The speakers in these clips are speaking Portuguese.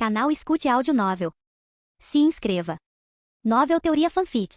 Canal Escute Áudio Novel. Se inscreva. Novel Teoria Fanfic.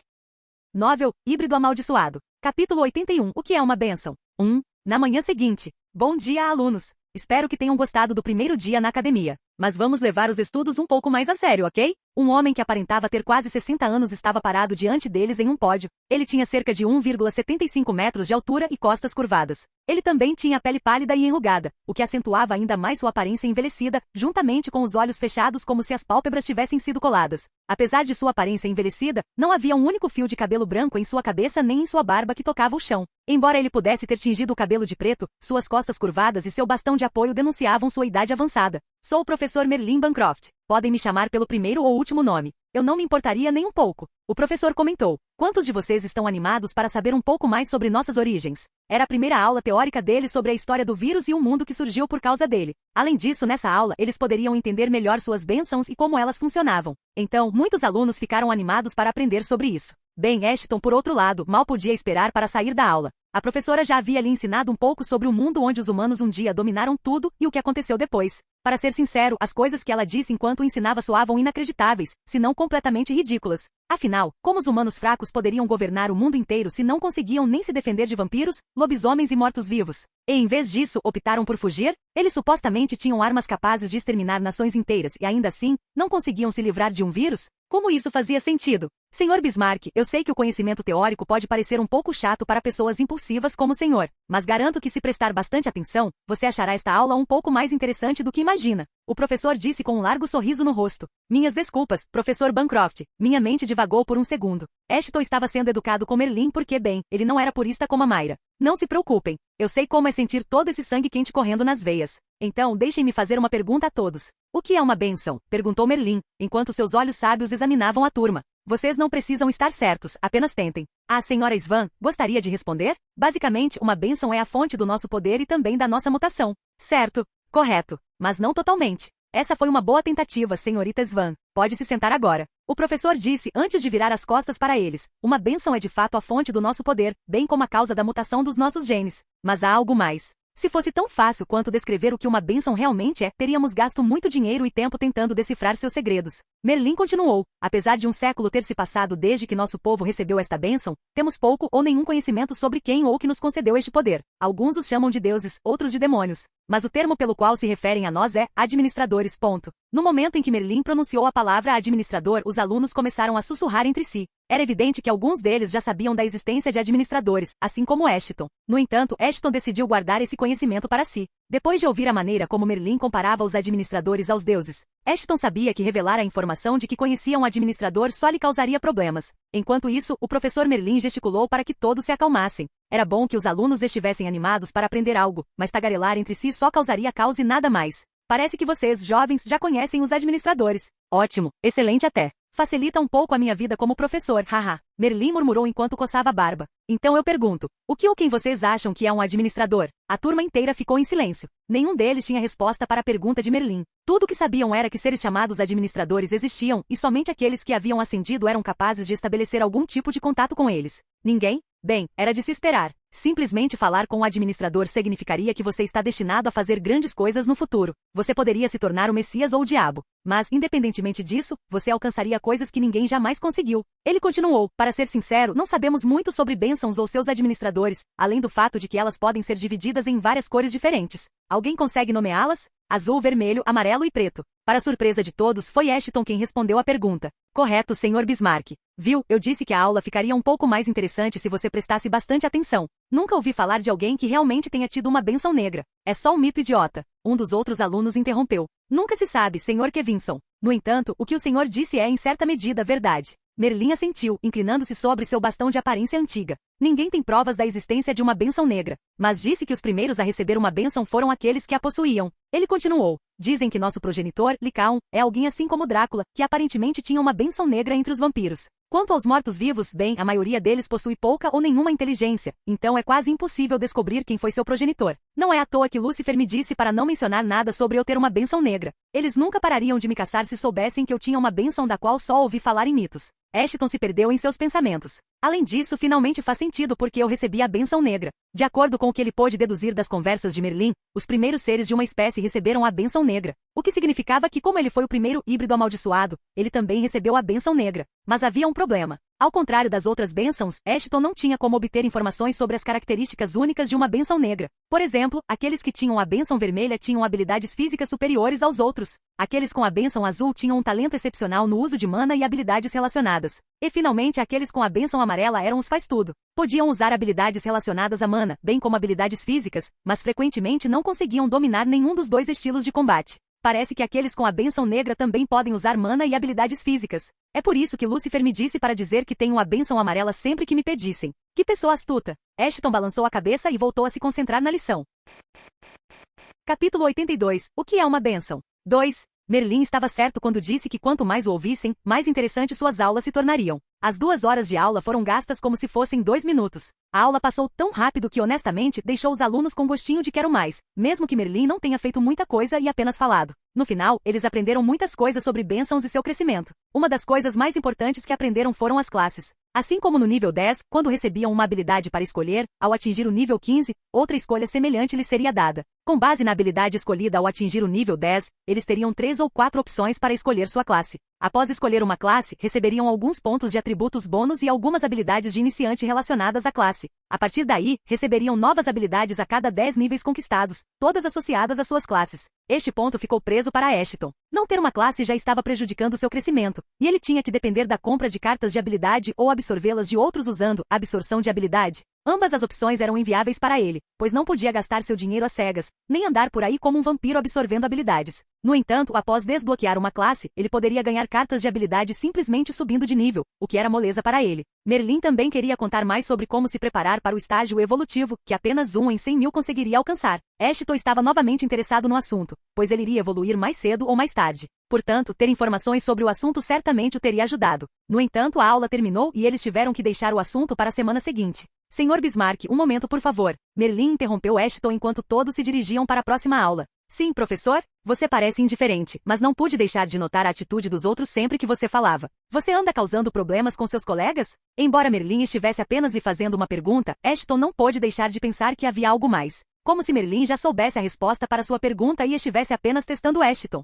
Novel, Híbrido Amaldiçoado. Capítulo 81. O que é uma bênção? 1. Na manhã seguinte. Bom dia, alunos. Espero que tenham gostado do primeiro dia na academia. Mas vamos levar os estudos um pouco mais a sério, ok? Um homem que aparentava ter quase 60 anos estava parado diante deles em um pódio. Ele tinha cerca de 1,75 metros de altura e costas curvadas. Ele também tinha a pele pálida e enrugada, o que acentuava ainda mais sua aparência envelhecida, juntamente com os olhos fechados como se as pálpebras tivessem sido coladas. Apesar de sua aparência envelhecida, não havia um único fio de cabelo branco em sua cabeça nem em sua barba que tocava o chão. Embora ele pudesse ter tingido o cabelo de preto, suas costas curvadas e seu bastão de apoio denunciavam sua idade avançada. Sou o professor Merlin Bancroft. Podem me chamar pelo primeiro ou último nome. Eu não me importaria nem um pouco. O professor comentou. Quantos de vocês estão animados para saber um pouco mais sobre nossas origens? Era a primeira aula teórica dele sobre a história do vírus e o mundo que surgiu por causa dele. Além disso, nessa aula, eles poderiam entender melhor suas bênçãos e como elas funcionavam. Então, muitos alunos ficaram animados para aprender sobre isso. Ben Ashton, por outro lado, mal podia esperar para sair da aula. A professora já havia lhe ensinado um pouco sobre o mundo onde os humanos um dia dominaram tudo e o que aconteceu depois. Para ser sincero, as coisas que ela disse enquanto ensinava soavam inacreditáveis, se não completamente ridículas. Afinal, como os humanos fracos poderiam governar o mundo inteiro se não conseguiam nem se defender de vampiros, lobisomens e mortos-vivos? E em vez disso, optaram por fugir? Eles supostamente tinham armas capazes de exterminar nações inteiras e ainda assim, não conseguiam se livrar de um vírus? Como isso fazia sentido? Senhor Bismarck, eu sei que o conhecimento teórico pode parecer um pouco chato para pessoas impulsivas como o senhor, mas garanto que se prestar bastante atenção, você achará esta aula um pouco mais interessante do que imagina. O professor disse com um largo sorriso no rosto. Minhas desculpas, professor Bancroft. Minha mente divagou por um segundo. Ashton estava sendo educado com Merlin porque, bem, ele não era purista como a Mayra. Não se preocupem. Eu sei como é sentir todo esse sangue quente correndo nas veias. Então, deixem-me fazer uma pergunta a todos. O que é uma bênção? Perguntou Merlin, enquanto seus olhos sábios examinavam a turma. Vocês não precisam estar certos, apenas tentem. A senhora Svan gostaria de responder? Basicamente, uma bênção é a fonte do nosso poder e também da nossa mutação. Certo. Correto. Mas não totalmente. Essa foi uma boa tentativa, senhorita Svan. Pode se sentar agora. O professor disse antes de virar as costas para eles. Uma bênção é de fato a fonte do nosso poder, bem como a causa da mutação dos nossos genes. Mas há algo mais. Se fosse tão fácil quanto descrever o que uma bênção realmente é, teríamos gasto muito dinheiro e tempo tentando decifrar seus segredos. Merlin continuou. Apesar de um século ter se passado desde que nosso povo recebeu esta bênção, temos pouco ou nenhum conhecimento sobre quem ou que nos concedeu este poder. Alguns os chamam de deuses, outros de demônios. Mas o termo pelo qual se referem a nós é administradores. No momento em que Merlin pronunciou a palavra administrador, os alunos começaram a sussurrar entre si. Era evidente que alguns deles já sabiam da existência de administradores, assim como Ashton. No entanto, Ashton decidiu guardar esse conhecimento para si. Depois de ouvir a maneira como Merlin comparava os administradores aos deuses, Ashton sabia que revelar a informação de que conhecia um administrador só lhe causaria problemas. Enquanto isso, o professor Merlin gesticulou para que todos se acalmassem. Era bom que os alunos estivessem animados para aprender algo, mas tagarelar entre si só causaria caos e nada mais. Parece que vocês, jovens, já conhecem os administradores. Ótimo, excelente até. Facilita um pouco a minha vida como professor, haha. Merlin murmurou enquanto coçava a barba. Então eu pergunto, o que ou quem vocês acham que é um administrador? A turma inteira ficou em silêncio. Nenhum deles tinha resposta para a pergunta de Merlin. Tudo o que sabiam era que seres chamados administradores existiam, e somente aqueles que haviam ascendido eram capazes de estabelecer algum tipo de contato com eles. Ninguém? Bem, era de se esperar. Simplesmente falar com o administrador significaria que você está destinado a fazer grandes coisas no futuro. Você poderia se tornar o Messias ou o Diabo. Mas, independentemente disso, você alcançaria coisas que ninguém jamais conseguiu. Ele continuou. Para ser sincero, não sabemos muito sobre bênçãos ou seus administradores, além do fato de que elas podem ser divididas em várias cores diferentes. Alguém consegue nomeá-las? Azul, vermelho, amarelo e preto. Para surpresa de todos, foi Ashton quem respondeu a pergunta. Correto, senhor Bismarck. Viu, eu disse que a aula ficaria um pouco mais interessante se você prestasse bastante atenção. Nunca ouvi falar de alguém que realmente tenha tido uma bênção negra. É só um mito idiota. Um dos outros alunos interrompeu. Nunca se sabe, senhor Kevinson. No entanto, o que o senhor disse é em certa medida verdade. Merlin assentiu, inclinando-se sobre seu bastão de aparência antiga. Ninguém tem provas da existência de uma bênção negra, mas disse que os primeiros a receber uma bênção foram aqueles que a possuíam. Ele continuou. Dizem que nosso progenitor, Lycaon, é alguém assim como Drácula, que aparentemente tinha uma bênção negra entre os vampiros. Quanto aos mortos-vivos, bem, a maioria deles possui pouca ou nenhuma inteligência, então é quase impossível descobrir quem foi seu progenitor. Não é à toa que Lúcifer me disse para não mencionar nada sobre eu ter uma bênção negra. Eles nunca parariam de me caçar se soubessem que eu tinha uma bênção da qual só ouvi falar em mitos. Ashton se perdeu em seus pensamentos. Além disso, finalmente faz sentido porque eu recebi a bênção negra. De acordo com o que ele pôde deduzir das conversas de Merlin, os primeiros seres de uma espécie receberam a bênção negra, o que significava que, como ele foi o primeiro híbrido amaldiçoado, ele também recebeu a bênção negra. Mas havia um problema. Ao contrário das outras bênçãos, Ashton não tinha como obter informações sobre as características únicas de uma bênção negra. Por exemplo, aqueles que tinham a bênção vermelha tinham habilidades físicas superiores aos outros. Aqueles com a bênção azul tinham um talento excepcional no uso de mana e habilidades relacionadas. E finalmente aqueles com a bênção amarela eram os faz-tudo. Podiam usar habilidades relacionadas a mana, bem como habilidades físicas, mas frequentemente não conseguiam dominar nenhum dos dois estilos de combate. Parece que aqueles com a bênção negra também podem usar mana e habilidades físicas. É por isso que Lucifer me disse para dizer que tenho a bênção amarela sempre que me pedissem. Que pessoa astuta! Ashton balançou a cabeça e voltou a se concentrar na lição. Capítulo 82. O que é uma bênção? 2. Merlin estava certo quando disse que quanto mais o ouvissem, mais interessantes suas aulas se tornariam. As 2 horas de aula foram gastas como se fossem 2 minutos. A aula passou tão rápido que honestamente deixou os alunos com gostinho de quero mais, mesmo que Merlin não tenha feito muita coisa e apenas falado. No final, eles aprenderam muitas coisas sobre bênçãos e seu crescimento. Uma das coisas mais importantes que aprenderam foram as classes. Assim como no nível 10, quando recebiam uma habilidade para escolher, ao atingir o nível 15, outra escolha semelhante lhes seria dada. Com base na habilidade escolhida ao atingir o nível 10, eles teriam 3 ou 4 opções para escolher sua classe. Após escolher uma classe, receberiam alguns pontos de atributos bônus e algumas habilidades de iniciante relacionadas à classe. A partir daí, receberiam novas habilidades a cada 10 níveis conquistados, todas associadas às suas classes. Este ponto ficou preso para Ashton. Não ter uma classe já estava prejudicando seu crescimento, e ele tinha que depender da compra de cartas de habilidade ou absorvê-las de outros usando absorção de habilidade. Ambas as opções eram inviáveis para ele, pois não podia gastar seu dinheiro às cegas, nem andar por aí como um vampiro absorvendo habilidades. No entanto, após desbloquear uma classe, ele poderia ganhar cartas de habilidade simplesmente subindo de nível, o que era moleza para ele. Merlin também queria contar mais sobre como se preparar para o estágio evolutivo, que apenas 1 em 100.000 conseguiria alcançar. Ashton estava novamente interessado no assunto, pois ele iria evoluir mais cedo ou mais tarde. Portanto, ter informações sobre o assunto certamente o teria ajudado. No entanto, a aula terminou e eles tiveram que deixar o assunto para a semana seguinte. Senhor Bismarck, um momento por favor. Merlin interrompeu Ashton enquanto todos se dirigiam para a próxima aula. Sim, professor? Você parece indiferente, mas não pude deixar de notar a atitude dos outros sempre que você falava. Você anda causando problemas com seus colegas? Embora Merlin estivesse apenas lhe fazendo uma pergunta, Ashton não pôde deixar de pensar que havia algo mais. Como se Merlin já soubesse a resposta para sua pergunta e estivesse apenas testando Ashton.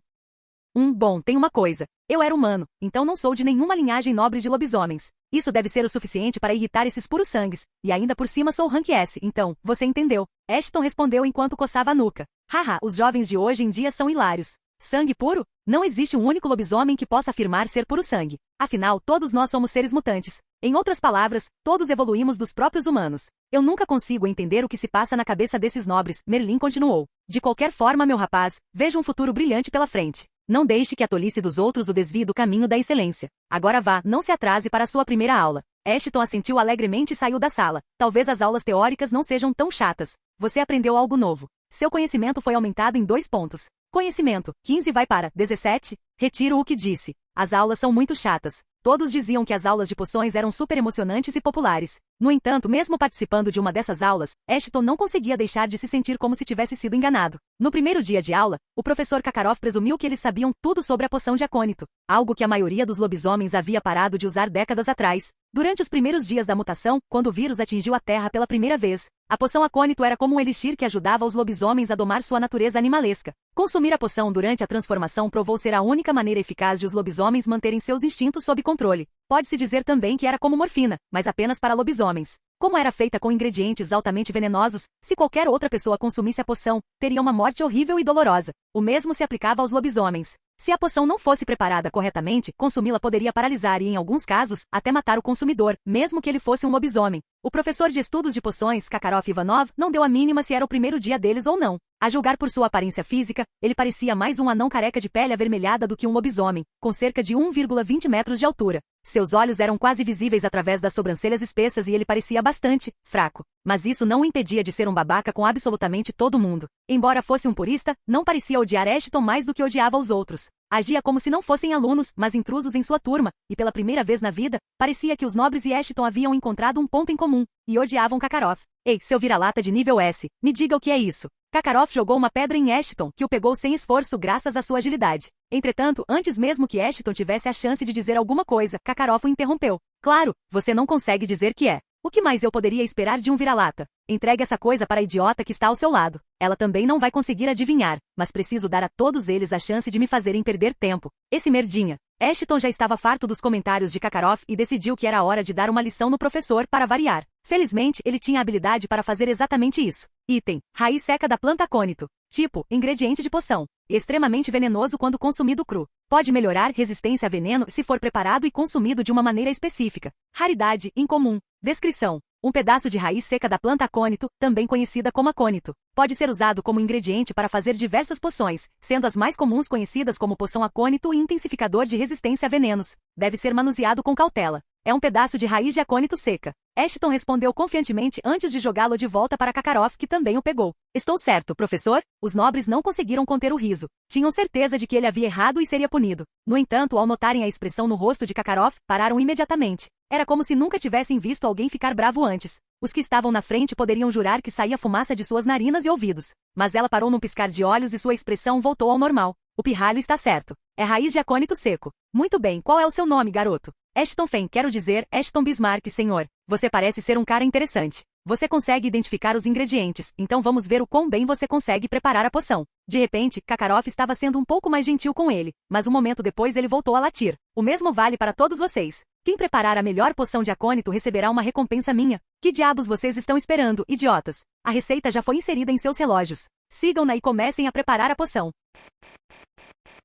Bom, tem uma coisa. Eu era humano, então não sou de nenhuma linhagem nobre de lobisomens. Isso deve ser o suficiente para irritar esses puros sangues. E ainda por cima sou rank S, então, você entendeu. Ashton respondeu enquanto coçava a nuca. Haha, os jovens de hoje em dia são hilários. Sangue puro? Não existe um único lobisomem que possa afirmar ser puro sangue. Afinal, todos nós somos seres mutantes. Em outras palavras, todos evoluímos dos próprios humanos. Eu nunca consigo entender o que se passa na cabeça desses nobres, Merlin continuou. De qualquer forma, meu rapaz, vejo um futuro brilhante pela frente. Não deixe que a tolice dos outros o desvie do caminho da excelência. Agora vá, não se atrase para a sua primeira aula. Ashton assentiu alegremente e saiu da sala. Talvez as aulas teóricas não sejam tão chatas. Você aprendeu algo novo. Seu conhecimento foi aumentado em 2 pontos. Conhecimento, 15 vai para 17. Retiro o que disse. As aulas são muito chatas. Todos diziam que as aulas de poções eram super emocionantes e populares. No entanto, mesmo participando de uma dessas aulas, Ashton não conseguia deixar de se sentir como se tivesse sido enganado. No primeiro dia de aula, o professor Kakarov presumiu que eles sabiam tudo sobre a poção de acônito, algo que a maioria dos lobisomens havia parado de usar décadas atrás. Durante os primeiros dias da mutação, quando o vírus atingiu a Terra pela primeira vez, a poção acônito era como um elixir que ajudava os lobisomens a domar sua natureza animalesca. Consumir a poção durante a transformação provou ser a única maneira eficaz de os lobisomens manterem seus instintos sob controle. Pode-se dizer também que era como morfina, mas apenas para lobisomens. Como era feita com ingredientes altamente venenosos, se qualquer outra pessoa consumisse a poção, teria uma morte horrível e dolorosa. O mesmo se aplicava aos lobisomens. Se a poção não fosse preparada corretamente, consumi-la poderia paralisar e, em alguns casos, até matar o consumidor, mesmo que ele fosse um lobisomem. O professor de estudos de poções, Kakarov Ivanov, não deu a mínima se era o primeiro dia deles ou não. A julgar por sua aparência física, ele parecia mais um anão careca de pele avermelhada do que um lobisomem, com cerca de 1,20 metros de altura. Seus olhos eram quase visíveis através das sobrancelhas espessas e ele parecia bastante fraco. Mas isso não o impedia de ser um babaca com absolutamente todo mundo. Embora fosse um purista, não parecia odiar Ashton mais do que odiava os outros. Agia como se não fossem alunos, mas intrusos em sua turma, e pela primeira vez na vida, parecia que os nobres e Ashton haviam encontrado um ponto em comum, e odiavam Kakarov. Ei, seu vira-lata de nível S, me diga o que é isso. Kakarov jogou uma pedra em Ashton, que o pegou sem esforço graças à sua agilidade. Entretanto, antes mesmo que Ashton tivesse a chance de dizer alguma coisa, Kakarov o interrompeu. Claro, você não consegue dizer que é. O que mais eu poderia esperar de um vira-lata? Entregue essa coisa para a idiota que está ao seu lado. Ela também não vai conseguir adivinhar, mas preciso dar a todos eles a chance de me fazerem perder tempo. Esse merdinha. Ashton já estava farto dos comentários de Kakarov e decidiu que era hora de dar uma lição no professor para variar. Felizmente, ele tinha habilidade para fazer exatamente isso. Item: raiz seca da planta acônito. Tipo: ingrediente de poção. Extremamente venenoso quando consumido cru. Pode melhorar resistência a veneno se for preparado e consumido de uma maneira específica. Raridade: incomum. Descrição: um pedaço de raiz seca da planta acônito, também conhecida como acônito. Pode ser usado como ingrediente para fazer diversas poções, sendo as mais comuns conhecidas como poção acônito e intensificador de resistência a venenos. Deve ser manuseado com cautela. É um pedaço de raiz de acônito seca. Ashton respondeu confiantemente antes de jogá-lo de volta para Kakarov, que também o pegou. Estou certo, professor? Os nobres não conseguiram conter o riso. Tinham certeza de que ele havia errado e seria punido. No entanto, ao notarem a expressão no rosto de Kakarov, pararam imediatamente. Era como se nunca tivessem visto alguém ficar bravo antes. Os que estavam na frente poderiam jurar que saía fumaça de suas narinas e ouvidos. Mas ela parou num piscar de olhos e sua expressão voltou ao normal. O pirralho está certo. É raiz de acônito seco. Muito bem, qual é o seu nome, garoto? Ashton Fen, quero dizer, Ashton Bismarck, senhor. Você parece ser um cara interessante. Você consegue identificar os ingredientes, então vamos ver o quão bem você consegue preparar a poção. De repente, Kakarov estava sendo um pouco mais gentil com ele, mas um momento depois ele voltou a latir. O mesmo vale para todos vocês. Quem preparar a melhor poção de acônito receberá uma recompensa minha. Que diabos vocês estão esperando, idiotas? A receita já foi inserida em seus relógios. Sigam-na e comecem a preparar a poção.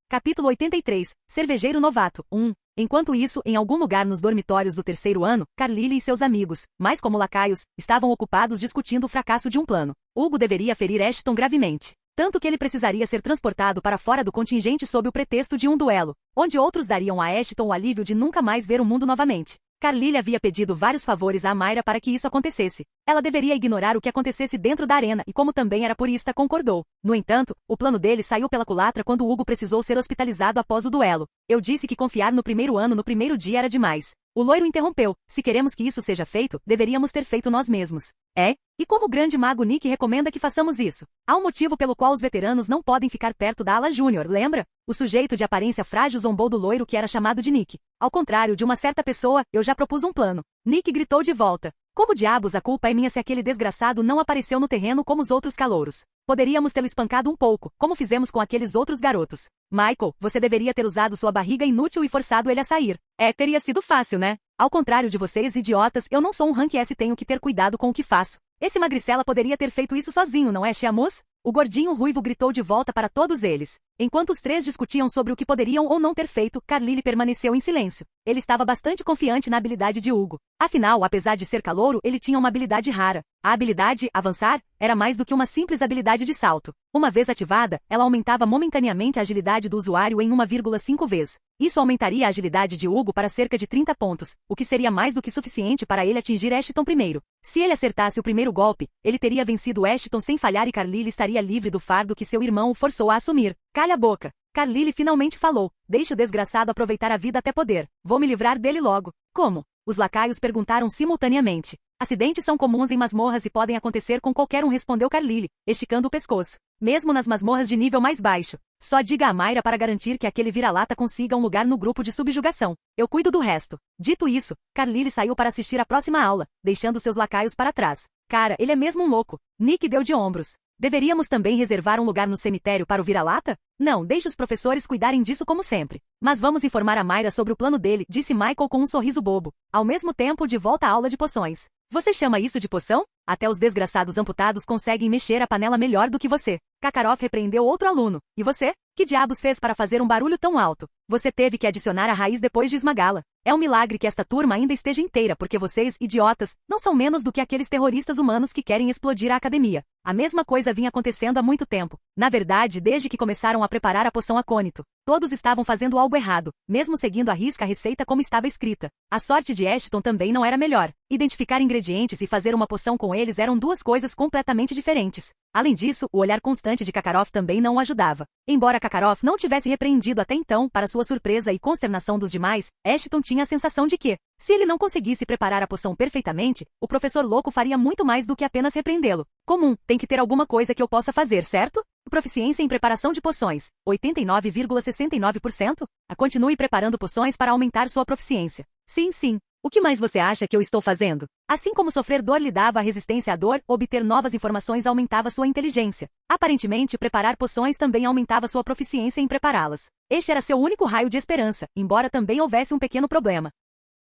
Capítulo 83. Cervejeiro novato. 1. Enquanto isso, em algum lugar nos dormitórios do terceiro ano, Carlyle e seus amigos, mais como lacaios, estavam ocupados discutindo o fracasso de um plano. Hugo deveria ferir Ashton gravemente. Tanto que ele precisaria ser transportado para fora do contingente sob o pretexto de um duelo, onde outros dariam a Ashton o alívio de nunca mais ver o mundo novamente. Carlyle havia pedido vários favores a Mayra para que isso acontecesse. Ela deveria ignorar o que acontecesse dentro da arena e, como também era purista, concordou. No entanto, o plano dele saiu pela culatra quando Hugo precisou ser hospitalizado após o duelo. Eu disse que confiar no primeiro ano no primeiro dia era demais. O loiro interrompeu. Se queremos que isso seja feito, deveríamos ter feito nós mesmos. É? E como o grande mago Nick recomenda que façamos isso? Há um motivo pelo qual os veteranos não podem ficar perto da ala júnior, lembra? O sujeito de aparência frágil zombou do loiro que era chamado de Nick. Ao contrário de uma certa pessoa, eu já propus um plano. Nick gritou de volta. Como diabos a culpa é minha se aquele desgraçado não apareceu no terreno como os outros calouros? Poderíamos tê-lo espancado um pouco, como fizemos com aqueles outros garotos. Michael, você deveria ter usado sua barriga inútil e forçado ele a sair. Teria sido fácil, né? Ao contrário de vocês, idiotas, eu não sou um rank S e tenho que ter cuidado com o que faço. Esse magricela poderia ter feito isso sozinho, não é, Shamus? O gordinho ruivo gritou de volta para todos eles. Enquanto os três discutiam sobre o que poderiam ou não ter feito, Carlyle permaneceu em silêncio. Ele estava bastante confiante na habilidade de Hugo. Afinal, apesar de ser calouro, ele tinha uma habilidade rara. A habilidade, avançar, era mais do que uma simples habilidade de salto. Uma vez ativada, ela aumentava momentaneamente a agilidade do usuário em 1,5 vezes. Isso aumentaria a agilidade de Hugo para cerca de 30 pontos, o que seria mais do que suficiente para ele atingir Ashton primeiro. Se ele acertasse o primeiro golpe, ele teria vencido Ashton sem falhar e Carlyle estaria livre do fardo que seu irmão o forçou a assumir. Calha a boca. Carlyle finalmente falou. Deixe o desgraçado aproveitar a vida até poder. Vou me livrar dele logo. Como? Os lacaios perguntaram simultaneamente. Acidentes são comuns em masmorras e podem acontecer com qualquer um, respondeu Carlyle, esticando o pescoço. Mesmo nas masmorras de nível mais baixo. Só diga a Mayra para garantir que aquele vira-lata consiga um lugar no grupo de subjugação. Eu cuido do resto. Dito isso, Carlyle saiu para assistir à próxima aula, deixando seus lacaios para trás. Cara, ele é mesmo um louco. Nick deu de ombros. Deveríamos também reservar um lugar no cemitério para o vira-lata? Não, deixe os professores cuidarem disso como sempre. Mas vamos informar a Mayra sobre o plano dele, disse Michael com um sorriso bobo. Ao mesmo tempo, de volta à aula de poções. Você chama isso de poção? Até os desgraçados amputados conseguem mexer a panela melhor do que você. Kakarov repreendeu outro aluno. E você? Que diabos fez para fazer um barulho tão alto? Você teve que adicionar a raiz depois de esmagá-la. É um milagre que esta turma ainda esteja inteira porque vocês, idiotas, não são menos do que aqueles terroristas humanos que querem explodir a academia. A mesma coisa vinha acontecendo há muito tempo. Na verdade, desde que começaram a preparar a poção acônito. Todos estavam fazendo algo errado, mesmo seguindo à risca a receita como estava escrita. A sorte de Ashton também não era melhor. Identificar ingredientes e fazer uma poção com eles eram duas coisas completamente diferentes. Além disso, o olhar constante de Kakarov também não o ajudava. Embora Kakarov não tivesse repreendido até então, para sua surpresa e consternação dos demais, Ashton tinha a sensação de que, se ele não conseguisse preparar a poção perfeitamente, o professor louco faria muito mais do que apenas repreendê-lo. Comum, tem que ter alguma coisa que eu possa fazer, certo? Proficiência em preparação de poções, 89,69%? Continue preparando poções para aumentar sua proficiência. Sim, sim. O que mais você acha que eu estou fazendo? Assim como sofrer dor lhe dava a resistência à dor, obter novas informações aumentava sua inteligência. Aparentemente, preparar poções também aumentava sua proficiência em prepará-las. Este era seu único raio de esperança, embora também houvesse um pequeno problema.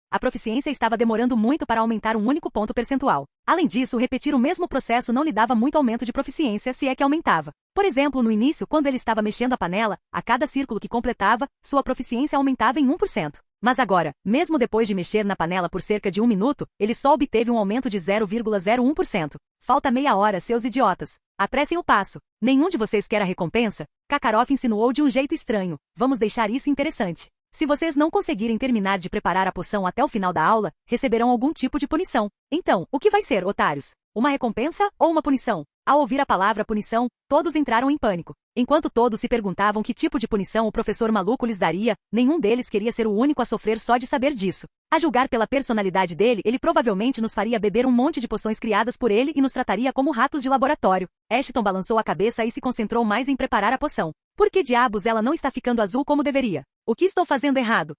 A proficiência estava demorando muito para aumentar um único ponto percentual. Além disso, repetir o mesmo processo não lhe dava muito aumento de proficiência, se é que aumentava. Por exemplo, no início, quando ele estava mexendo a panela, a cada círculo que completava, sua proficiência aumentava em 1%. Mas agora, mesmo depois de mexer na panela por cerca de 1 minuto, ele só obteve um aumento de 0,01%. Falta meia hora, seus idiotas. Apressem o passo. Nenhum de vocês quer a recompensa? Kakarov insinuou de um jeito estranho. Vamos deixar isso interessante. Se vocês não conseguirem terminar de preparar a poção até o final da aula, receberão algum tipo de punição. Então, o que vai ser, otários? Uma recompensa ou uma punição? Ao ouvir a palavra punição, todos entraram em pânico. Enquanto todos se perguntavam que tipo de punição o professor maluco lhes daria, nenhum deles queria ser o único a sofrer só de saber disso. A julgar pela personalidade dele, ele provavelmente nos faria beber um monte de poções criadas por ele e nos trataria como ratos de laboratório. Ashton balançou a cabeça e se concentrou mais em preparar a poção. Por que diabos ela não está ficando azul como deveria? O que estou fazendo errado?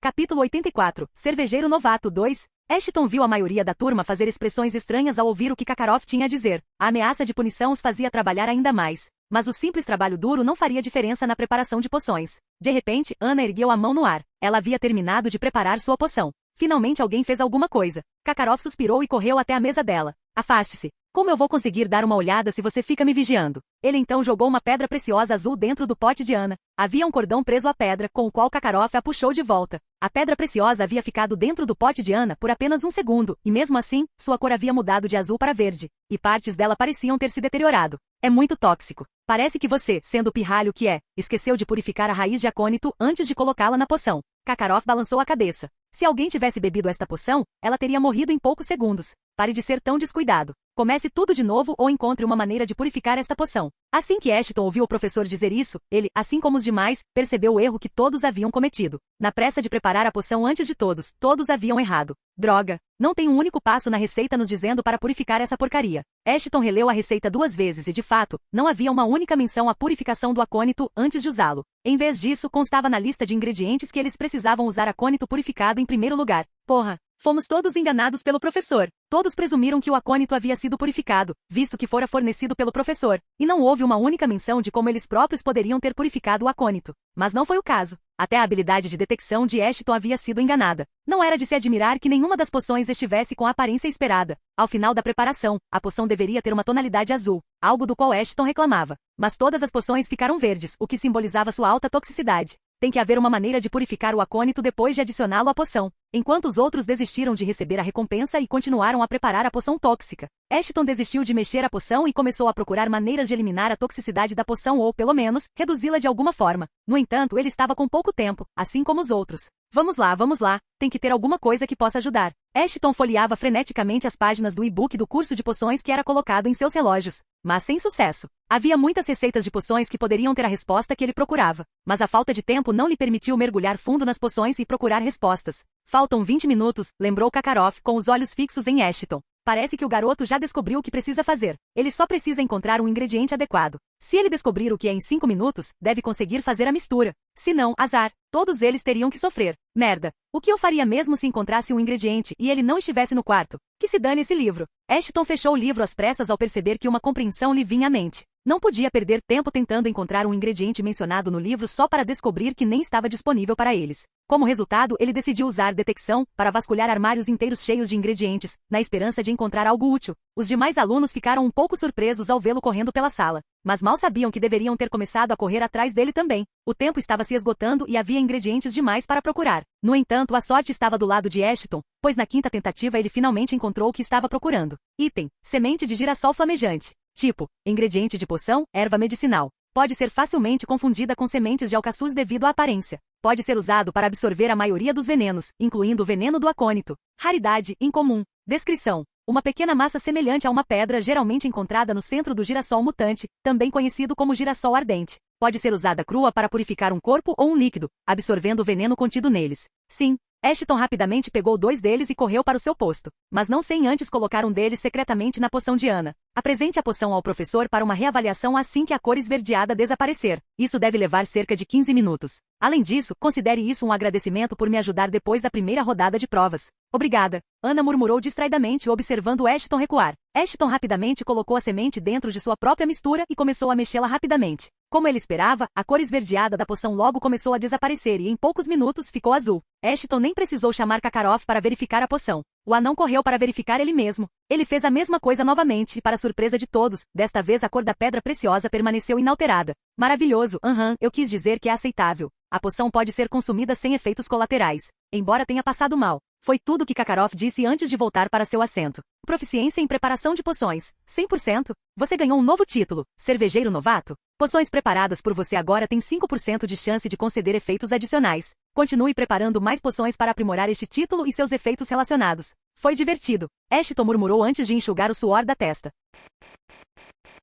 Capítulo 84. Cervejeiro Novato 2. Ashton viu a maioria da turma fazer expressões estranhas ao ouvir o que Kakarov tinha a dizer. A ameaça de punição os fazia trabalhar ainda mais. Mas o simples trabalho duro não faria diferença na preparação de poções. De repente, Ana ergueu a mão no ar. Ela havia terminado de preparar sua poção. Finalmente alguém fez alguma coisa. Kakarov suspirou e correu até a mesa dela. Afaste-se. Como eu vou conseguir dar uma olhada se você fica me vigiando? Ele então jogou uma pedra preciosa azul dentro do pote de Ana. Havia um cordão preso à pedra, com o qual Kakarov a puxou de volta. A pedra preciosa havia ficado dentro do pote de Ana por apenas 1 segundo, e mesmo assim, sua cor havia mudado de azul para verde, e partes dela pareciam ter se deteriorado. É muito tóxico. Parece que você, sendo o pirralho que é, esqueceu de purificar a raiz de acônito antes de colocá-la na poção. Kakarov balançou a cabeça. Se alguém tivesse bebido esta poção, ela teria morrido em poucos segundos. Pare de ser tão descuidado. Comece tudo de novo ou encontre uma maneira de purificar esta poção. Assim que Ashton ouviu o professor dizer isso, ele, assim como os demais, percebeu o erro que todos haviam cometido. Na pressa de preparar a poção antes de todos, todos haviam errado. Droga! Não tem um único passo na receita nos dizendo para purificar essa porcaria. Ashton releu a receita 2 vezes e, de fato, não havia uma única menção à purificação do acônito antes de usá-lo. Em vez disso, constava na lista de ingredientes que eles precisavam usar acônito purificado em primeiro lugar. Porra! Fomos todos enganados pelo professor. Todos presumiram que o acônito havia sido purificado, visto que fora fornecido pelo professor, e não houve uma única menção de como eles próprios poderiam ter purificado o acônito. Mas não foi o caso. Até a habilidade de detecção de Ashton havia sido enganada. Não era de se admirar que nenhuma das poções estivesse com a aparência esperada. Ao final da preparação, a poção deveria ter uma tonalidade azul, algo do qual Ashton reclamava. Mas todas as poções ficaram verdes, o que simbolizava sua alta toxicidade. Tem que haver uma maneira de purificar o acônito depois de adicioná-lo à poção. Enquanto os outros desistiram de receber a recompensa e continuaram a preparar a poção tóxica. Ashton desistiu de mexer a poção e começou a procurar maneiras de eliminar a toxicidade da poção ou, pelo menos, reduzi-la de alguma forma. No entanto, ele estava com pouco tempo, assim como os outros. Vamos lá, tem que ter alguma coisa que possa ajudar. Ashton folheava freneticamente as páginas do e-book do curso de poções que era colocado em seus relógios. Mas sem sucesso. Havia muitas receitas de poções que poderiam ter a resposta que ele procurava. Mas a falta de tempo não lhe permitiu mergulhar fundo nas poções e procurar respostas. Faltam 20 minutos, lembrou Kakarov, com os olhos fixos em Ashton. Parece que o garoto já descobriu o que precisa fazer. Ele só precisa encontrar um ingrediente adequado. Se ele descobrir o que é em 5 minutos, deve conseguir fazer a mistura. Se não, azar. Todos eles teriam que sofrer. Merda. O que eu faria mesmo se encontrasse um ingrediente e ele não estivesse no quarto? Que se dane esse livro. Ashton fechou o livro às pressas ao perceber que uma compreensão lhe vinha à mente. Não podia perder tempo tentando encontrar um ingrediente mencionado no livro só para descobrir que nem estava disponível para eles. Como resultado, ele decidiu usar detecção para vasculhar armários inteiros cheios de ingredientes, na esperança de encontrar algo útil. Os demais alunos ficaram um pouco surpresos ao vê-lo correndo pela sala. Mas mal sabiam que deveriam ter começado a correr atrás dele também. O tempo estava se esgotando e havia ingredientes demais para procurar. No entanto, a sorte estava do lado de Ashton, pois na quinta tentativa ele finalmente encontrou o que estava procurando. Item: semente de girassol flamejante. Tipo: ingrediente de poção, erva medicinal. Pode ser facilmente confundida com sementes de alcaçuz devido à aparência. Pode ser usado para absorver a maioria dos venenos, incluindo o veneno do acônito. Raridade: incomum. Descrição: uma pequena massa semelhante a uma pedra geralmente encontrada no centro do girassol mutante, também conhecido como girassol ardente. Pode ser usada crua para purificar um corpo ou um líquido, absorvendo o veneno contido neles. Sim, Ashton rapidamente pegou 2 deles e correu para o seu posto, mas não sem antes colocar um deles secretamente na poção de Ana. Apresente a poção ao professor para uma reavaliação assim que a cor esverdeada desaparecer. Isso deve levar cerca de 15 minutos. Além disso, considere isso um agradecimento por me ajudar depois da primeira rodada de provas. Obrigada. Ana murmurou distraidamente observando Ashton recuar. Ashton rapidamente colocou a semente dentro de sua própria mistura e começou a mexê-la rapidamente. Como ele esperava, a cor esverdeada da poção logo começou a desaparecer e em poucos minutos ficou azul. Ashton nem precisou chamar Kakarov para verificar a poção. O anão correu para verificar ele mesmo. Ele fez a mesma coisa novamente e, para surpresa de todos, desta vez a cor da pedra preciosa permaneceu inalterada. Maravilhoso, eu quis dizer que é aceitável. A poção pode ser consumida sem efeitos colaterais, embora tenha passado mal. Foi tudo que Kakarov disse antes de voltar para seu assento. Proficiência em preparação de poções, 100%. Você ganhou um novo título, cervejeiro novato. Poções preparadas por você agora têm 5% de chance de conceder efeitos adicionais. Continue preparando mais poções para aprimorar este título e seus efeitos relacionados. Foi divertido. Ashton murmurou antes de enxugar o suor da testa.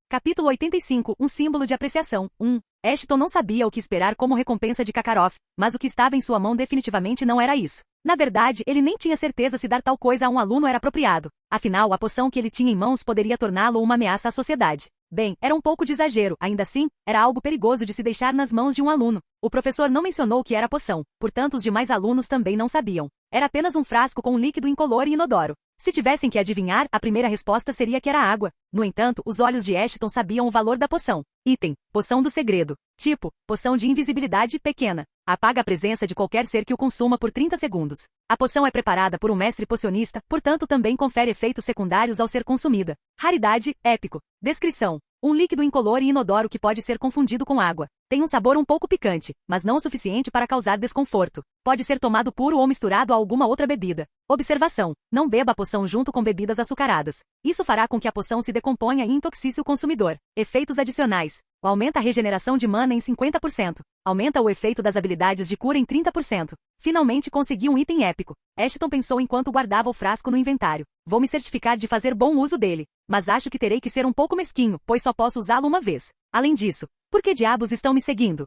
Capítulo 85. Um símbolo de apreciação. 1. Ashton não sabia o que esperar como recompensa de Kakarov, mas o que estava em sua mão definitivamente não era isso. Na verdade, ele nem tinha certeza se dar tal coisa a um aluno era apropriado. Afinal, a poção que ele tinha em mãos poderia torná-lo uma ameaça à sociedade. Bem, era um pouco de exagero, ainda assim, era algo perigoso de se deixar nas mãos de um aluno. O professor não mencionou o que era a poção, portanto os demais alunos também não sabiam. Era apenas um frasco com um líquido incolor e inodoro. Se tivessem que adivinhar, a primeira resposta seria que era água. No entanto, os olhos de Ashton sabiam o valor da poção. Item: poção do segredo. Tipo: poção de invisibilidade pequena. Apaga a presença de qualquer ser que o consuma por 30 segundos. A poção é preparada por um mestre pocionista, portanto também confere efeitos secundários ao ser consumida. Raridade: épico. Descrição: um líquido incolor e inodoro que pode ser confundido com água. Tem um sabor um pouco picante, mas não o suficiente para causar desconforto. Pode ser tomado puro ou misturado a alguma outra bebida. Observação: não beba a poção junto com bebidas açucaradas. Isso fará com que a poção se decomponha e intoxique o consumidor. Efeitos adicionais: aumenta a regeneração de mana em 50%. Aumenta o efeito das habilidades de cura em 30%. Finalmente consegui um item épico. Ashton pensou enquanto guardava o frasco no inventário. Vou me certificar de fazer bom uso dele. Mas acho que terei que ser um pouco mesquinho, pois só posso usá-lo uma vez. Além disso, por que diabos estão me seguindo?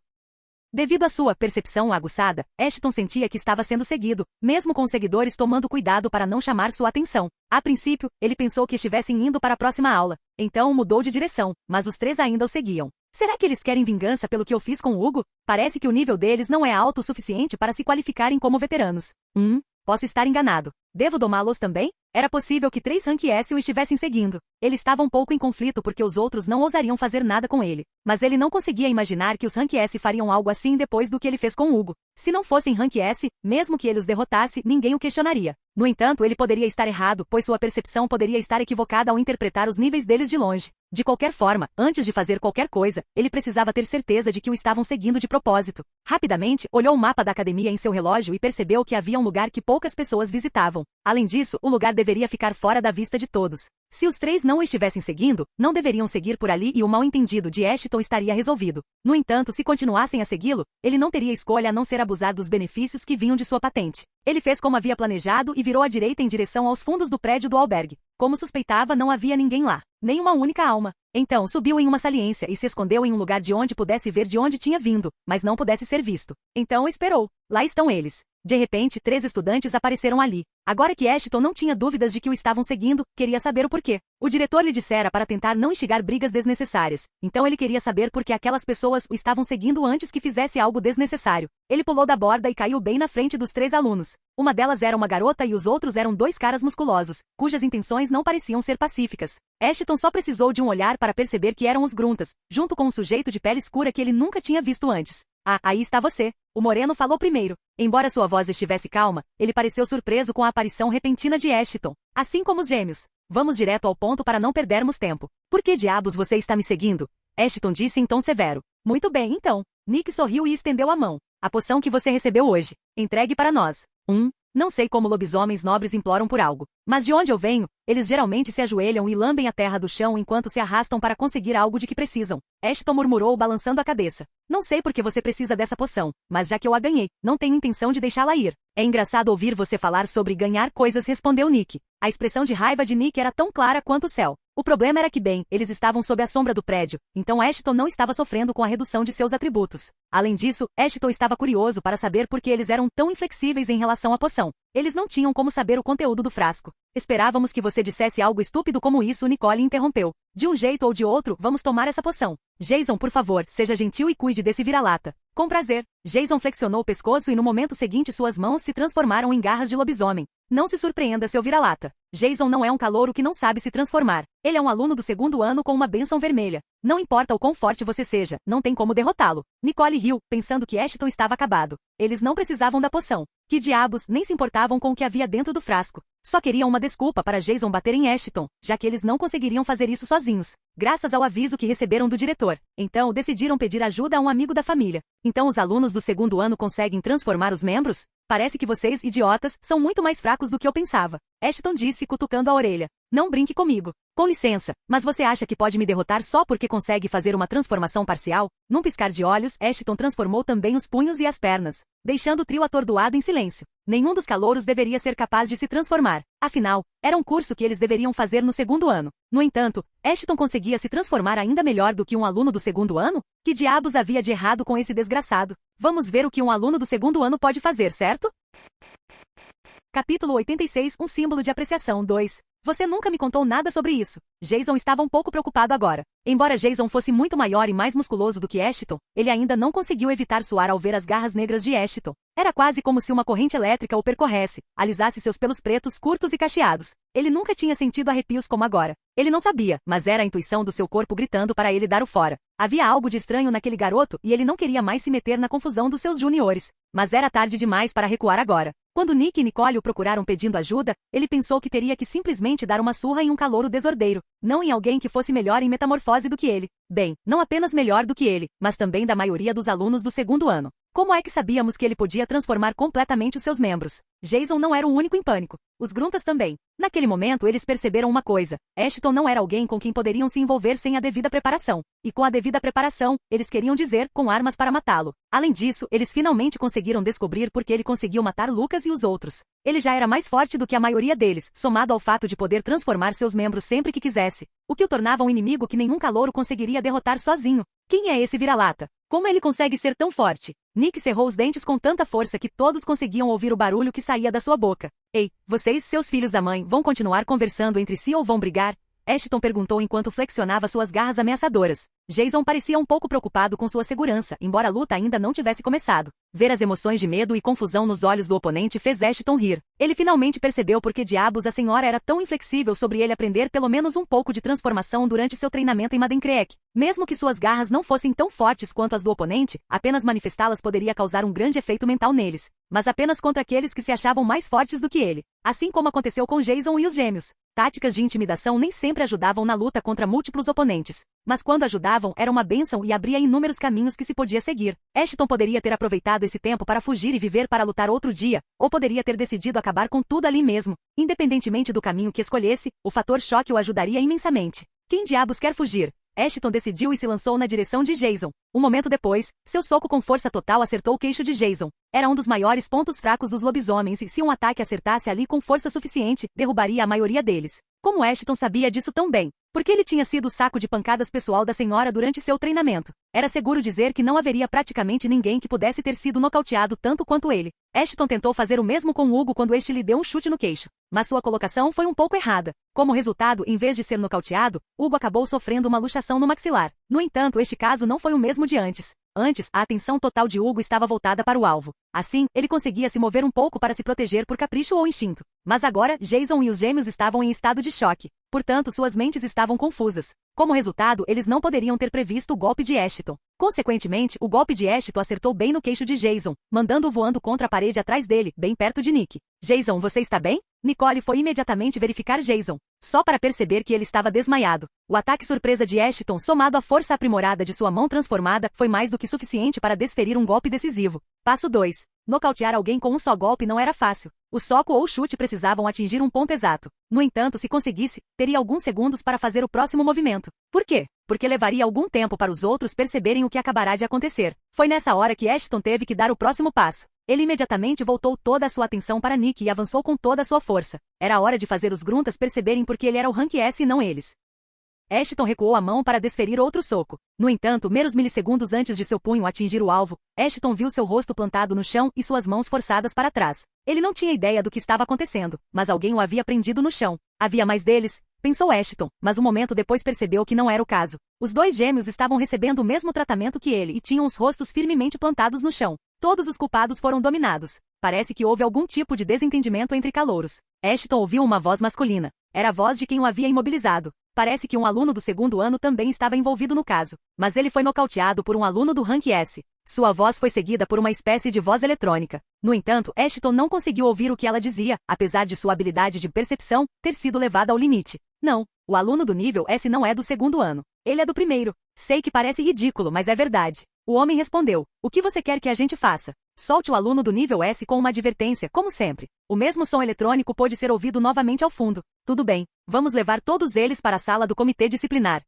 Devido à sua percepção aguçada, Ashton sentia que estava sendo seguido, mesmo com os seguidores tomando cuidado para não chamar sua atenção. A princípio, ele pensou que estivessem indo para a próxima aula. Então mudou de direção, mas os 3 ainda o seguiam. Será que eles querem vingança pelo que eu fiz com o Hugo? Parece que o nível deles não é alto o suficiente para se qualificarem como veteranos. Posso estar enganado. Devo domá-los também? Era possível que 3 Rank S o estivessem seguindo. Ele estava um pouco em conflito porque os outros não ousariam fazer nada com ele. Mas ele não conseguia imaginar que os Rank S fariam algo assim depois do que ele fez com Hugo. Se não fossem Rank S, mesmo que ele os derrotasse, ninguém o questionaria. No entanto, ele poderia estar errado, pois sua percepção poderia estar equivocada ao interpretar os níveis deles de longe. De qualquer forma, antes de fazer qualquer coisa, ele precisava ter certeza de que o estavam seguindo de propósito. Rapidamente, olhou o mapa da academia em seu relógio e percebeu que havia um lugar que poucas pessoas visitavam. Além disso, o lugar deveria ficar fora da vista de todos. Se os 3 não o estivessem seguindo, não deveriam seguir por ali e o mal-entendido de Ashton estaria resolvido. No entanto, se continuassem a segui-lo, ele não teria escolha a não ser abusar dos benefícios que vinham de sua patente. Ele fez como havia planejado e virou à direita em direção aos fundos do prédio do albergue. Como suspeitava, não havia ninguém lá. Nem uma única alma. Então, subiu em uma saliência e se escondeu em um lugar de onde pudesse ver de onde tinha vindo, mas não pudesse ser visto. Então esperou. Lá estão eles. De repente, 3 estudantes apareceram ali. Agora que Ashton não tinha dúvidas de que o estavam seguindo, queria saber o porquê. O diretor lhe dissera para tentar não instigar brigas desnecessárias. Então ele queria saber por que aquelas pessoas o estavam seguindo antes que fizesse algo desnecessário. Ele pulou da borda e caiu bem na frente dos 3 alunos. Uma delas era uma garota e os outros eram 2 caras musculosos, cujas intenções não pareciam ser pacíficas. Ashton só precisou de um olhar para perceber que eram os gruntas, junto com um sujeito de pele escura que ele nunca tinha visto antes. Ah, aí está você. O moreno falou primeiro. Embora sua voz estivesse calma, ele pareceu surpreso com a aparição repentina de Ashton. Assim como os gêmeos. Vamos direto ao ponto para não perdermos tempo. Por que diabos você está me seguindo? Ashton disse em tom severo. Muito bem, então. Nick sorriu e estendeu a mão. A poção que você recebeu hoje. Entregue para nós. Não sei como lobisomens nobres imploram por algo. Mas de onde eu venho, eles geralmente se ajoelham e lambem a terra do chão enquanto se arrastam para conseguir algo de que precisam. Ashton murmurou balançando a cabeça. Não sei por que você precisa dessa poção, mas já que eu a ganhei, não tenho intenção de deixá-la ir. É engraçado ouvir você falar sobre ganhar coisas, respondeu Nick. A expressão de raiva de Nick era tão clara quanto o céu. O problema era que, bem, eles estavam sob a sombra do prédio, então Ashton não estava sofrendo com a redução de seus atributos. Além disso, Ashton estava curioso para saber por que eles eram tão inflexíveis em relação à poção. Eles não tinham como saber o conteúdo do frasco. Esperávamos que você dissesse algo estúpido como isso, Nicole interrompeu. De um jeito ou de outro, vamos tomar essa poção. Jason, por favor, seja gentil e cuide desse vira-lata. Com prazer. Jason flexionou o pescoço e no momento seguinte suas mãos se transformaram em garras de lobisomem. Não se surpreenda, seu vira-lata. Jason não é um calouro que não sabe se transformar. Ele é um aluno do 2º ano com uma bênção vermelha. Não importa o quão forte você seja, não tem como derrotá-lo. Nicole riu, pensando que Ashton estava acabado. Eles não precisavam da poção. Que diabos, nem se importavam com o que havia dentro do frasco. Só queriam uma desculpa para Jason bater em Ashton, já que eles não conseguiriam fazer isso sozinhos, graças ao aviso que receberam do diretor. Então, decidiram pedir ajuda a um amigo da família. Então os alunos do 2º ano conseguem transformar os membros? Parece que vocês, idiotas, são muito mais fracos do que eu pensava. Ashton disse, cutucando a orelha. Não brinque comigo. Com licença, mas você acha que pode me derrotar só porque consegue fazer uma transformação parcial? Num piscar de olhos, Ashton transformou também os punhos e as pernas, deixando o trio atordoado em silêncio. Nenhum dos calouros deveria ser capaz de se transformar. Afinal, era um curso que eles deveriam fazer no 2º ano. No entanto, Ashton conseguia se transformar ainda melhor do que um aluno do 2º ano? Que diabos havia de errado com esse desgraçado? Vamos ver o que um aluno do 2º ano pode fazer, certo? Capítulo 86, um símbolo de apreciação 2. Você nunca me contou nada sobre isso. Jason estava um pouco preocupado agora. Embora Jason fosse muito maior e mais musculoso do que Ashton, ele ainda não conseguiu evitar suar ao ver as garras negras de Ashton. Era quase como se uma corrente elétrica o percorresse, alisasse seus pelos pretos curtos e cacheados. Ele nunca tinha sentido arrepios como agora. Ele não sabia, mas era a intuição do seu corpo gritando para ele dar o fora. Havia algo de estranho naquele garoto e ele não queria mais se meter na confusão dos seus juniores. Mas era tarde demais para recuar agora. Quando Nick e Nicole o procuraram pedindo ajuda, ele pensou que teria que simplesmente dar uma surra em um calouro desordeiro, não em alguém que fosse melhor em metamorfose do que ele. Bem, não apenas melhor do que ele, mas também da maioria dos alunos do 2º ano. Como é que sabíamos que ele podia transformar completamente os seus membros? Jason não era o único em pânico. Os gruntas também. Naquele momento, eles perceberam uma coisa. Ashton não era alguém com quem poderiam se envolver sem a devida preparação. E com a devida preparação, eles queriam dizer, com armas para matá-lo. Além disso, eles finalmente conseguiram descobrir por que ele conseguiu matar Lucas e os outros. Ele já era mais forte do que a maioria deles, somado ao fato de poder transformar seus membros sempre que quisesse, o que o tornava um inimigo que nenhum calouro conseguiria derrotar sozinho. Quem é esse vira-lata? Como ele consegue ser tão forte? Nick cerrou os dentes com tanta força que todos conseguiam ouvir o barulho que saía da sua boca. Ei, vocês, seus filhos da mãe, vão continuar conversando entre si ou vão brigar? Ashton perguntou enquanto flexionava suas garras ameaçadoras. Jason parecia um pouco preocupado com sua segurança, embora a luta ainda não tivesse começado. Ver as emoções de medo e confusão nos olhos do oponente fez Ashton rir. Ele finalmente percebeu por que diabos a senhora era tão inflexível sobre ele aprender pelo menos um pouco de transformação durante seu treinamento em Madencreek. Mesmo que suas garras não fossem tão fortes quanto as do oponente, apenas manifestá-las poderia causar um grande efeito mental neles. Mas apenas contra aqueles que se achavam mais fortes do que ele. Assim como aconteceu com Jason e os gêmeos. Táticas de intimidação nem sempre ajudavam na luta contra múltiplos oponentes. Mas quando ajudavam, era uma bênção e abria inúmeros caminhos que se podia seguir. Ashton poderia ter aproveitado esse tempo para fugir e viver para lutar outro dia, ou poderia ter decidido acabar com tudo ali mesmo. Independentemente do caminho que escolhesse, o fator choque o ajudaria imensamente. Quem diabos quer fugir? Ashton decidiu e se lançou na direção de Jason. Um momento depois, seu soco com força total acertou o queixo de Jason. Era um dos maiores pontos fracos dos lobisomens e se um ataque acertasse ali com força suficiente, derrubaria a maioria deles. Como Ashton sabia disso tão bem? Porque ele tinha sido o saco de pancadas pessoal da senhora durante seu treinamento. Era seguro dizer que não haveria praticamente ninguém que pudesse ter sido nocauteado tanto quanto ele. Ashton tentou fazer o mesmo com Hugo quando este lhe deu um chute no queixo. Mas sua colocação foi um pouco errada. Como resultado, em vez de ser nocauteado, Hugo acabou sofrendo uma luxação no maxilar. No entanto, este caso não foi o mesmo de antes. Antes, a atenção total de Hugo estava voltada para o alvo. Assim, ele conseguia se mover um pouco para se proteger por capricho ou instinto. Mas agora, Jason e os gêmeos estavam em estado de choque. Portanto, suas mentes estavam confusas. Como resultado, eles não poderiam ter previsto o golpe de Ashton. Consequentemente, o golpe de Ashton acertou bem no queixo de Jason, mandando-o voando contra a parede atrás dele, bem perto de Nick. Jason, você está bem? Nicole foi imediatamente verificar Jason, só para perceber que ele estava desmaiado. O ataque surpresa de Ashton, somado à força aprimorada de sua mão transformada, foi mais do que suficiente para desferir um golpe decisivo. Passo 2. Nocautear alguém com um só golpe não era fácil. O soco ou o chute precisavam atingir um ponto exato. No entanto, se conseguisse, teria alguns segundos para fazer o próximo movimento. Por quê? Porque levaria algum tempo para os outros perceberem o que acabará de acontecer. Foi nessa hora que Ashton teve que dar o próximo passo. Ele imediatamente voltou toda a sua atenção para Nick e avançou com toda a sua força. Era a hora de fazer os gruntas perceberem porque ele era o Rank S e não eles. Ashton recuou a mão para desferir outro soco. No entanto, meros milissegundos antes de seu punho atingir o alvo, Ashton viu seu rosto plantado no chão e suas mãos forçadas para trás. Ele não tinha ideia do que estava acontecendo, mas alguém o havia prendido no chão. Havia mais deles, pensou Ashton, mas um momento depois percebeu que não era o caso. Os dois gêmeos estavam recebendo o mesmo tratamento que ele e tinham os rostos firmemente plantados no chão. Todos os culpados foram dominados. Parece que houve algum tipo de desentendimento entre calouros. Ashton ouviu uma voz masculina. Era a voz de quem o havia imobilizado. Parece que um aluno do segundo ano também estava envolvido no caso. Mas ele foi nocauteado por um aluno do Rank S. Sua voz foi seguida por uma espécie de voz eletrônica. No entanto, Ashton não conseguiu ouvir o que ela dizia, apesar de sua habilidade de percepção ter sido levada ao limite. Não, o aluno do nível S não é do segundo ano. Ele é do primeiro. Sei que parece ridículo, mas é verdade. O homem respondeu. O que você quer que a gente faça? Solte o aluno do nível S com uma advertência, como sempre. O mesmo som eletrônico pôde ser ouvido novamente ao fundo. Tudo bem, vamos levar todos eles para a sala do comitê disciplinar.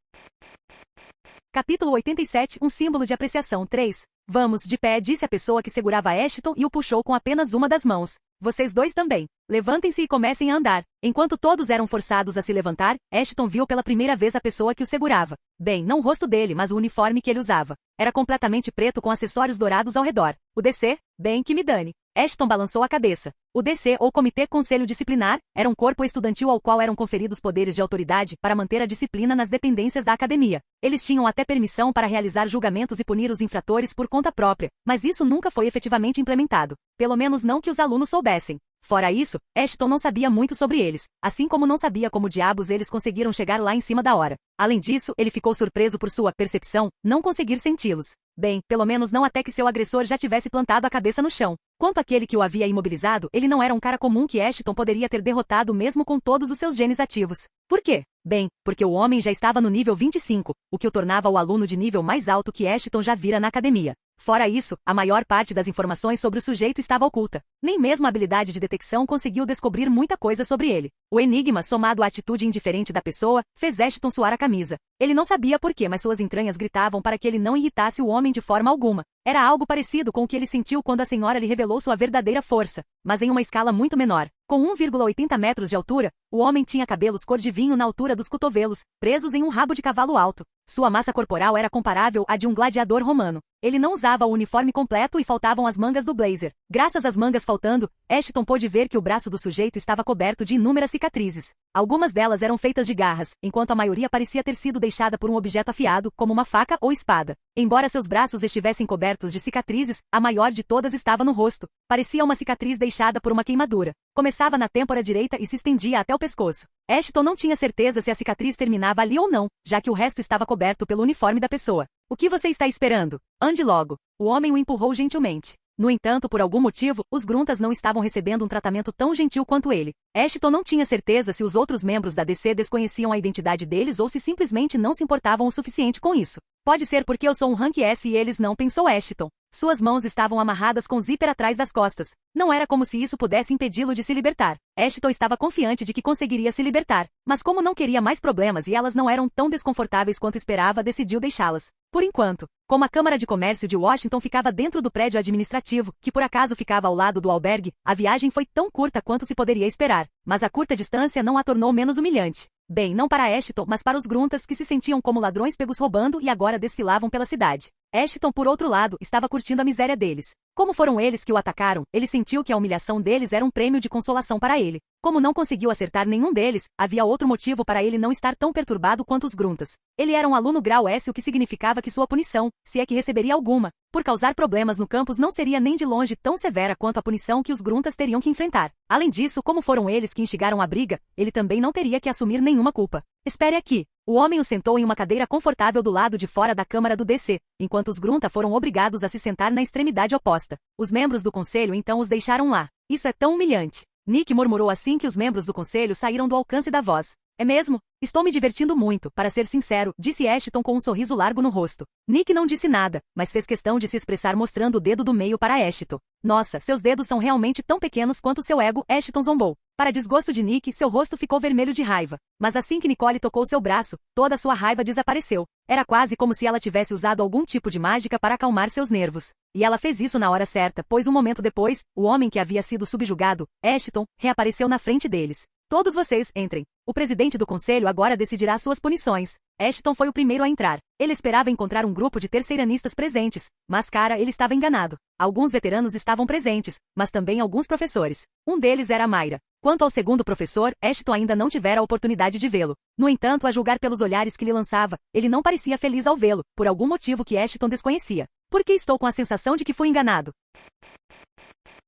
Capítulo 87, um símbolo de apreciação 3. Vamos, de pé, disse a pessoa que segurava Ashton e o puxou com apenas uma das mãos. Vocês dois também. Levantem-se e comecem a andar. Enquanto todos eram forçados a se levantar, Ashton viu pela primeira vez a pessoa que o segurava. Bem, não o rosto dele, mas o uniforme que ele usava. Era completamente preto com acessórios dourados ao redor. O DC? Bem, que me dane. Ashton balançou a cabeça. O DC, ou Comitê Conselho Disciplinar, era um corpo estudantil ao qual eram conferidos poderes de autoridade para manter a disciplina nas dependências da academia. Eles tinham até permissão para realizar julgamentos e punir os infratores por conta própria, mas isso nunca foi efetivamente implementado. Pelo menos não que os alunos soubessem. Fora isso, Ashton não sabia muito sobre eles, assim como não sabia como diabos eles conseguiram chegar lá em cima da hora. Além disso, ele ficou surpreso por sua percepção não conseguir senti-los. Bem, pelo menos não até que seu agressor já tivesse plantado a cabeça no chão. Quanto àquele que o havia imobilizado, ele não era um cara comum que Ashton poderia ter derrotado mesmo com todos os seus genes ativos. Por quê? Bem, porque o homem já estava no nível 25, o que o tornava o aluno de nível mais alto que Ashton já vira na academia. Fora isso, a maior parte das informações sobre o sujeito estava oculta. Nem mesmo a habilidade de detecção conseguiu descobrir muita coisa sobre ele. O enigma, somado à atitude indiferente da pessoa, fez Ashton suar a camisa. Ele não sabia por quê, mas suas entranhas gritavam para que ele não irritasse o homem de forma alguma. Era algo parecido com o que ele sentiu quando a senhora lhe revelou sua verdadeira força, mas em uma escala muito menor. Com 1,80 metros de altura, o homem tinha cabelos cor de vinho na altura dos cotovelos, presos em um rabo de cavalo alto. Sua massa corporal era comparável à de um gladiador romano. Ele não usava o uniforme completo e faltavam as mangas do blazer. Graças às mangas faltando, Ashton pôde ver que o braço do sujeito estava coberto de inúmeras cicatrizes. Algumas delas eram feitas de garras, enquanto a maioria parecia ter sido deixada por um objeto afiado, como uma faca ou espada. Embora seus braços estivessem cobertos de cicatrizes, a maior de todas estava no rosto. Parecia uma cicatriz deixada por uma queimadura. Começava na têmpora direita e se estendia até o pescoço. Ashton não tinha certeza se a cicatriz terminava ali ou não, já que o resto estava coberto pelo uniforme da pessoa. O que você está esperando? Ande logo. O homem o empurrou gentilmente. No entanto, por algum motivo, os gruntas não estavam recebendo um tratamento tão gentil quanto ele. Ashton não tinha certeza se os outros membros da DC desconheciam a identidade deles ou se simplesmente não se importavam o suficiente com isso. Pode ser porque eu sou um Rank S e eles não, pensou Ashton. Suas mãos estavam amarradas com zíper atrás das costas. Não era como se isso pudesse impedi-lo de se libertar. Ashton estava confiante de que conseguiria se libertar, mas como não queria mais problemas e elas não eram tão desconfortáveis quanto esperava, decidiu deixá-las. Por enquanto, como a Câmara de Comércio de Washington ficava dentro do prédio administrativo, que por acaso ficava ao lado do albergue, a viagem foi tão curta quanto se poderia esperar, mas a curta distância não a tornou menos humilhante. Bem, não para Ashton, mas para os gruntas que se sentiam como ladrões pegos roubando e agora desfilavam pela cidade. Ashton, por outro lado, estava curtindo a miséria deles. Como foram eles que o atacaram, ele sentiu que a humilhação deles era um prêmio de consolação para ele. Como não conseguiu acertar nenhum deles, havia outro motivo para ele não estar tão perturbado quanto os gruntas. Ele era um aluno grau S, o que significava que sua punição, se é que receberia alguma, por causar problemas no campus não seria nem de longe tão severa quanto a punição que os gruntas teriam que enfrentar. Além disso, como foram eles que instigaram a briga, ele também não teria que assumir nenhuma culpa. Espere aqui. O homem o sentou em uma cadeira confortável do lado de fora da câmara do DC, enquanto os grunta foram obrigados a se sentar na extremidade oposta. Os membros do conselho então os deixaram lá. Isso é tão humilhante. Nick murmurou assim que os membros do conselho saíram do alcance da voz. É mesmo? Estou me divertindo muito, para ser sincero, disse Ashton com um sorriso largo no rosto. Nick não disse nada, mas fez questão de se expressar mostrando o dedo do meio para Ashton. Nossa, seus dedos são realmente tão pequenos quanto seu ego, Ashton zombou. Para desgosto de Nick, seu rosto ficou vermelho de raiva. Mas assim que Nicole tocou seu braço, toda sua raiva desapareceu. Era quase como se ela tivesse usado algum tipo de mágica para acalmar seus nervos. E ela fez isso na hora certa, pois um momento depois, o homem que havia sido subjugado, Ashton, reapareceu na frente deles. Todos vocês, entrem. O presidente do conselho agora decidirá suas punições. Ashton foi o primeiro a entrar. Ele esperava encontrar um grupo de terceiranistas presentes, mas ele estava enganado. Alguns veteranos estavam presentes, mas também alguns professores. Um deles era Mayra. Quanto ao segundo professor, Ashton ainda não tivera a oportunidade de vê-lo. No entanto, a julgar pelos olhares que lhe lançava, ele não parecia feliz ao vê-lo, por algum motivo que Ashton desconhecia. Por que estou com a sensação de que fui enganado?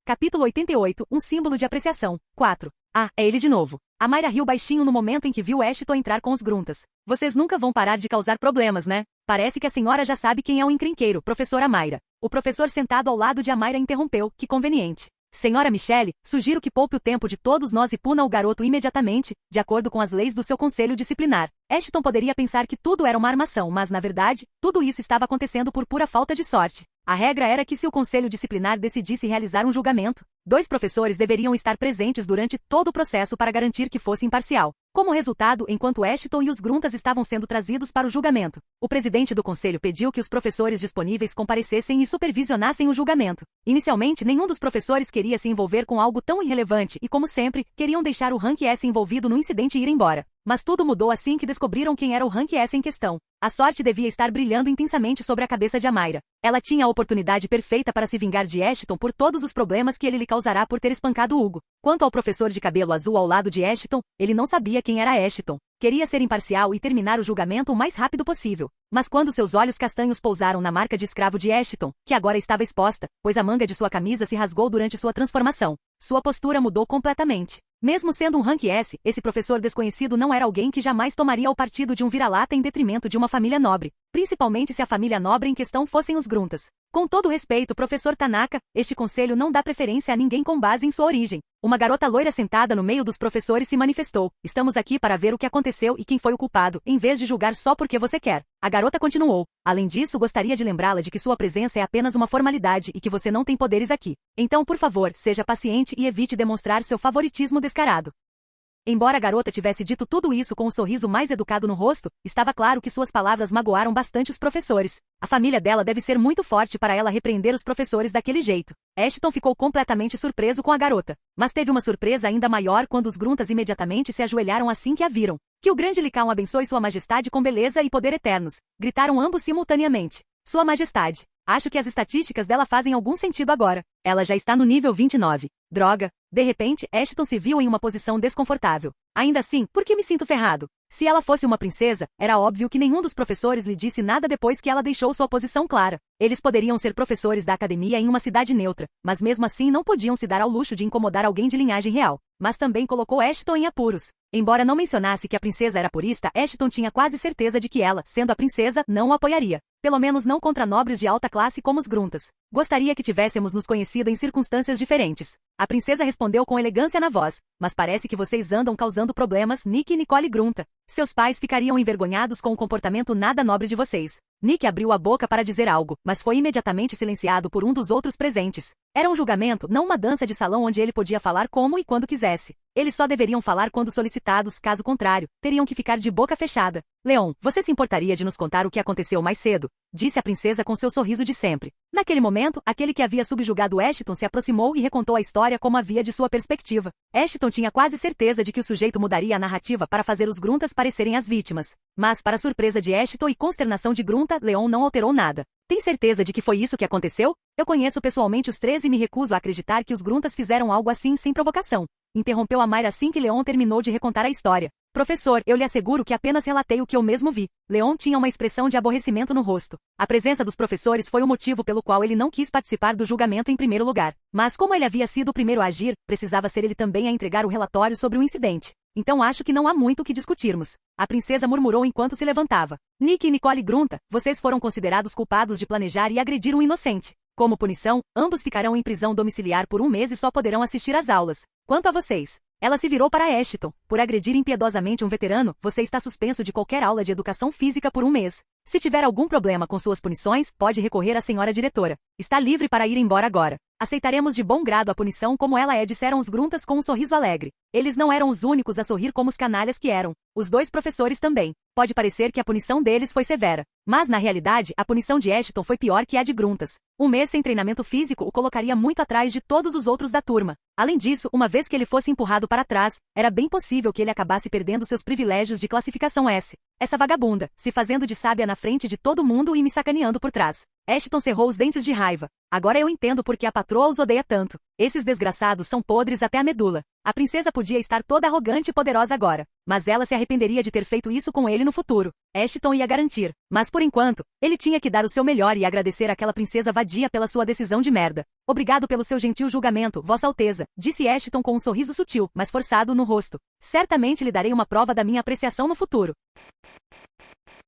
Capítulo 88, um símbolo de apreciação. 4. Ah, é ele de novo. A Mayra riu baixinho no momento em que viu Ashton entrar com os gruntas. Vocês nunca vão parar de causar problemas, né? Parece que a senhora já sabe quem é o encrenqueiro, professora Mayra. O professor sentado ao lado de Mayra interrompeu, que conveniente. Senhora Michelle, sugiro que poupe o tempo de todos nós e puna o garoto imediatamente, de acordo com as leis do seu conselho disciplinar. Ashton poderia pensar que tudo era uma armação, mas na verdade, tudo isso estava acontecendo por pura falta de sorte. A regra era que se o conselho disciplinar decidisse realizar um julgamento, 2 professores deveriam estar presentes durante todo o processo para garantir que fosse imparcial. Como resultado, enquanto Ashton e os gruntas estavam sendo trazidos para o julgamento, o presidente do conselho pediu que os professores disponíveis comparecessem e supervisionassem o julgamento. Inicialmente, nenhum dos professores queria se envolver com algo tão irrelevante e, como sempre, queriam deixar o Rank S envolvido no incidente e ir embora. Mas tudo mudou assim que descobriram quem era o Rank S em questão. A sorte devia estar brilhando intensamente sobre a cabeça de Mayra. Ela tinha a oportunidade perfeita para se vingar de Ashton por todos os problemas que ele lhe causará por ter espancado Hugo. Quanto ao professor de cabelo azul ao lado de Ashton, ele não sabia quem era Ashton. Queria ser imparcial e terminar o julgamento o mais rápido possível. Mas quando seus olhos castanhos pousaram na marca de escravo de Ashton, que agora estava exposta, pois a manga de sua camisa se rasgou durante sua transformação, sua postura mudou completamente. Mesmo sendo um Rank S, esse professor desconhecido não era alguém que jamais tomaria o partido de um vira-lata em detrimento de uma família nobre, principalmente se a família nobre em questão fossem os gruntas. Com todo respeito, professor Tanaka, este conselho não dá preferência a ninguém com base em sua origem. Uma garota loira sentada no meio dos professores se manifestou. Estamos aqui para ver o que aconteceu e quem foi o culpado, em vez de julgar só porque você quer. A garota continuou. Além disso, gostaria de lembrá-la de que sua presença é apenas uma formalidade e que você não tem poderes aqui. Então, por favor, seja paciente e evite demonstrar seu favoritismo descarado. Embora a garota tivesse dito tudo isso com um sorriso mais educado no rosto, estava claro que suas palavras magoaram bastante os professores. A família dela deve ser muito forte para ela repreender os professores daquele jeito. Ashton ficou completamente surpreso com a garota. Mas teve uma surpresa ainda maior quando os gruntas imediatamente se ajoelharam assim que a viram. Que o grande Licão abençoe sua majestade com beleza e poder eternos. Gritaram ambos simultaneamente. Sua majestade. Acho que as estatísticas dela fazem algum sentido agora. Ela já está no nível 29. Droga. De repente, Ashton se viu em uma posição desconfortável. Ainda assim, por que me sinto ferrado? Se ela fosse uma princesa, era óbvio que nenhum dos professores lhe disse nada depois que ela deixou sua posição clara. Eles poderiam ser professores da academia em uma cidade neutra, mas mesmo assim não podiam se dar ao luxo de incomodar alguém de linhagem real. Mas também colocou Ashton em apuros. Embora não mencionasse que a princesa era purista, Ashton tinha quase certeza de que ela, sendo a princesa, não o apoiaria. Pelo menos não contra nobres de alta classe como os gruntas. Gostaria que tivéssemos nos conhecido em circunstâncias diferentes. A princesa respondeu com elegância na voz. Mas parece que vocês andam causando problemas, Nick e Nicole Grunta. Seus pais ficariam envergonhados com o comportamento nada nobre de vocês. Nick abriu a boca para dizer algo, mas foi imediatamente silenciado por um dos outros presentes. Era um julgamento, não uma dança de salão onde ele podia falar como e quando quisesse. Eles só deveriam falar quando solicitados, caso contrário, teriam que ficar de boca fechada. Leon, você se importaria de nos contar o que aconteceu mais cedo? Disse a princesa com seu sorriso de sempre. Naquele momento, aquele que havia subjugado Ashton se aproximou e recontou a história como havia de sua perspectiva. Ashton tinha quase certeza de que o sujeito mudaria a narrativa para fazer os gruntas parecerem as vítimas. Mas, para surpresa de Ashton e consternação de Grunta, Leon não alterou nada. Tem certeza de que foi isso que aconteceu? Eu conheço pessoalmente os 13 e me recuso a acreditar que os gruntas fizeram algo assim sem provocação. Interrompeu a Mayra assim que Leon terminou de recontar a história. Professor, eu lhe asseguro que apenas relatei o que eu mesmo vi. Leon tinha uma expressão de aborrecimento no rosto. A presença dos professores foi o motivo pelo qual ele não quis participar do julgamento em primeiro lugar. Mas como ele havia sido o primeiro a agir, precisava ser ele também a entregar o relatório sobre o incidente. Então acho que não há muito o que discutirmos. A princesa murmurou enquanto se levantava. Nick e Nicole Grunta, vocês foram considerados culpados de planejar e agredir um inocente. Como punição, ambos ficarão em prisão domiciliar por 1 mês e só poderão assistir às aulas. Quanto a vocês, ela se virou para Ashton. Por agredir impiedosamente um veterano, você está suspenso de qualquer aula de educação física por 1 mês. Se tiver algum problema com suas punições, pode recorrer à senhora diretora. Está livre para ir embora agora. Aceitaremos de bom grado a punição como ela é, disseram os gruntas com um sorriso alegre. Eles não eram os únicos a sorrir como os canalhas que eram. Os dois professores também. Pode parecer que a punição deles foi severa, mas na realidade a punição de Ashton foi pior que a de gruntas. Um mês sem treinamento físico o colocaria muito atrás de todos os outros da turma. Além disso, uma vez que ele fosse empurrado para trás, era bem possível que ele acabasse perdendo seus privilégios de classificação S. Essa vagabunda, se fazendo de sábia na frente de todo mundo e me sacaneando por trás. Ashton cerrou os dentes de raiva. Agora eu entendo por que a patroa os odeia tanto. Esses desgraçados são podres até a medula. A princesa podia estar toda arrogante e poderosa agora, mas ela se arrependeria de ter feito isso com ele no futuro. Ashton ia garantir. Mas por enquanto, ele tinha que dar o seu melhor e agradecer àquela princesa vadia pela sua decisão de merda. Obrigado pelo seu gentil julgamento, Vossa Alteza, disse Ashton com um sorriso sutil, mas forçado no rosto. Certamente lhe darei uma prova da minha apreciação no futuro.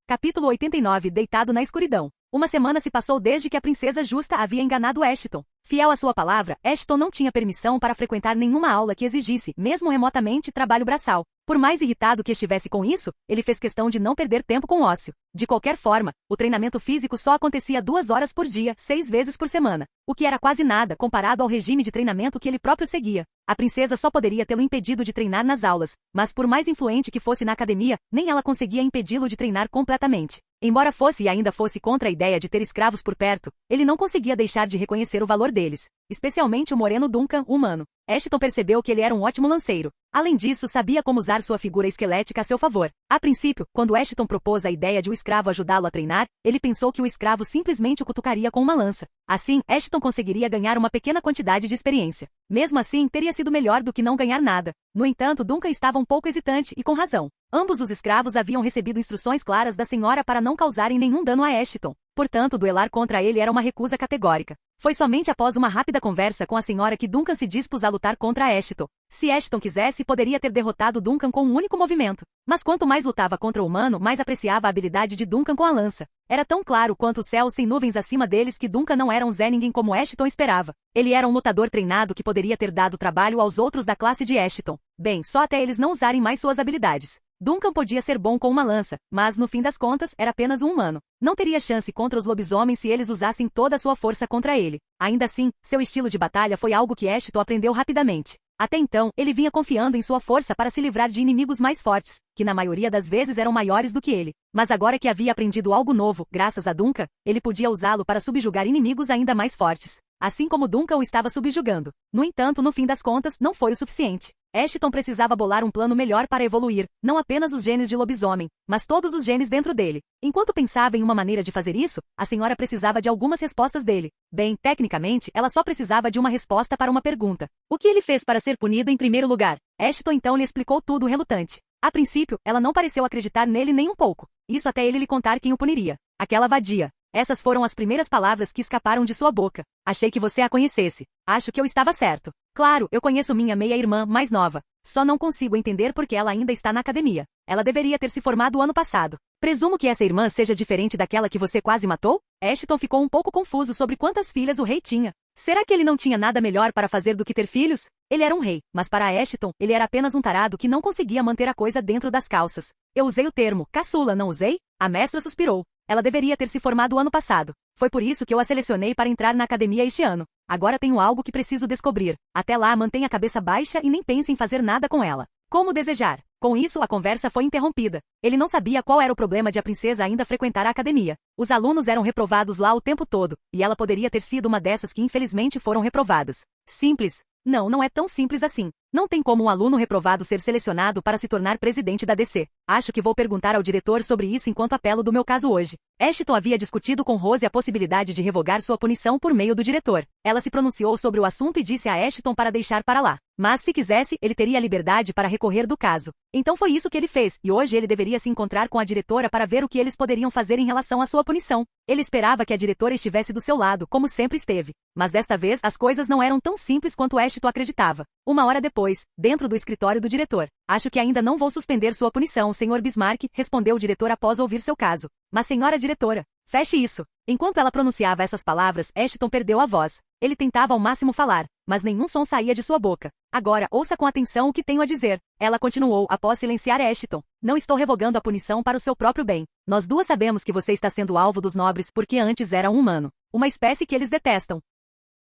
Capítulo 89. Deitado na escuridão. Uma semana se passou desde que a princesa Justa havia enganado Ashton. Fiel à sua palavra, Ashton não tinha permissão para frequentar nenhuma aula que exigisse, mesmo remotamente, trabalho braçal. Por mais irritado que estivesse com isso, ele fez questão de não perder tempo com ócio. De qualquer forma, o treinamento físico só acontecia 2 horas por dia, 6 vezes por semana, o que era quase nada comparado ao regime de treinamento que ele próprio seguia. A princesa só poderia tê-lo impedido de treinar nas aulas, mas por mais influente que fosse na academia, nem ela conseguia impedi-lo de treinar completamente. Embora fosse e ainda fosse contra a ideia de ter escravos por perto, ele não conseguia deixar de reconhecer o valor deles, especialmente o moreno Duncan, humano. Ashton percebeu que ele era um ótimo lanceiro. Além disso, sabia como usar sua figura esquelética a seu favor. A princípio, quando Ashton propôs a ideia de o escravo ajudá-lo a treinar, ele pensou que o escravo simplesmente o cutucaria com uma lança. Assim, Ashton conseguiria ganhar uma pequena quantidade de experiência. Mesmo assim, teria sido melhor do que não ganhar nada. No entanto, Duncan estava um pouco hesitante, e com razão. Ambos os escravos haviam recebido instruções claras da senhora para não causarem nenhum dano a Ashton. Portanto, duelar contra ele era uma recusa categórica. Foi somente após uma rápida conversa com a senhora que Duncan se dispôs a lutar contra Ashton. Se Ashton quisesse, poderia ter derrotado Duncan com um único movimento. Mas quanto mais lutava contra o humano, mais apreciava a habilidade de Duncan com a lança. Era tão claro quanto o céu sem nuvens acima deles que Duncan não era um Zé Ninguém como Ashton esperava. Ele era um lutador treinado que poderia ter dado trabalho aos outros da classe de Ashton. Bem, só até eles não usarem mais suas habilidades. Duncan podia ser bom com uma lança, mas no fim das contas era apenas um humano. Não teria chance contra os lobisomens se eles usassem toda a sua força contra ele. Ainda assim, seu estilo de batalha foi algo que Ashton aprendeu rapidamente. Até então, ele vinha confiando em sua força para se livrar de inimigos mais fortes, que na maioria das vezes eram maiores do que ele. Mas agora que havia aprendido algo novo, graças a Duncan, ele podia usá-lo para subjugar inimigos ainda mais fortes. Assim como Duncan o estava subjugando. No entanto, no fim das contas, não foi o suficiente. Ashton precisava bolar um plano melhor para evoluir, não apenas os genes de lobisomem, mas todos os genes dentro dele. Enquanto pensava em uma maneira de fazer isso, a senhora precisava de algumas respostas dele. Bem, tecnicamente, ela só precisava de uma resposta para uma pergunta. O que ele fez para ser punido em primeiro lugar? Ashton então lhe explicou tudo relutante. A princípio, ela não pareceu acreditar nele nem um pouco. Isso até ele lhe contar quem o puniria. Aquela vadia. Essas foram as primeiras palavras que escaparam de sua boca. Achei que você a conhecesse. Acho que eu estava certo. Claro, eu conheço minha meia-irmã mais nova. Só não consigo entender por que ela ainda está na academia. Ela deveria ter se formado o ano passado. Presumo que essa irmã seja diferente daquela que você quase matou? Ashton ficou um pouco confuso sobre quantas filhas o rei tinha. Será que ele não tinha nada melhor para fazer do que ter filhos? Ele era um rei, mas para Ashton, ele era apenas um tarado que não conseguia manter a coisa dentro das calças. Eu usei o termo caçula, não usei? A mestra suspirou. Ela deveria ter se formado o ano passado. Foi por isso que eu a selecionei para entrar na academia este ano. Agora tenho algo que preciso descobrir. Até lá, mantenha a cabeça baixa e nem pense em fazer nada com ela. Como desejar. Com isso, a conversa foi interrompida. Ele não sabia qual era o problema de a princesa ainda frequentar a academia. Os alunos eram reprovados lá o tempo todo, e ela poderia ter sido uma dessas que infelizmente foram reprovadas. Simples? Não, não é tão simples assim. Não tem como um aluno reprovado ser selecionado para se tornar presidente da DC. Acho que vou perguntar ao diretor sobre isso enquanto apelo do meu caso hoje. Ashton havia discutido com Rose a possibilidade de revogar sua punição por meio do diretor. Ela se pronunciou sobre o assunto e disse a Ashton para deixar para lá. Mas se quisesse, ele teria a liberdade para recorrer do caso. Então foi isso que ele fez, e hoje ele deveria se encontrar com a diretora para ver o que eles poderiam fazer em relação à sua punição. Ele esperava que a diretora estivesse do seu lado, como sempre esteve. Mas desta vez, as coisas não eram tão simples quanto Ashton acreditava. Uma hora depois, dentro do escritório do diretor. Acho que ainda não vou suspender sua punição, Sr. Bismarck, respondeu o diretor após ouvir seu caso. Mas senhora diretora, feche isso. Enquanto ela pronunciava essas palavras, Ashton perdeu a voz. Ele tentava ao máximo falar, mas nenhum som saía de sua boca. Agora, ouça com atenção o que tenho a dizer. Ela continuou após silenciar Ashton. Não estou revogando a punição para o seu próprio bem. Nós duas sabemos que você está sendo alvo dos nobres porque antes era um humano. Uma espécie que eles detestam.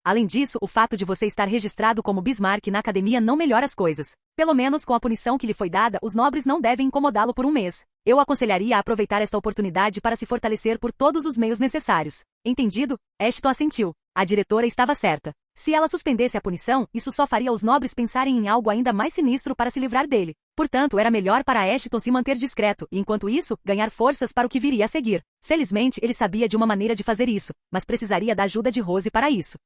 Além disso, o fato de você estar registrado como Bismarck na academia não melhora as coisas. Pelo menos com a punição que lhe foi dada, os nobres não devem incomodá-lo por um mês. Eu aconselharia a aproveitar esta oportunidade para se fortalecer por todos os meios necessários. Entendido? Ashton assentiu. A diretora estava certa. Se ela suspendesse a punição, isso só faria os nobres pensarem em algo ainda mais sinistro para se livrar dele. Portanto, era melhor para Ashton se manter discreto e, enquanto isso, ganhar forças para o que viria a seguir. Felizmente, ele sabia de uma maneira de fazer isso, mas precisaria da ajuda de Rose para isso.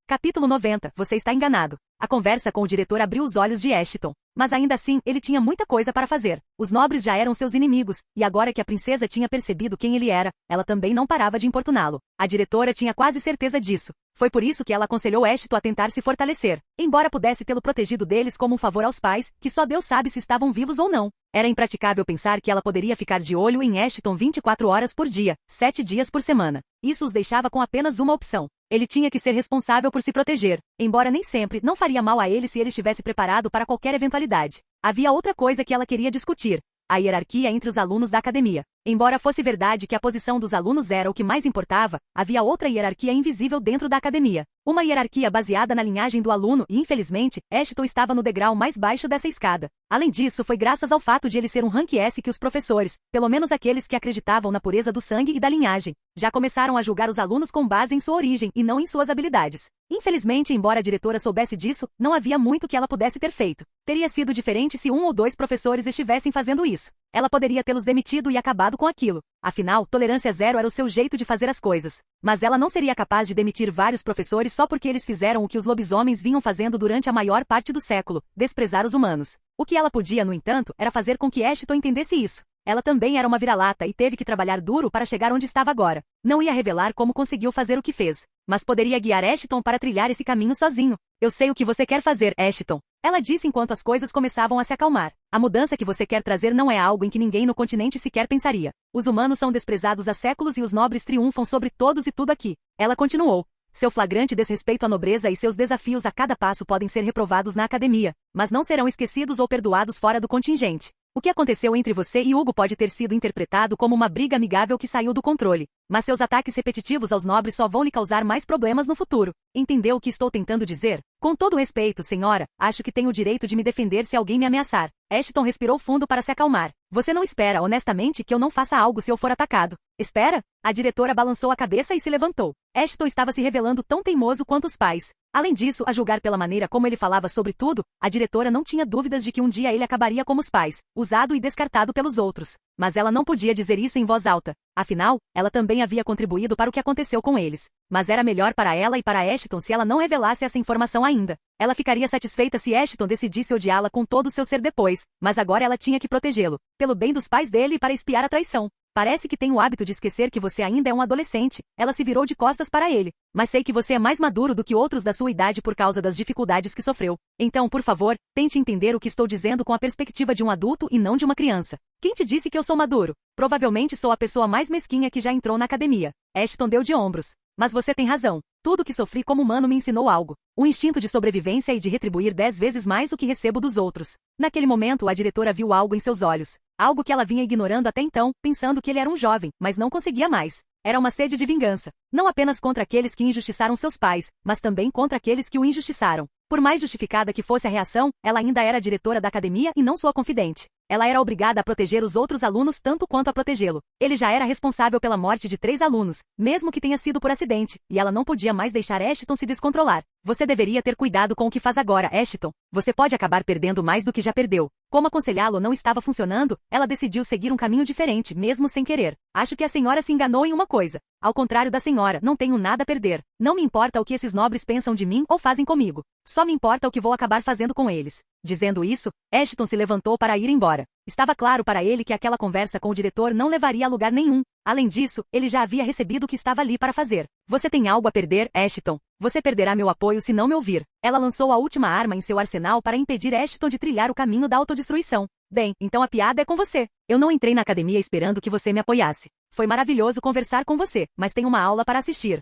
Capítulo 90. Você está enganado. A conversa com o diretor abriu os olhos de Ashton. Mas ainda assim, ele tinha muita coisa para fazer. Os nobres já eram seus inimigos, e agora que a princesa tinha percebido quem ele era, ela também não parava de importuná-lo. A diretora tinha quase certeza disso. Foi por isso que ela aconselhou Ashton a tentar se fortalecer, embora pudesse tê-lo protegido deles como um favor aos pais, que só Deus sabe se estavam vivos ou não. Era impraticável pensar que ela poderia ficar de olho em Ashton 24 horas por dia, 7 dias por semana. Isso os deixava com apenas uma opção. Ele tinha que ser responsável por se proteger, embora nem sempre, não faria mal a ele se ele estivesse preparado para qualquer eventualidade. Havia outra coisa que ela queria discutir: a hierarquia entre os alunos da academia. Embora fosse verdade que a posição dos alunos era o que mais importava, havia outra hierarquia invisível dentro da academia. Uma hierarquia baseada na linhagem do aluno e, infelizmente, Ashton estava no degrau mais baixo dessa escada. Além disso, foi graças ao fato de ele ser um rank S que os professores, pelo menos aqueles que acreditavam na pureza do sangue e da linhagem, já começaram a julgar os alunos com base em sua origem e não em suas habilidades. Infelizmente, embora a diretora soubesse disso, não havia muito que ela pudesse ter feito. Teria sido diferente se 1 ou 2 professores estivessem fazendo isso. Ela poderia tê-los demitido e acabado com aquilo. Afinal, tolerância zero era o seu jeito de fazer as coisas. Mas ela não seria capaz de demitir vários professores só porque eles fizeram o que os lobisomens vinham fazendo durante a maior parte do século: desprezar os humanos. O que ela podia, no entanto, era fazer com que Ashton entendesse isso. Ela também era uma vira-lata e teve que trabalhar duro para chegar onde estava agora. Não ia revelar como conseguiu fazer o que fez, mas poderia guiar Ashton para trilhar esse caminho sozinho. Eu sei o que você quer fazer, Ashton. Ela disse enquanto as coisas começavam a se acalmar. A mudança que você quer trazer não é algo em que ninguém no continente sequer pensaria. Os humanos são desprezados há séculos e os nobres triunfam sobre todos e tudo aqui. Ela continuou. Seu flagrante desrespeito à nobreza e seus desafios a cada passo podem ser reprovados na academia, mas não serão esquecidos ou perdoados fora do contingente. O que aconteceu entre você e Hugo pode ter sido interpretado como uma briga amigável que saiu do controle, mas seus ataques repetitivos aos nobres só vão lhe causar mais problemas no futuro. Entendeu o que estou tentando dizer? Com todo respeito, senhora, acho que tenho o direito de me defender se alguém me ameaçar. Ashton respirou fundo para se acalmar. Você não espera, honestamente, que eu não faça algo se eu for atacado? Espera? A diretora balançou a cabeça e se levantou. Ashton estava se revelando tão teimoso quanto os pais. Além disso, a julgar pela maneira como ele falava sobre tudo, a diretora não tinha dúvidas de que um dia ele acabaria como os pais, usado e descartado pelos outros. Mas ela não podia dizer isso em voz alta. Afinal, ela também havia contribuído para o que aconteceu com eles. Mas era melhor para ela e para Ashton se ela não revelasse essa informação ainda. Ela ficaria satisfeita se Ashton decidisse odiá-la com todo o seu ser depois, mas agora ela tinha que protegê-lo, pelo bem dos pais dele e para espiar a traição. Parece que tem o hábito de esquecer que você ainda é um adolescente. Ela se virou de costas para ele. Mas sei que você é mais maduro do que outros da sua idade por causa das dificuldades que sofreu. Então, por favor, tente entender o que estou dizendo com a perspectiva de um adulto e não de uma criança. Quem te disse que eu sou maduro? Provavelmente sou a pessoa mais mesquinha que já entrou na academia. Ashton deu de ombros. Mas você tem razão. Tudo o que sofri como humano me ensinou algo. O instinto de sobrevivência e de retribuir 10 vezes mais o que recebo dos outros. Naquele momento, a diretora viu algo em seus olhos. Algo que ela vinha ignorando até então, pensando que ele era um jovem, mas não conseguia mais. Era uma sede de vingança. Não apenas contra aqueles que injustiçaram seus pais, mas também contra aqueles que o injustiçaram. Por mais justificada que fosse a reação, ela ainda era a diretora da academia e não sua confidente. Ela era obrigada a proteger os outros alunos tanto quanto a protegê-lo. Ele já era responsável pela morte de 3 alunos, mesmo que tenha sido por acidente, e ela não podia mais deixar Ashton se descontrolar. Você deveria ter cuidado com o que faz agora, Ashton. Você pode acabar perdendo mais do que já perdeu. Como aconselhá-lo não estava funcionando, ela decidiu seguir um caminho diferente, mesmo sem querer. Acho que a senhora se enganou em uma coisa. Ao contrário da senhora, não tenho nada a perder. Não me importa o que esses nobres pensam de mim ou fazem comigo. Só me importa o que vou acabar fazendo com eles. Dizendo isso, Ashton se levantou para ir embora. Estava claro para ele que aquela conversa com o diretor não levaria a lugar nenhum. Além disso, ele já havia recebido o que estava ali para fazer. Você tem algo a perder, Ashton. Você perderá meu apoio se não me ouvir. Ela lançou a última arma em seu arsenal para impedir Ashton de trilhar o caminho da autodestruição. Bem, então a piada é com você. Eu não entrei na academia esperando que você me apoiasse. Foi maravilhoso conversar com você, mas tenho uma aula para assistir.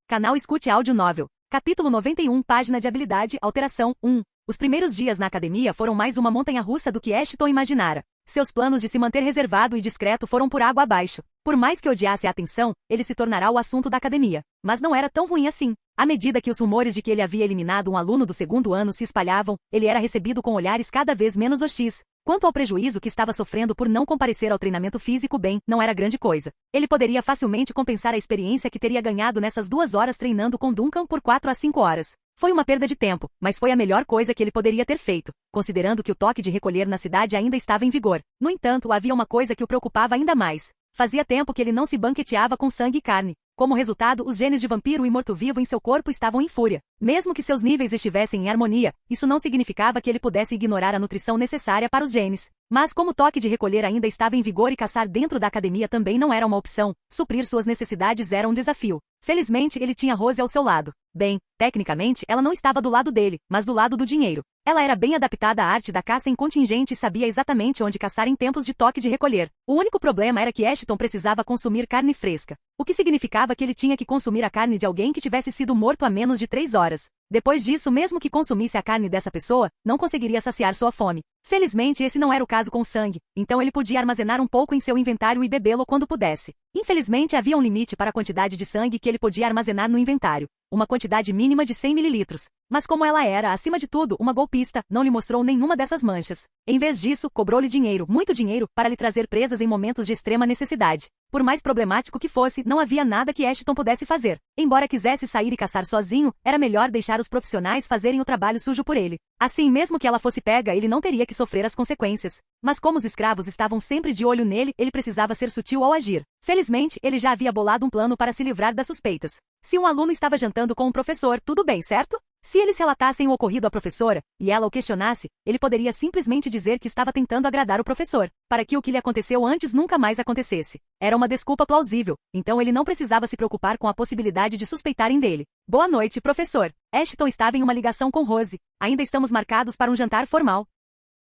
Canal Escute Áudio Novel. Capítulo 91, página de habilidade, alteração 1. Os primeiros dias na academia foram mais uma montanha-russa do que Ashton imaginara. Seus planos de se manter reservado e discreto foram por água abaixo. Por mais que odiasse a atenção, ele se tornará o assunto da academia. Mas não era tão ruim assim. À medida que os rumores de que ele havia eliminado um aluno do segundo ano se espalhavam, ele era recebido com olhares cada vez menos hostis. Quanto ao prejuízo que estava sofrendo por não comparecer ao treinamento físico bem, não era grande coisa. Ele poderia facilmente compensar a experiência que teria ganhado nessas 2 horas treinando com Duncan por 4 a 5 horas. Foi uma perda de tempo, mas foi a melhor coisa que ele poderia ter feito, considerando que o toque de recolher na cidade ainda estava em vigor. No entanto, havia uma coisa que o preocupava ainda mais. Fazia tempo que ele não se banqueteava com sangue e carne. Como resultado, os genes de vampiro e morto-vivo em seu corpo estavam em fúria. Mesmo que seus níveis estivessem em harmonia, isso não significava que ele pudesse ignorar a nutrição necessária para os genes. Mas como o toque de recolher ainda estava em vigor e caçar dentro da academia também não era uma opção, suprir suas necessidades era um desafio. Felizmente, ele tinha Rose ao seu lado. Bem, tecnicamente, ela não estava do lado dele, mas do lado do dinheiro. Ela era bem adaptada à arte da caça em contingente e sabia exatamente onde caçar em tempos de toque de recolher. O único problema era que Ashton precisava consumir carne fresca, o que significava que ele tinha que consumir a carne de alguém que tivesse sido morto há menos de 3 horas. Depois disso, mesmo que consumisse a carne dessa pessoa, não conseguiria saciar sua fome. Felizmente, esse não era o caso com sangue, então ele podia armazenar um pouco em seu inventário e bebê-lo quando pudesse. Infelizmente, havia um limite para a quantidade de sangue que ele podia armazenar no inventário, uma quantidade mínima de 100 mililitros. Mas como ela era, acima de tudo, uma golpista, não lhe mostrou nenhuma dessas manchas. Em vez disso, cobrou-lhe dinheiro, muito dinheiro, para lhe trazer presas em momentos de extrema necessidade. Por mais problemático que fosse, não havia nada que Ashton pudesse fazer. Embora quisesse sair e caçar sozinho, era melhor deixar os profissionais fazerem o trabalho sujo por ele. Assim, mesmo que ela fosse pega, ele não teria que sofrer as consequências. Mas como os escravos estavam sempre de olho nele, ele precisava ser sutil ao agir. Felizmente, ele já havia bolado um plano para se livrar das suspeitas. Se um aluno estava jantando com um professor, tudo bem, certo? Se eles relatassem o ocorrido à professora, e ela o questionasse, ele poderia simplesmente dizer que estava tentando agradar o professor, para que o que lhe aconteceu antes nunca mais acontecesse. Era uma desculpa plausível, então ele não precisava se preocupar com a possibilidade de suspeitarem dele. Boa noite, professor. Ashton estava em uma ligação com Rose. Ainda estamos marcados para um jantar formal.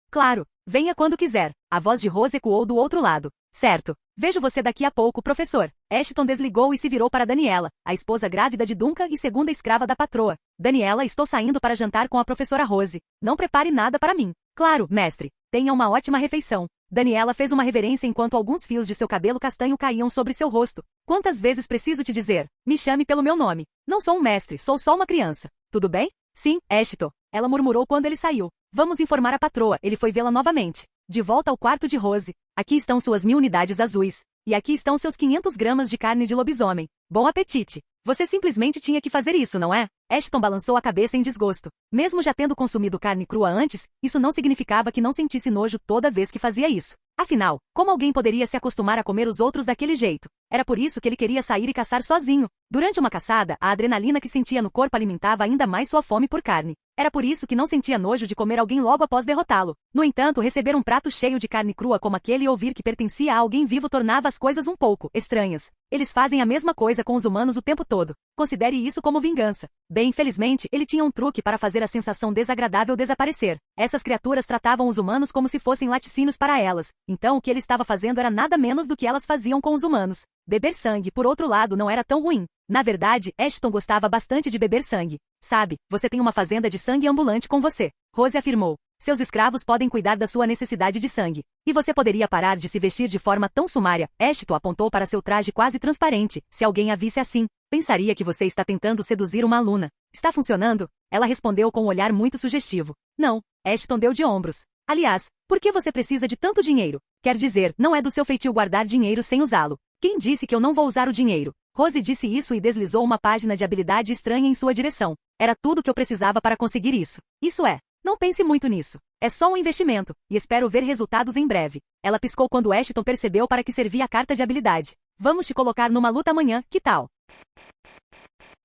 Claro, venha quando quiser. A voz de Rose ecoou do outro lado. Certo. Vejo você daqui a pouco, professor. Ashton desligou e se virou para Daniela, a esposa grávida de Duncan e segunda escrava da patroa. Daniela, estou saindo para jantar com a professora Rose. Não prepare nada para mim. Claro, mestre. Tenha uma ótima refeição. Daniela fez uma reverência enquanto alguns fios de seu cabelo castanho caíam sobre seu rosto. Quantas vezes preciso te dizer? Me chame pelo meu nome. Não sou um mestre, sou só uma criança. Tudo bem? Sim, Ashton. Ela murmurou quando ele saiu. Vamos informar a patroa, ele foi vê-la novamente. De volta ao quarto de Rose. Aqui estão suas 1000 unidades azuis. E aqui estão seus 500 gramas de carne de lobisomem. Bom apetite. Você simplesmente tinha que fazer isso, não é? Ashton balançou a cabeça em desgosto. Mesmo já tendo consumido carne crua antes, isso não significava que não sentisse nojo toda vez que fazia isso. Afinal, como alguém poderia se acostumar a comer os outros daquele jeito? Era por isso que ele queria sair e caçar sozinho. Durante uma caçada, a adrenalina que sentia no corpo alimentava ainda mais sua fome por carne. Era por isso que não sentia nojo de comer alguém logo após derrotá-lo. No entanto, receber um prato cheio de carne crua como aquele e ouvir que pertencia a alguém vivo tornava as coisas um pouco estranhas. Eles fazem a mesma coisa com os humanos o tempo todo. Considere isso como vingança. Bem, infelizmente, ele tinha um truque para fazer a sensação desagradável desaparecer. Essas criaturas tratavam os humanos como se fossem laticínios para elas. Então o que ele estava fazendo era nada menos do que elas faziam com os humanos. Beber sangue, por outro lado, não era tão ruim. Na verdade, Ashton gostava bastante de beber sangue. Sabe, você tem uma fazenda de sangue ambulante com você. Rose afirmou. Seus escravos podem cuidar da sua necessidade de sangue. E você poderia parar de se vestir de forma tão sumária. Ashton apontou para seu traje quase transparente. Se alguém a visse assim, pensaria que você está tentando seduzir uma aluna. Está funcionando? Ela respondeu com um olhar muito sugestivo. Não. Ashton deu de ombros. Aliás, por que você precisa de tanto dinheiro? Quer dizer, não é do seu feitio guardar dinheiro sem usá-lo. Quem disse que eu não vou usar o dinheiro? Rose disse isso e deslizou uma página de habilidade estranha em sua direção. Era tudo que eu precisava para conseguir isso. Isso é. Não pense muito nisso. É só um investimento, e espero ver resultados em breve. Ela piscou quando Ashton percebeu para que servia a carta de habilidade. Vamos te colocar numa luta amanhã, que tal?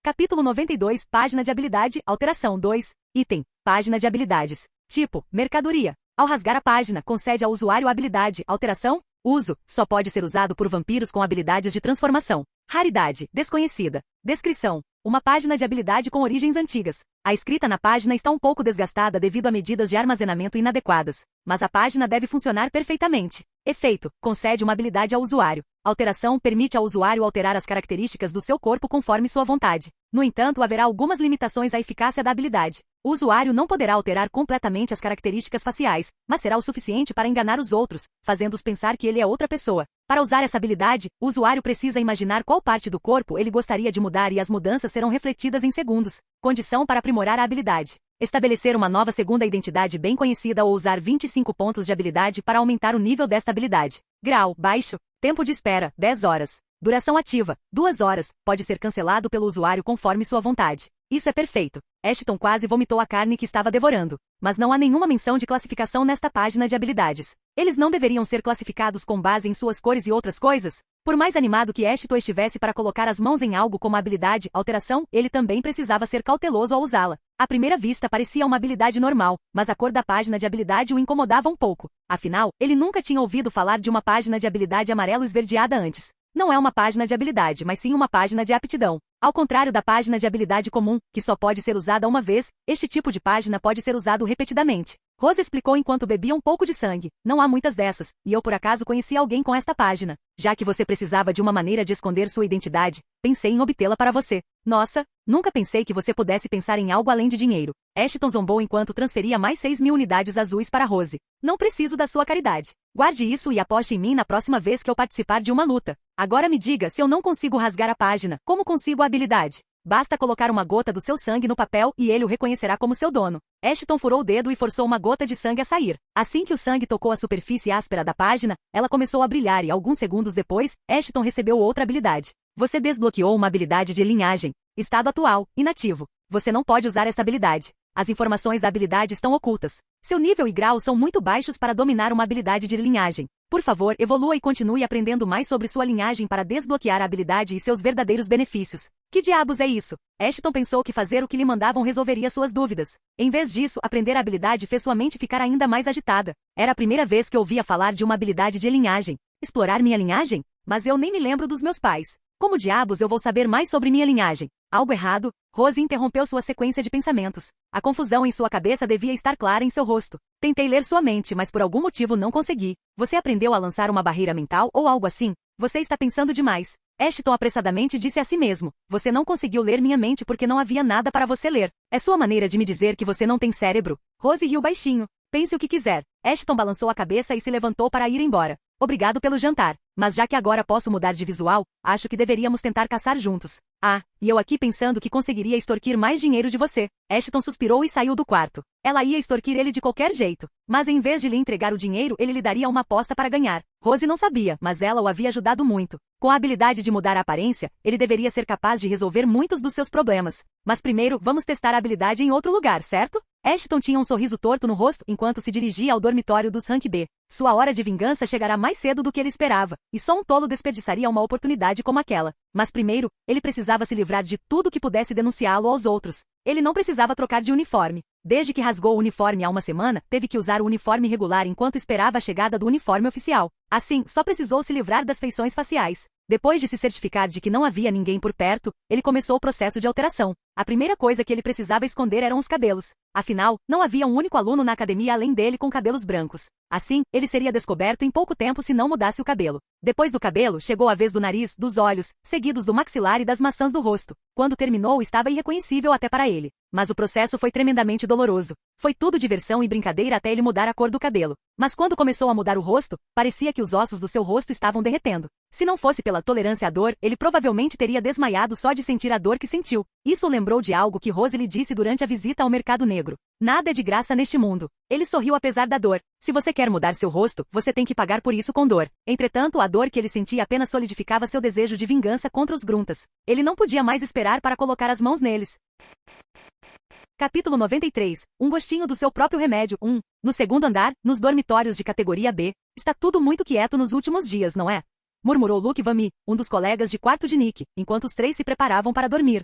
Capítulo 92, página de habilidade, alteração 2, item, página de habilidades. Tipo, mercadoria. Ao rasgar a página, concede ao usuário a habilidade, alteração, uso, só pode ser usado por vampiros com habilidades de transformação. Raridade, desconhecida. Descrição. Uma página de habilidade com origens antigas. A escrita na página está um pouco desgastada devido a medidas de armazenamento inadequadas, mas a página deve funcionar perfeitamente. Efeito. Concede uma habilidade ao usuário. Alteração permite ao usuário alterar as características do seu corpo conforme sua vontade. No entanto, haverá algumas limitações à eficácia da habilidade. O usuário não poderá alterar completamente as características faciais, mas será o suficiente para enganar os outros, fazendo-os pensar que ele é outra pessoa. Para usar essa habilidade, o usuário precisa imaginar qual parte do corpo ele gostaria de mudar e as mudanças serão refletidas em segundos. Condição para aprimorar a habilidade: estabelecer uma nova segunda identidade bem conhecida ou usar 25 pontos de habilidade para aumentar o nível desta habilidade. Grau: baixo. Tempo de espera: 10 horas. Duração ativa: 2 horas. Pode ser cancelado pelo usuário conforme sua vontade. Isso é perfeito. Ashton quase vomitou a carne que estava devorando. Mas não há nenhuma menção de classificação nesta página de habilidades. Eles não deveriam ser classificados com base em suas cores e outras coisas? Por mais animado que Ashton estivesse para colocar as mãos em algo como habilidade, alteração, ele também precisava ser cauteloso ao usá-la. À primeira vista parecia uma habilidade normal, mas a cor da página de habilidade o incomodava um pouco. Afinal, ele nunca tinha ouvido falar de uma página de habilidade amarelo esverdeada antes. Não é uma página de habilidade, mas sim uma página de aptidão. Ao contrário da página de habilidade comum, que só pode ser usada uma vez, este tipo de página pode ser usado repetidamente. Rose explicou enquanto bebia um pouco de sangue. Não há muitas dessas, e eu por acaso conheci alguém com esta página. Já que você precisava de uma maneira de esconder sua identidade, pensei em obtê-la para você. Nossa, nunca pensei que você pudesse pensar em algo além de dinheiro. Ashton zombou enquanto transferia mais 6.000 unidades azuis para Rose. Não preciso da sua caridade. Guarde isso e aposte em mim na próxima vez que eu participar de uma luta. Agora me diga, se eu não consigo rasgar a página, como consigo a habilidade? Basta colocar uma gota do seu sangue no papel e ele o reconhecerá como seu dono. Ashton furou o dedo e forçou uma gota de sangue a sair. Assim que o sangue tocou a superfície áspera da página, ela começou a brilhar e alguns segundos depois, Ashton recebeu outra habilidade. Você desbloqueou uma habilidade de linhagem. Estado atual: inativo. Você não pode usar esta habilidade. As informações da habilidade estão ocultas. Seu nível e grau são muito baixos para dominar uma habilidade de linhagem. Por favor, evolua e continue aprendendo mais sobre sua linhagem para desbloquear a habilidade e seus verdadeiros benefícios. Que diabos é isso? Ashton pensou que fazer o que lhe mandavam resolveria suas dúvidas. Em vez disso, aprender a habilidade fez sua mente ficar ainda mais agitada. Era a primeira vez que ouvia falar de uma habilidade de linhagem. Explorar minha linhagem? Mas eu nem me lembro dos meus pais. Como diabos eu vou saber mais sobre minha linhagem? Algo errado? Rose interrompeu sua sequência de pensamentos. A confusão em sua cabeça devia estar clara em seu rosto. Tentei ler sua mente, mas por algum motivo não consegui. Você aprendeu a lançar uma barreira mental ou algo assim? Você está pensando demais. Ashton apressadamente disse a si mesmo. Você não conseguiu ler minha mente porque não havia nada para você ler. É sua maneira de me dizer que você não tem cérebro. Rose riu baixinho. Pense o que quiser. Ashton balançou a cabeça e se levantou para ir embora. Obrigado pelo jantar. Mas já que agora posso mudar de visual, acho que deveríamos tentar caçar juntos. Ah, e eu aqui pensando que conseguiria extorquir mais dinheiro de você. Ashton suspirou e saiu do quarto. Ela ia extorquir ele de qualquer jeito. Mas em vez de lhe entregar o dinheiro, ele lhe daria uma aposta para ganhar. Rose não sabia, mas ela o havia ajudado muito. Com a habilidade de mudar a aparência, ele deveria ser capaz de resolver muitos dos seus problemas. Mas primeiro, vamos testar a habilidade em outro lugar, certo? Ashton tinha um sorriso torto no rosto enquanto se dirigia ao dormitório dos Rank B. Sua hora de vingança chegará mais cedo do que ele esperava, e só um tolo desperdiçaria uma oportunidade como aquela. Mas primeiro, ele precisava se livrar de tudo que pudesse denunciá-lo aos outros. Ele não precisava trocar de uniforme. Desde que rasgou o uniforme há uma semana, teve que usar o uniforme regular enquanto esperava a chegada do uniforme oficial. Assim, só precisou se livrar das feições faciais. Depois de se certificar de que não havia ninguém por perto, ele começou o processo de alteração. A primeira coisa que ele precisava esconder eram os cabelos. Afinal, não havia um único aluno na academia além dele com cabelos brancos. Assim, ele seria descoberto em pouco tempo se não mudasse o cabelo. Depois do cabelo, chegou a vez do nariz, dos olhos, seguidos do maxilar e das maçãs do rosto. Quando terminou, estava irreconhecível até para ele. Mas o processo foi tremendamente doloroso. Foi tudo diversão e brincadeira até ele mudar a cor do cabelo. Mas quando começou a mudar o rosto, parecia que os ossos do seu rosto estavam derretendo. Se não fosse pela tolerância à dor, ele provavelmente teria desmaiado só de sentir a dor que sentiu. Isso o lembrou de algo que Rose lhe disse durante a visita ao mercado negro. Nada é de graça neste mundo. Ele sorriu apesar da dor. Se você quer mudar seu rosto, você tem que pagar por isso com dor. Entretanto, a dor que ele sentia apenas solidificava seu desejo de vingança contra os gruntas. Ele não podia mais esperar para colocar as mãos neles. Capítulo 93. Um gostinho do seu próprio remédio. 1. No segundo andar, nos dormitórios de categoria B. Está tudo muito quieto nos últimos dias, não é? Murmurou Luke Vami, um dos colegas de quarto de Nick, enquanto os três se preparavam para dormir.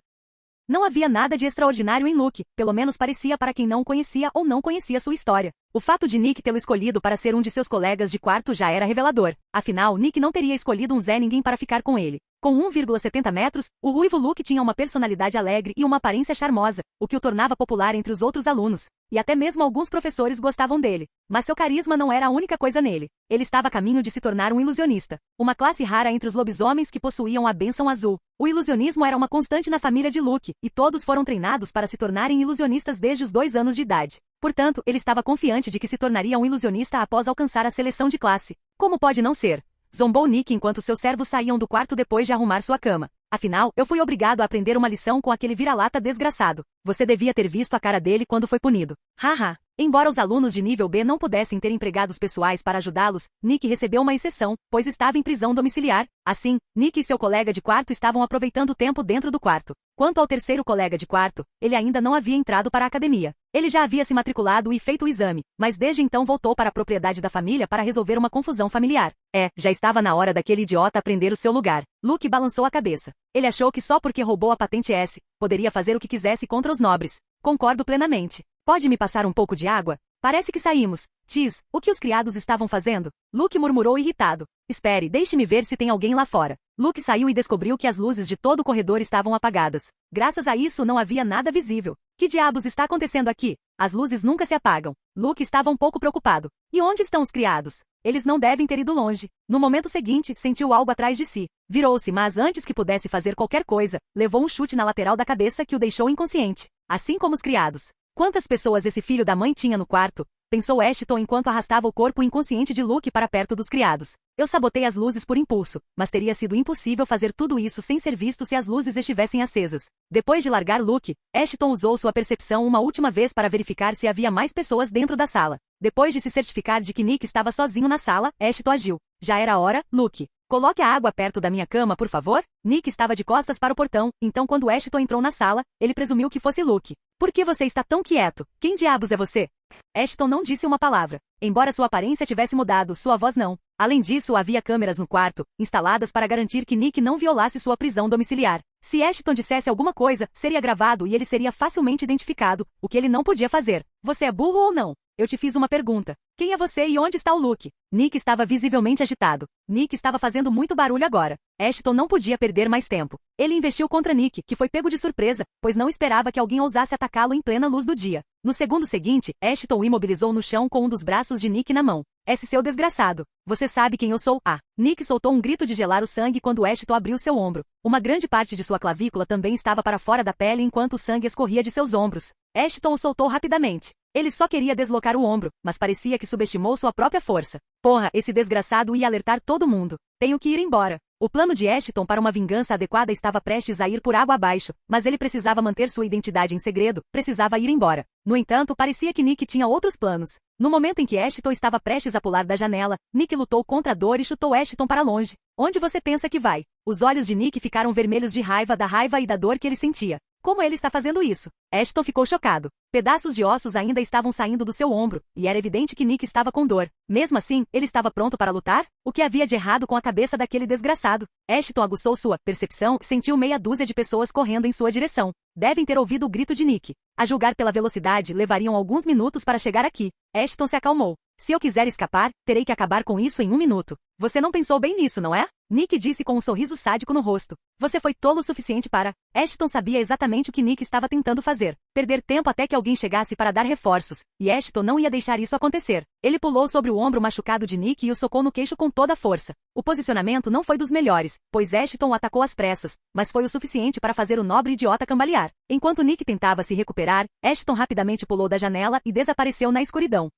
Não havia nada de extraordinário em Luke, pelo menos parecia para quem não o conhecia ou não conhecia sua história. O fato de Nick tê-lo escolhido para ser um de seus colegas de quarto já era revelador. Afinal, Nick não teria escolhido um Zé Ninguém para ficar com ele. Com 1,70 metros, o ruivo Luke tinha uma personalidade alegre e uma aparência charmosa, o que o tornava popular entre os outros alunos. E até mesmo alguns professores gostavam dele. Mas seu carisma não era a única coisa nele. Ele estava a caminho de se tornar um ilusionista. Uma classe rara entre os lobisomens que possuíam a bênção azul. O ilusionismo era uma constante na família de Luke, e todos foram treinados para se tornarem ilusionistas desde os 2 anos de idade. Portanto, ele estava confiante de que se tornaria um ilusionista após alcançar a seleção de classe. Como pode não ser? Zombou Nick enquanto seus servos saíam do quarto depois de arrumar sua cama. Afinal, eu fui obrigado a aprender uma lição com aquele vira-lata desgraçado. Você devia ter visto a cara dele quando foi punido. Haha. Embora os alunos de nível B não pudessem ter empregados pessoais para ajudá-los, Nick recebeu uma exceção, pois estava em prisão domiciliar. Assim, Nick e seu colega de quarto estavam aproveitando o tempo dentro do quarto. Quanto ao terceiro colega de quarto, ele ainda não havia entrado para a academia. Ele já havia se matriculado e feito o exame, mas desde então voltou para a propriedade da família para resolver uma confusão familiar. Já estava na hora daquele idiota aprender o seu lugar. Luke balançou a cabeça. Ele achou que só porque roubou a patente S, poderia fazer o que quisesse contra os nobres. Concordo plenamente. Pode me passar um pouco de água? Parece que saímos. Tiz, o que os criados estavam fazendo? Luke murmurou irritado. Espere, deixe-me ver se tem alguém lá fora. Luke saiu e descobriu que as luzes de todo o corredor estavam apagadas. Graças a isso não havia nada visível. Que diabos está acontecendo aqui? As luzes nunca se apagam. Luke estava um pouco preocupado. E onde estão os criados? Eles não devem ter ido longe. No momento seguinte, sentiu algo atrás de si. Virou-se, mas antes que pudesse fazer qualquer coisa, levou um chute na lateral da cabeça que o deixou inconsciente. Assim como os criados. Quantas pessoas esse filho da mãe tinha no quarto? Pensou Ashton enquanto arrastava o corpo inconsciente de Luke para perto dos criados. Eu sabotei as luzes por impulso, mas teria sido impossível fazer tudo isso sem ser visto se as luzes estivessem acesas. Depois de largar Luke, Ashton usou sua percepção uma última vez para verificar se havia mais pessoas dentro da sala. Depois de se certificar de que Nick estava sozinho na sala, Ashton agiu. Já era hora, Luke. Coloque a água perto da minha cama, por favor? Nick estava de costas para o portão, então quando Ashton entrou na sala, ele presumiu que fosse Luke. Por que você está tão quieto? Quem diabos é você? Ashton não disse uma palavra. Embora sua aparência tivesse mudado, sua voz não. Além disso, havia câmeras no quarto, instaladas para garantir que Nick não violasse sua prisão domiciliar. Se Ashton dissesse alguma coisa, seria gravado e ele seria facilmente identificado, o que ele não podia fazer. Você é burro ou não? Eu te fiz uma pergunta. Quem é você e onde está o Luke? Nick estava visivelmente agitado. Nick estava fazendo muito barulho agora. Ashton não podia perder mais tempo. Ele investiu contra Nick, que foi pego de surpresa, pois não esperava que alguém ousasse atacá-lo em plena luz do dia. No segundo seguinte, Ashton o imobilizou no chão com um dos braços de Nick na mão. Esse seu desgraçado. Você sabe quem eu sou? Nick soltou um grito de gelar o sangue quando Ashton abriu seu ombro. Uma grande parte de sua clavícula também estava para fora da pele enquanto o sangue escorria de seus ombros. Ashton o soltou rapidamente. Ele só queria deslocar o ombro, mas parecia que subestimou sua própria força. Porra, esse desgraçado ia alertar todo mundo. Tenho que ir embora. O plano de Ashton para uma vingança adequada estava prestes a ir por água abaixo, mas ele precisava manter sua identidade em segredo, precisava ir embora. No entanto, parecia que Nick tinha outros planos. No momento em que Ashton estava prestes a pular da janela, Nick lutou contra a dor e chutou Ashton para longe. Onde você pensa que vai? Os olhos de Nick ficaram vermelhos de raiva da raiva e da dor que ele sentia. Como ele está fazendo isso? Ashton ficou chocado. Pedaços de ossos ainda estavam saindo do seu ombro, e era evidente que Nick estava com dor. Mesmo assim, ele estava pronto para lutar? O que havia de errado com a cabeça daquele desgraçado? Ashton aguçou sua percepção e sentiu meia dúzia de pessoas correndo em sua direção. Devem ter ouvido o grito de Nick. A julgar pela velocidade, levariam alguns minutos para chegar aqui. Ashton se acalmou. Se eu quiser escapar, terei que acabar com isso em 1 minuto. Você não pensou bem nisso, não é? Nick disse com um sorriso sádico no rosto. Você foi tolo o suficiente para... Ashton sabia exatamente o que Nick estava tentando fazer. Perder tempo até que alguém chegasse para dar reforços. E Ashton não ia deixar isso acontecer. Ele pulou sobre o ombro machucado de Nick e o socou no queixo com toda a força. O posicionamento não foi dos melhores, pois Ashton o atacou às pressas, mas foi o suficiente para fazer o nobre idiota cambalear. Enquanto Nick tentava se recuperar, Ashton rapidamente pulou da janela e desapareceu na escuridão.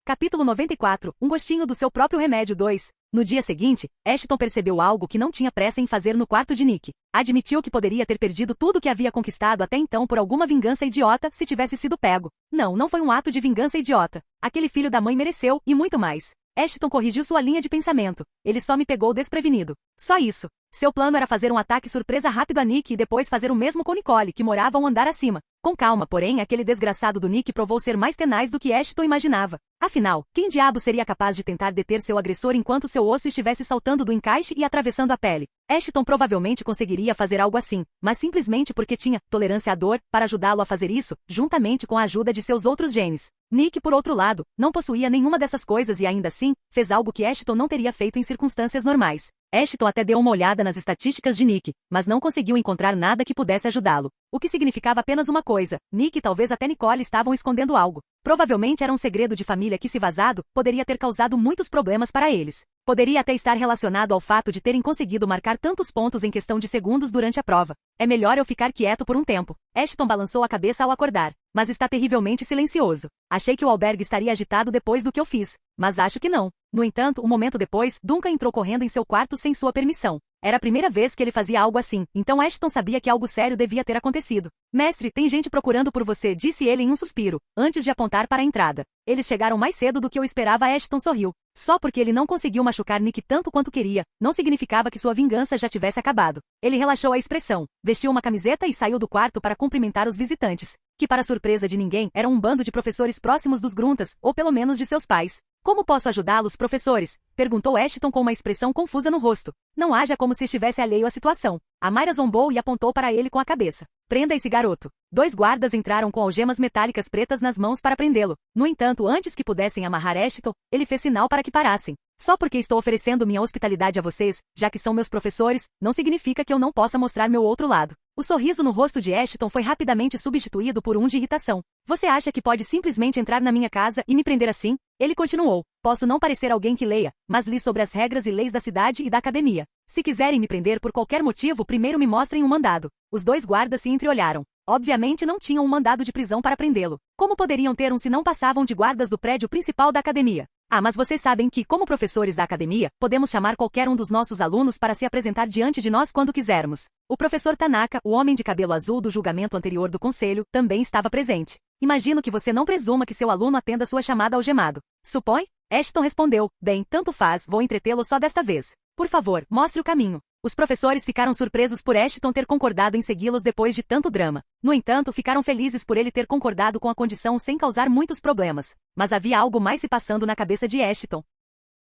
Capítulo 94. Um gostinho do seu próprio remédio 2. No dia seguinte, Ashton percebeu algo que não tinha pressa em fazer no quarto de Nick. Admitiu que poderia ter perdido tudo o que havia conquistado até então por alguma vingança idiota se tivesse sido pego. Não foi um ato de vingança idiota. Aquele filho da mãe mereceu, e muito mais. Ashton corrigiu sua linha de pensamento. Ele só me pegou desprevenido. Só isso. Seu plano era fazer um ataque surpresa rápido a Nick e depois fazer o mesmo com Nicole, que morava um andar acima. Com calma, porém, aquele desgraçado do Nick provou ser mais tenaz do que Ashton imaginava. Afinal, quem diabo seria capaz de tentar deter seu agressor enquanto seu osso estivesse saltando do encaixe e atravessando a pele? Ashton provavelmente conseguiria fazer algo assim, mas simplesmente porque tinha tolerância à dor para ajudá-lo a fazer isso, juntamente com a ajuda de seus outros genes. Nick, por outro lado, não possuía nenhuma dessas coisas e ainda assim, fez algo que Ashton não teria feito em circunstâncias normais. Ashton até deu uma olhada nas estatísticas de Nick, mas não conseguiu encontrar nada que pudesse ajudá-lo. O que significava apenas uma coisa: Nick e talvez até Nicole estavam escondendo algo. Provavelmente era um segredo de família que, se vazado, poderia ter causado muitos problemas para eles. Poderia até estar relacionado ao fato de terem conseguido marcar tantos pontos em questão de segundos durante a prova. É melhor eu ficar quieto por um tempo. Ashton balançou a cabeça ao acordar, mas está terrivelmente silencioso. Achei que o albergue estaria agitado depois do que eu fiz, mas acho que não. No entanto, um momento depois, Duncan entrou correndo em seu quarto sem sua permissão. Era a primeira vez que ele fazia algo assim, então Ashton sabia que algo sério devia ter acontecido. Mestre, tem gente procurando por você, disse ele em um suspiro, antes de apontar para a entrada. Eles chegaram mais cedo do que eu esperava. Ashton sorriu. Só porque ele não conseguiu machucar Nick tanto quanto queria, não significava que sua vingança já tivesse acabado. Ele relaxou a expressão, vestiu uma camiseta e saiu do quarto para cumprimentar os visitantes, que para surpresa de ninguém, eram um bando de professores próximos dos Gruntas, ou pelo menos de seus pais. Como posso ajudá-los, professores? Perguntou Ashton com uma expressão confusa no rosto. Não haja como se estivesse alheio à situação. A Mayra zombou e apontou para ele com a cabeça. Prenda esse garoto. 2 guardas entraram com algemas metálicas pretas nas mãos para prendê-lo. No entanto, antes que pudessem amarrar Ashton, ele fez sinal para que parassem. Só porque estou oferecendo minha hospitalidade a vocês, já que são meus professores, não significa que eu não possa mostrar meu outro lado. O sorriso no rosto de Ashton foi rapidamente substituído por um de irritação. Você acha que pode simplesmente entrar na minha casa e me prender assim? Ele continuou. Posso não parecer alguém que leia, mas li sobre as regras e leis da cidade e da academia. Se quiserem me prender por qualquer motivo, primeiro me mostrem um mandado. Os 2 guardas se entreolharam. Obviamente não tinham um mandado de prisão para prendê-lo. Como poderiam ter um se não passavam de guardas do prédio principal da academia? Ah, mas vocês sabem que, como professores da academia, podemos chamar qualquer um dos nossos alunos para se apresentar diante de nós quando quisermos. O professor Tanaka, o homem de cabelo azul do julgamento anterior do conselho, também estava presente. Imagino que você não presuma que seu aluno atenda sua chamada algemado. Supõe? Ashton respondeu. Bem, tanto faz, vou entretê-lo só desta vez. Por favor, mostre o caminho. Os professores ficaram surpresos por Ashton ter concordado em segui-los depois de tanto drama. No entanto, ficaram felizes por ele ter concordado com a condição sem causar muitos problemas. Mas havia algo mais se passando na cabeça de Ashton.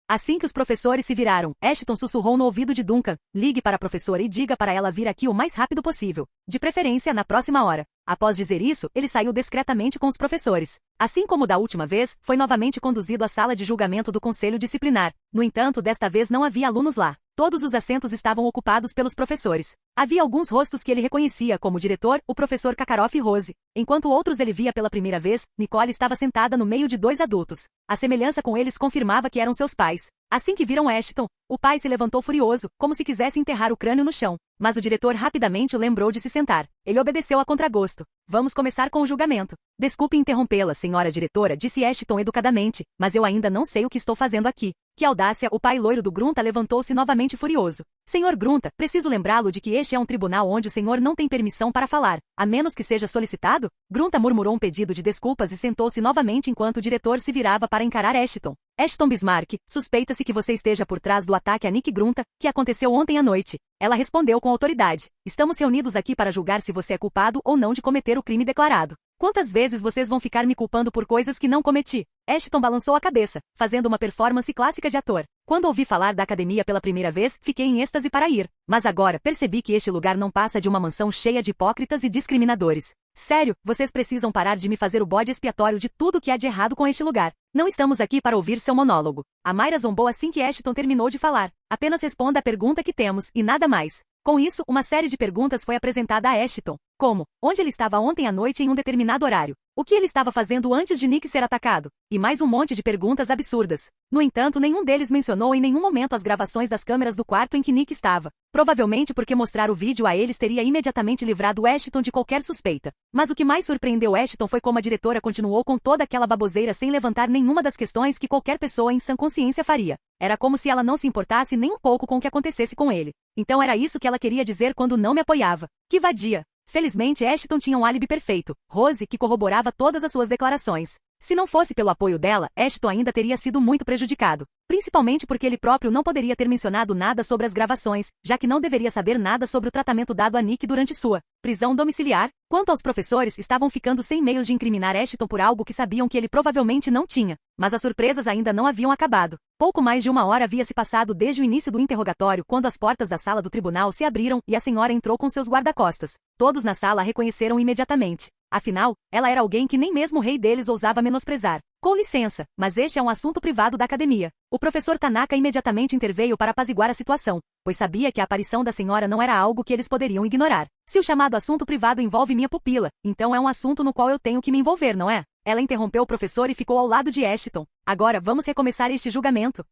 Assim que os professores se viraram, Ashton sussurrou no ouvido de Duncan. Ligue para a professora e diga para ela vir aqui o mais rápido possível. De preferência, na próxima hora. Após dizer isso, ele saiu discretamente com os professores. Assim como da última vez, foi novamente conduzido à sala de julgamento do conselho disciplinar. No entanto, desta vez não havia alunos lá. Todos os assentos estavam ocupados pelos professores. Havia alguns rostos que ele reconhecia, como o diretor, o professor Kakarov e Rose. Enquanto outros ele via pela primeira vez, Nicole estava sentada no meio de 2 adultos. A semelhança com eles confirmava que eram seus pais. Assim que viram Ashton, o pai se levantou furioso, como se quisesse enterrar o crânio no chão. Mas o diretor rapidamente o lembrou de se sentar. Ele obedeceu a contragosto. Vamos começar com o julgamento. Desculpe interrompê-la, senhora diretora, disse Ashton educadamente, mas eu ainda não sei o que estou fazendo aqui. Que audácia! O pai loiro do Grunta levantou-se novamente furioso. Senhor Grunta, preciso lembrá-lo de que este é um tribunal onde o senhor não tem permissão para falar, a menos que seja solicitado? Grunta murmurou um pedido de desculpas e sentou-se novamente enquanto o diretor se virava para encarar Ashton. Ashton Bismarck, suspeita-se que você esteja por trás do ataque a Nick Grunta, que aconteceu ontem à noite. Ela respondeu com autoridade. Estamos reunidos aqui para julgar se você é culpado ou não de cometer o crime declarado. Quantas vezes vocês vão ficar me culpando por coisas que não cometi? Ashton balançou a cabeça, fazendo uma performance clássica de ator. Quando ouvi falar da academia pela primeira vez, fiquei em êxtase para ir. Mas agora, percebi que este lugar não passa de uma mansão cheia de hipócritas e discriminadores. Sério, vocês precisam parar de me fazer o bode expiatório de tudo que há de errado com este lugar. Não estamos aqui para ouvir seu monólogo. A Mayra zombou assim que Ashton terminou de falar. Apenas responda a pergunta que temos, e nada mais. Com isso, uma série de perguntas foi apresentada a Ashton. Como? Onde ele estava ontem à noite em um determinado horário? O que ele estava fazendo antes de Nick ser atacado? E mais um monte de perguntas absurdas. No entanto, nenhum deles mencionou em nenhum momento as gravações das câmeras do quarto em que Nick estava. Provavelmente porque mostrar o vídeo a eles teria imediatamente livrado Ashton de qualquer suspeita. Mas o que mais surpreendeu Ashton foi como a diretora continuou com toda aquela baboseira sem levantar nenhuma das questões que qualquer pessoa em sã consciência faria. Era como se ela não se importasse nem um pouco com o que acontecesse com ele. Então era isso que ela queria dizer quando não me apoiava. Que vadia! Felizmente, Ashton tinha um álibi perfeito. Rose, que corroborava todas as suas declarações. Se não fosse pelo apoio dela, Ashton ainda teria sido muito prejudicado. Principalmente porque ele próprio não poderia ter mencionado nada sobre as gravações, já que não deveria saber nada sobre o tratamento dado a Nick durante sua prisão domiciliar. Quanto aos professores, estavam ficando sem meios de incriminar Ashton por algo que sabiam que ele provavelmente não tinha. Mas as surpresas ainda não haviam acabado. Pouco mais de 1 hora havia se passado desde o início do interrogatório quando as portas da sala do tribunal se abriram e a senhora entrou com seus guarda-costas. Todos na sala a reconheceram imediatamente. Afinal, ela era alguém que nem mesmo o rei deles ousava menosprezar. Com licença, mas este é um assunto privado da academia. O professor Tanaka imediatamente interveio para apaziguar a situação, pois sabia que a aparição da senhora não era algo que eles poderiam ignorar. Se o chamado assunto privado envolve minha pupila, então é um assunto no qual eu tenho que me envolver, não é? Ela interrompeu o professor e ficou ao lado de Ashton. Agora vamos recomeçar este julgamento.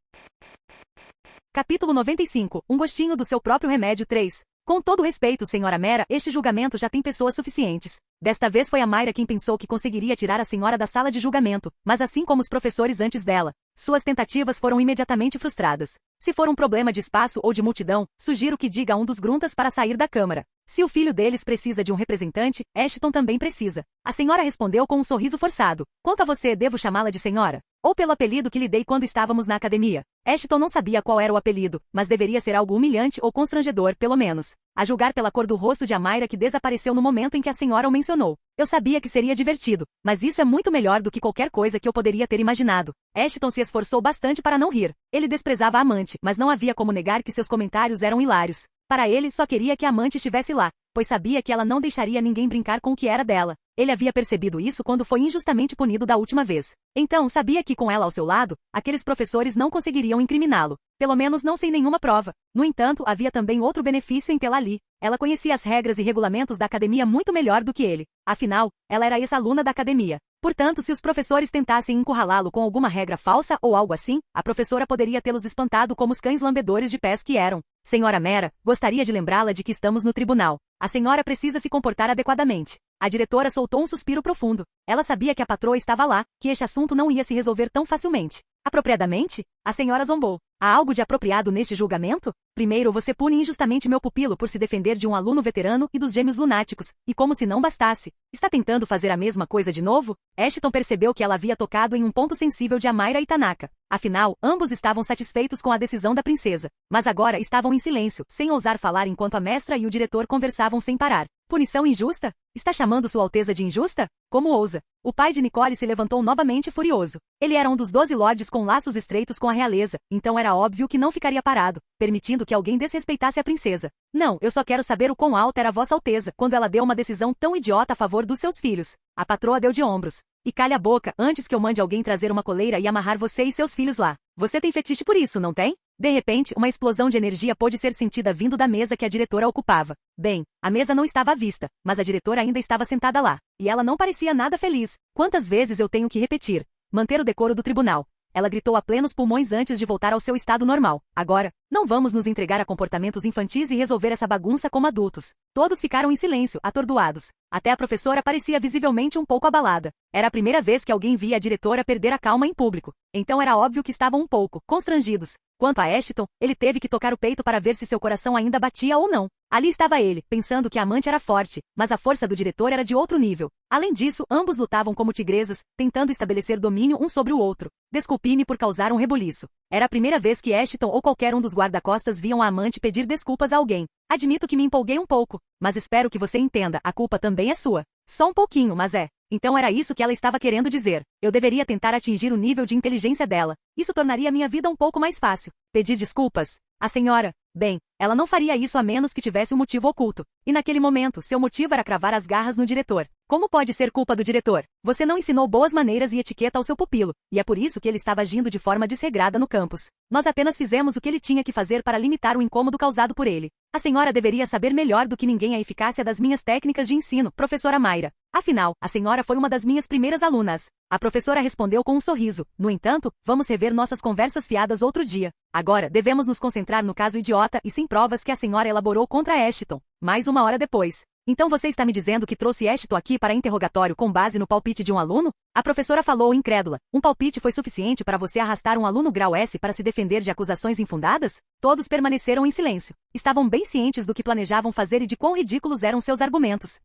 Capítulo 95. Um gostinho do seu próprio remédio 3. Com todo respeito, senhora Mera, este julgamento já tem pessoas suficientes. Desta vez foi a Mayra quem pensou que conseguiria tirar a senhora da sala de julgamento, mas assim como os professores antes dela, suas tentativas foram imediatamente frustradas. Se for um problema de espaço ou de multidão, sugiro que diga a um dos gruntas para sair da Câmara. Se o filho deles precisa de um representante, Ashton também precisa. A senhora respondeu com um sorriso forçado. Quanto a você, devo chamá-la de senhora? Ou pelo apelido que lhe dei quando estávamos na academia? Ashton não sabia qual era o apelido, mas deveria ser algo humilhante ou constrangedor, pelo menos. A julgar pela cor do rosto de Mayra que desapareceu no momento em que a senhora o mencionou. Eu sabia que seria divertido, mas isso é muito melhor do que qualquer coisa que eu poderia ter imaginado. Ashton se esforçou bastante para não rir. Ele desprezava a amante, mas não havia como negar que seus comentários eram hilários. Para ele, só queria que a amante estivesse lá, pois sabia que ela não deixaria ninguém brincar com o que era dela. Ele havia percebido isso quando foi injustamente punido da última vez. Então, sabia que com ela ao seu lado, aqueles professores não conseguiriam incriminá-lo. Pelo menos não sem nenhuma prova. No entanto, havia também outro benefício em tê-la ali. Ela conhecia as regras e regulamentos da academia muito melhor do que ele. Afinal, ela era ex-aluna da academia. Portanto, se os professores tentassem encurralá-lo com alguma regra falsa ou algo assim, a professora poderia tê-los espantado como os cães lambedores de pés que eram. Senhora Mera, gostaria de lembrá-la de que estamos no tribunal. A senhora precisa se comportar adequadamente. A diretora soltou um suspiro profundo. Ela sabia que a patroa estava lá, que este assunto não ia se resolver tão facilmente. Apropriadamente? A senhora zombou. Há algo de apropriado neste julgamento? Primeiro, você pune injustamente meu pupilo por se defender de um aluno veterano e dos gêmeos lunáticos, e como se não bastasse. Está tentando fazer a mesma coisa de novo? Ashton percebeu que ela havia tocado em um ponto sensível de Mayra e Tanaka. Afinal, ambos estavam satisfeitos com a decisão da princesa. Mas agora estavam em silêncio, sem ousar falar enquanto a mestra e o diretor conversavam sem parar. Punição injusta? Está chamando Sua Alteza de injusta? Como ousa? O pai de Nicole se levantou novamente furioso. Ele era um dos 12 lordes com laços estreitos com a realeza, então era óbvio que não ficaria parado, permitindo que alguém desrespeitasse a princesa. Não, eu só quero saber o quão alta era Vossa Alteza, quando ela deu uma decisão tão idiota a favor dos seus filhos. A patroa deu de ombros. E calhe a boca, antes que eu mande alguém trazer uma coleira e amarrar você e seus filhos lá. Você tem fetiche por isso, não tem? De repente, uma explosão de energia pôde ser sentida vindo da mesa que a diretora ocupava. Bem, a mesa não estava à vista, mas a diretora ainda estava sentada lá. E ela não parecia nada feliz. Quantas vezes eu tenho que repetir? Manter o decoro do tribunal. Ela gritou a plenos pulmões antes de voltar ao seu estado normal. Agora, não vamos nos entregar a comportamentos infantis e resolver essa bagunça como adultos. Todos ficaram em silêncio, atordoados. Até a professora parecia visivelmente um pouco abalada. Era a primeira vez que alguém via a diretora perder a calma em público. Então era óbvio que estavam um pouco constrangidos. Quanto a Ashton, ele teve que tocar o peito para ver se seu coração ainda batia ou não. Ali estava ele, pensando que a amante era forte, mas a força do diretor era de outro nível. Além disso, ambos lutavam como tigresas, tentando estabelecer domínio um sobre o outro. Desculpe-me por causar um rebuliço. Era a primeira vez que Ashton ou qualquer um dos guarda-costas viam a amante pedir desculpas a alguém. Admito que me empolguei um pouco, mas espero que você entenda, a culpa também é sua. Só um pouquinho, mas é. Então era isso que ela estava querendo dizer. Eu deveria tentar atingir o nível de inteligência dela. Isso tornaria minha vida um pouco mais fácil. Pedir desculpas? A senhora... Bem, ela não faria isso a menos que tivesse um motivo oculto. E naquele momento, seu motivo era cravar as garras no diretor. Como pode ser culpa do diretor? Você não ensinou boas maneiras e etiqueta ao seu pupilo, e é por isso que ele estava agindo de forma desregrada no campus. Nós apenas fizemos o que ele tinha que fazer para limitar o incômodo causado por ele. A senhora deveria saber melhor do que ninguém a eficácia das minhas técnicas de ensino, professora Mayra. Afinal, a senhora foi uma das minhas primeiras alunas. A professora respondeu com um sorriso. No entanto, vamos rever nossas conversas fiadas outro dia. Agora, devemos nos concentrar no caso idiota e sem provas que a senhora elaborou contra Ashton. Mais 1 hora depois. Então você está me dizendo que trouxe Ashton aqui para interrogatório com base no palpite de um aluno? A professora falou incrédula. Um palpite foi suficiente para você arrastar um aluno grau S para se defender de acusações infundadas? Todos permaneceram em silêncio. Estavam bem cientes do que planejavam fazer e de quão ridículos eram seus argumentos.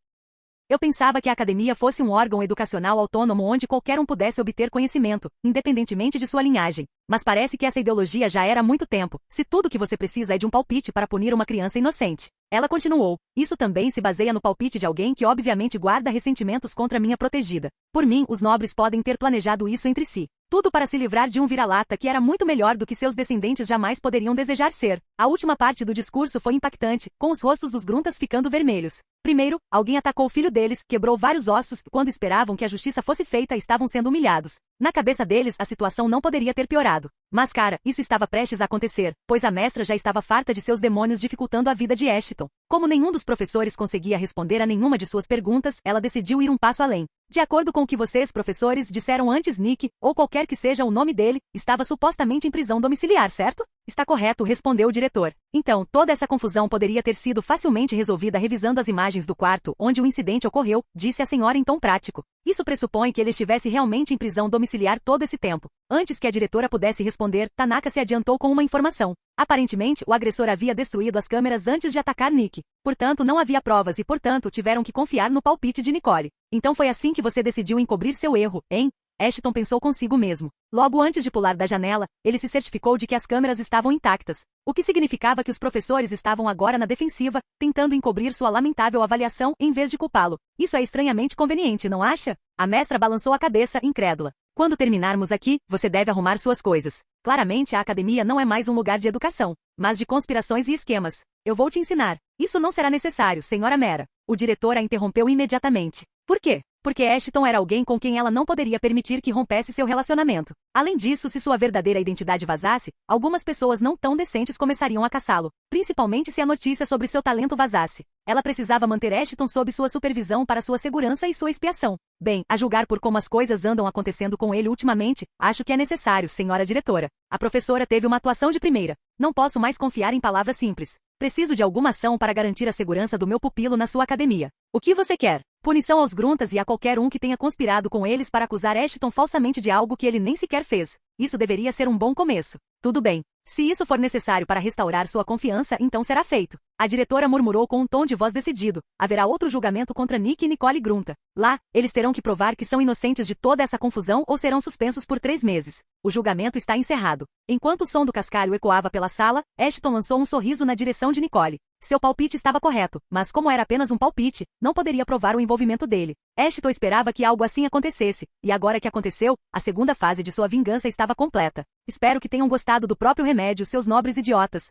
Eu pensava que a academia fosse um órgão educacional autônomo onde qualquer um pudesse obter conhecimento, independentemente de sua linhagem. Mas parece que essa ideologia já era há muito tempo, se tudo que você precisa é de um palpite para punir uma criança inocente. Ela continuou. Isso também se baseia no palpite de alguém que obviamente guarda ressentimentos contra minha protegida. Por mim, os nobres podem ter planejado isso entre si. Tudo para se livrar de um vira-lata que era muito melhor do que seus descendentes jamais poderiam desejar ser. A última parte do discurso foi impactante, com os rostos dos gruntas ficando vermelhos. Primeiro, alguém atacou o filho deles, quebrou vários ossos, e quando esperavam que a justiça fosse feita estavam sendo humilhados. Na cabeça deles, a situação não poderia ter piorado. Mas cara, isso estava prestes a acontecer, pois a mestra já estava farta de seus demônios dificultando a vida de Ashton. Como nenhum dos professores conseguia responder a nenhuma de suas perguntas, ela decidiu ir um passo além. De acordo com o que vocês, professores, disseram antes, Nick, ou qualquer que seja o nome dele, estava supostamente em prisão domiciliar, certo? Está correto, respondeu o diretor. Então, toda essa confusão poderia ter sido facilmente resolvida revisando as imagens do quarto onde o incidente ocorreu, disse a senhora em tom prático. Isso pressupõe que ele estivesse realmente em prisão domiciliar todo esse tempo. Antes que a diretora pudesse responder, Tanaka se adiantou com uma informação. Aparentemente, o agressor havia destruído as câmeras antes de atacar Nick. Portanto, não havia provas e, portanto, tiveram que confiar no palpite de Nicole. Então foi assim que você decidiu encobrir seu erro, hein? Ashton pensou consigo mesmo. Logo antes de pular da janela, ele se certificou de que as câmeras estavam intactas, o que significava que os professores estavam agora na defensiva, tentando encobrir sua lamentável avaliação em vez de culpá-lo. Isso é estranhamente conveniente, não acha? A mestra balançou a cabeça, incrédula. Quando terminarmos aqui, você deve arrumar suas coisas. Claramente a academia não é mais um lugar de educação, mas de conspirações e esquemas. Eu vou te ensinar. Isso não será necessário, senhora Mera. O diretor a interrompeu imediatamente. Por quê? Porque Ashton era alguém com quem ela não poderia permitir que rompesse seu relacionamento. Além disso, se sua verdadeira identidade vazasse, algumas pessoas não tão decentes começariam a caçá-lo, principalmente se a notícia sobre seu talento vazasse. Ela precisava manter Ashton sob sua supervisão para sua segurança e sua expiação. Bem, a julgar por como as coisas andam acontecendo com ele ultimamente, acho que é necessário, senhora diretora. A professora teve uma atuação de primeira. Não posso mais confiar em palavras simples. Preciso de alguma ação para garantir a segurança do meu pupilo na sua academia. O que você quer? Punição aos gruntas e a qualquer um que tenha conspirado com eles para acusar Ashton falsamente de algo que ele nem sequer fez. Isso deveria ser um bom começo. Tudo bem. Se isso for necessário para restaurar sua confiança, então será feito. A diretora murmurou com um tom de voz decidido. Haverá outro julgamento contra Nick e Nicole Grunta. Lá, eles terão que provar que são inocentes de toda essa confusão ou serão suspensos por 3 meses. O julgamento está encerrado. Enquanto o som do cascalho ecoava pela sala, Ashton lançou um sorriso na direção de Nicole. Seu palpite estava correto, mas como era apenas um palpite, não poderia provar o envolvimento dele. Ashton esperava que algo assim acontecesse, e agora que aconteceu, a segunda fase de sua vingança estava completa. Espero que tenham gostado do próprio remédio, seus nobres idiotas.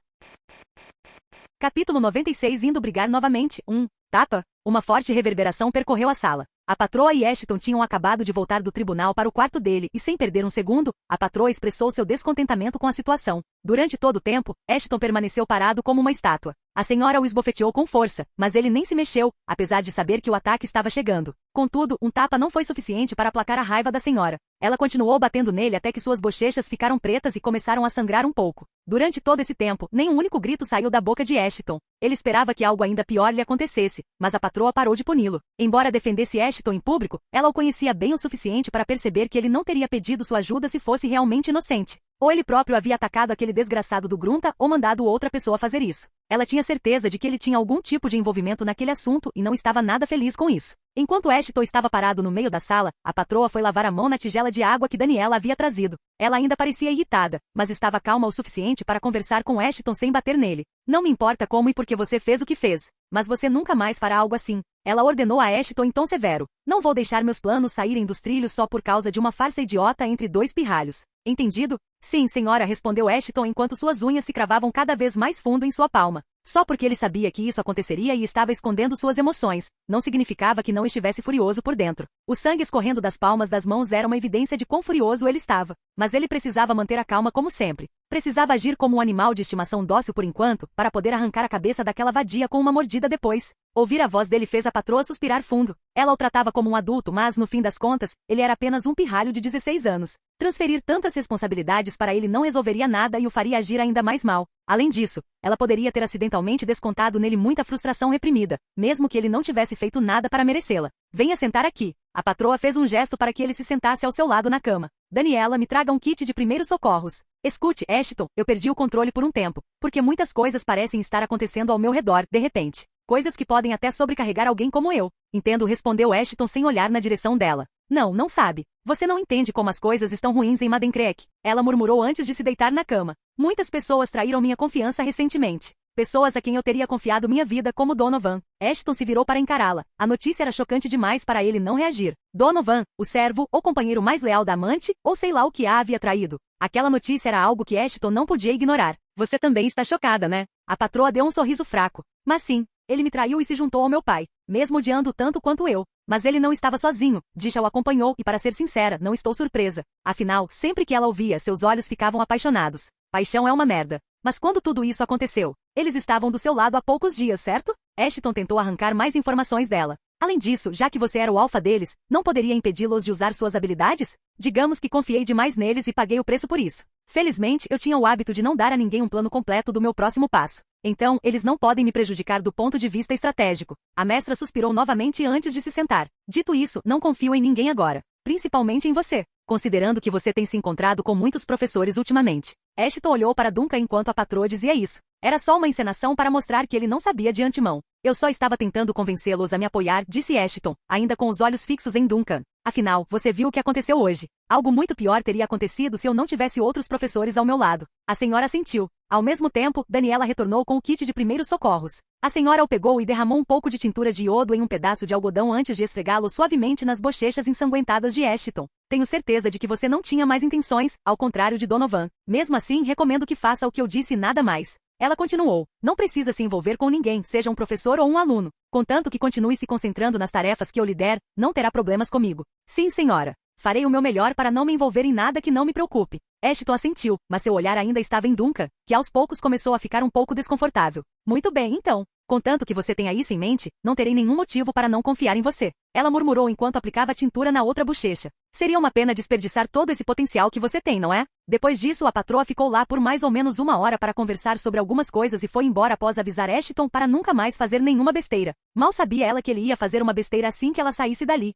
Capítulo 96. Indo brigar novamente. Tapa. Uma forte reverberação percorreu a sala. A patroa e Ashton tinham acabado de voltar do tribunal para o quarto dele e, sem perder um segundo, a patroa expressou seu descontentamento com a situação. Durante todo o tempo, Ashton permaneceu parado como uma estátua. A senhora o esbofeteou com força, mas ele nem se mexeu, apesar de saber que o ataque estava chegando. Contudo, um tapa não foi suficiente para aplacar a raiva da senhora. Ela continuou batendo nele até que suas bochechas ficaram pretas e começaram a sangrar um pouco. Durante todo esse tempo, nem um único grito saiu da boca de Ashton. Ele esperava que algo ainda pior lhe acontecesse, mas a patroa parou de puni-lo. Embora defendesse Ashton em público, ela o conhecia bem o suficiente para perceber que ele não teria pedido sua ajuda se fosse realmente inocente. Ou ele próprio havia atacado aquele desgraçado do Grunta ou mandado outra pessoa fazer isso. Ela tinha certeza de que ele tinha algum tipo de envolvimento naquele assunto e não estava nada feliz com isso. Enquanto Ashton estava parado no meio da sala, a patroa foi lavar a mão na tigela de água que Daniela havia trazido. Ela ainda parecia irritada, mas estava calma o suficiente para conversar com Ashton sem bater nele. Não me importa como e por que você fez o que fez, mas você nunca mais fará algo assim. Ela ordenou a Ashton em tom severo. Não vou deixar meus planos saírem dos trilhos só por causa de uma farsa idiota entre 2 pirralhos. Entendido? Sim, senhora, respondeu Ashton enquanto suas unhas se cravavam cada vez mais fundo em sua palma. Só porque ele sabia que isso aconteceria e estava escondendo suas emoções, não significava que não estivesse furioso por dentro. O sangue escorrendo das palmas das mãos era uma evidência de quão furioso ele estava. Mas ele precisava manter a calma como sempre. Precisava agir como um animal de estimação dócil por enquanto, para poder arrancar a cabeça daquela vadia com uma mordida depois. Ouvir a voz dele fez a patroa suspirar fundo. Ela o tratava como um adulto, mas, no fim das contas, ele era apenas um pirralho de 16 anos. Transferir tantas responsabilidades para ele não resolveria nada e o faria agir ainda mais mal. Além disso, ela poderia ter acidentalmente descontado nele muita frustração reprimida, mesmo que ele não tivesse feito nada para merecê-la. Venha sentar aqui. A patroa fez um gesto para que ele se sentasse ao seu lado na cama. Daniela, me traga um kit de primeiros socorros. Escute, Ashton, eu perdi o controle por um tempo, porque muitas coisas parecem estar acontecendo ao meu redor, de repente. Coisas que podem até sobrecarregar alguém como eu. Entendo, respondeu Ashton sem olhar na direção dela. Não, não sabe. Você não entende como as coisas estão ruins em Madencreek. Ela murmurou antes de se deitar na cama. Muitas pessoas traíram minha confiança recentemente. Pessoas a quem eu teria confiado minha vida como Donovan. Ashton se virou para encará-la. A notícia era chocante demais para ele não reagir. Donovan, o servo, ou companheiro mais leal da amante, ou sei lá o que a havia traído. Aquela notícia era algo que Ashton não podia ignorar. Você também está chocada, né? A patroa deu um sorriso fraco. Mas sim, ele me traiu e se juntou ao meu pai, mesmo odiando tanto quanto eu. Mas ele não estava sozinho. Disha o acompanhou e, para ser sincera, não estou surpresa. Afinal, sempre que ela ouvia, seus olhos ficavam apaixonados. Paixão é uma merda. Mas quando tudo isso aconteceu, eles estavam do seu lado há poucos dias, certo? Ashton tentou arrancar mais informações dela. Além disso, já que você era o alfa deles, não poderia impedi-los de usar suas habilidades? Digamos que confiei demais neles e paguei o preço por isso. Felizmente, eu tinha o hábito de não dar a ninguém um plano completo do meu próximo passo. Então, eles não podem me prejudicar do ponto de vista estratégico. A mestra suspirou novamente antes de se sentar. Dito isso, não confio em ninguém agora. Principalmente em você, considerando que você tem se encontrado com muitos professores ultimamente. Ashton olhou para Duncan enquanto a patroa dizia isso. Era só uma encenação para mostrar que ele não sabia de antemão. Eu só estava tentando convencê-los a me apoiar, disse Ashton, ainda com os olhos fixos em Duncan. Afinal, você viu o que aconteceu hoje. Algo muito pior teria acontecido se eu não tivesse outros professores ao meu lado. A senhora sentiu. Ao mesmo tempo, Daniela retornou com o kit de primeiros socorros. A senhora o pegou e derramou um pouco de tintura de iodo em um pedaço de algodão antes de esfregá-lo suavemente nas bochechas ensanguentadas de Ashton. Tenho certeza de que você não tinha mais intenções, ao contrário de Donovan. Mesmo assim, recomendo que faça o que eu disse e nada mais. Ela continuou. Não precisa se envolver com ninguém, seja um professor ou um aluno. Contanto que continue se concentrando nas tarefas que eu lhe der, não terá problemas comigo. Sim, senhora. Farei o meu melhor para não me envolver em nada que não me preocupe. Ashton assentiu, mas seu olhar ainda estava em Duncan, que aos poucos começou a ficar um pouco desconfortável. Muito bem, então. Contanto que você tenha isso em mente, não terei nenhum motivo para não confiar em você. Ela murmurou enquanto aplicava a tintura na outra bochecha. Seria uma pena desperdiçar todo esse potencial que você tem, não é? Depois disso, a patroa ficou lá por mais ou menos 1 hora para conversar sobre algumas coisas e foi embora após avisar Ashton para nunca mais fazer nenhuma besteira. Mal sabia ela que ele ia fazer uma besteira assim que ela saísse dali.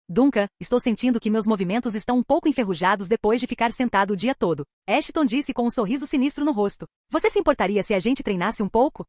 Duncan, estou sentindo que meus movimentos estão um pouco enferrujados depois de ficar sentado o dia todo. Ashton disse com um sorriso sinistro no rosto. Você se importaria se a gente treinasse um pouco?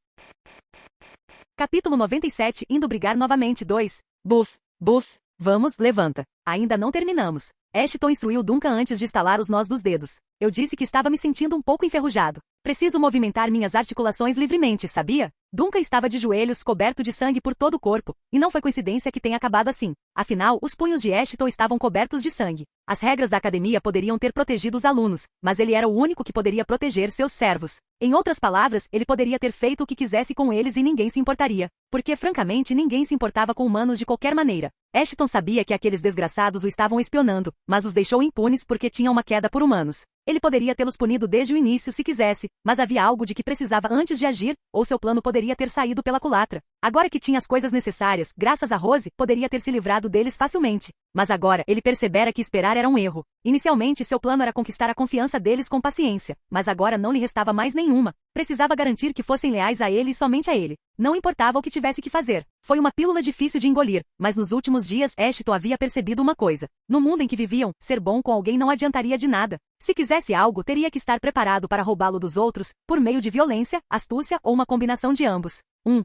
Capítulo 97, indo brigar novamente 2. Buff, buff, vamos, levanta. Ainda não terminamos. Ashton instruiu Duncan antes de estalar os nós dos dedos. Eu disse que estava me sentindo um pouco enferrujado. Preciso movimentar minhas articulações livremente, sabia? Duncan estava de joelhos, coberto de sangue por todo o corpo, e não foi coincidência que tenha acabado assim. Afinal, os punhos de Ashton estavam cobertos de sangue. As regras da academia poderiam ter protegido os alunos, mas ele era o único que poderia proteger seus servos. Em outras palavras, ele poderia ter feito o que quisesse com eles e ninguém se importaria. Porque, francamente, ninguém se importava com humanos de qualquer maneira. Ashton sabia que aqueles desgraçados o estavam espionando, mas os deixou impunes porque tinham uma queda por humanos. Ele poderia tê-los punido desde o início se quisesse, mas havia algo de que precisava antes de agir, ou seu plano poderia ter saído pela culatra. Agora que tinha as coisas necessárias, graças a Rose, poderia ter se livrado deles facilmente. Mas agora, ele percebera que esperar era um erro. Inicialmente, seu plano era conquistar a confiança deles com paciência, mas agora não lhe restava mais nenhuma. Precisava garantir que fossem leais a ele e somente a ele. Não importava o que tivesse que fazer. Foi uma pílula difícil de engolir, mas nos últimos dias Ashton havia percebido uma coisa. No mundo em que viviam, ser bom com alguém não adiantaria de nada. Se quisesse algo, teria que estar preparado para roubá-lo dos outros, por meio de violência, astúcia ou uma combinação de ambos.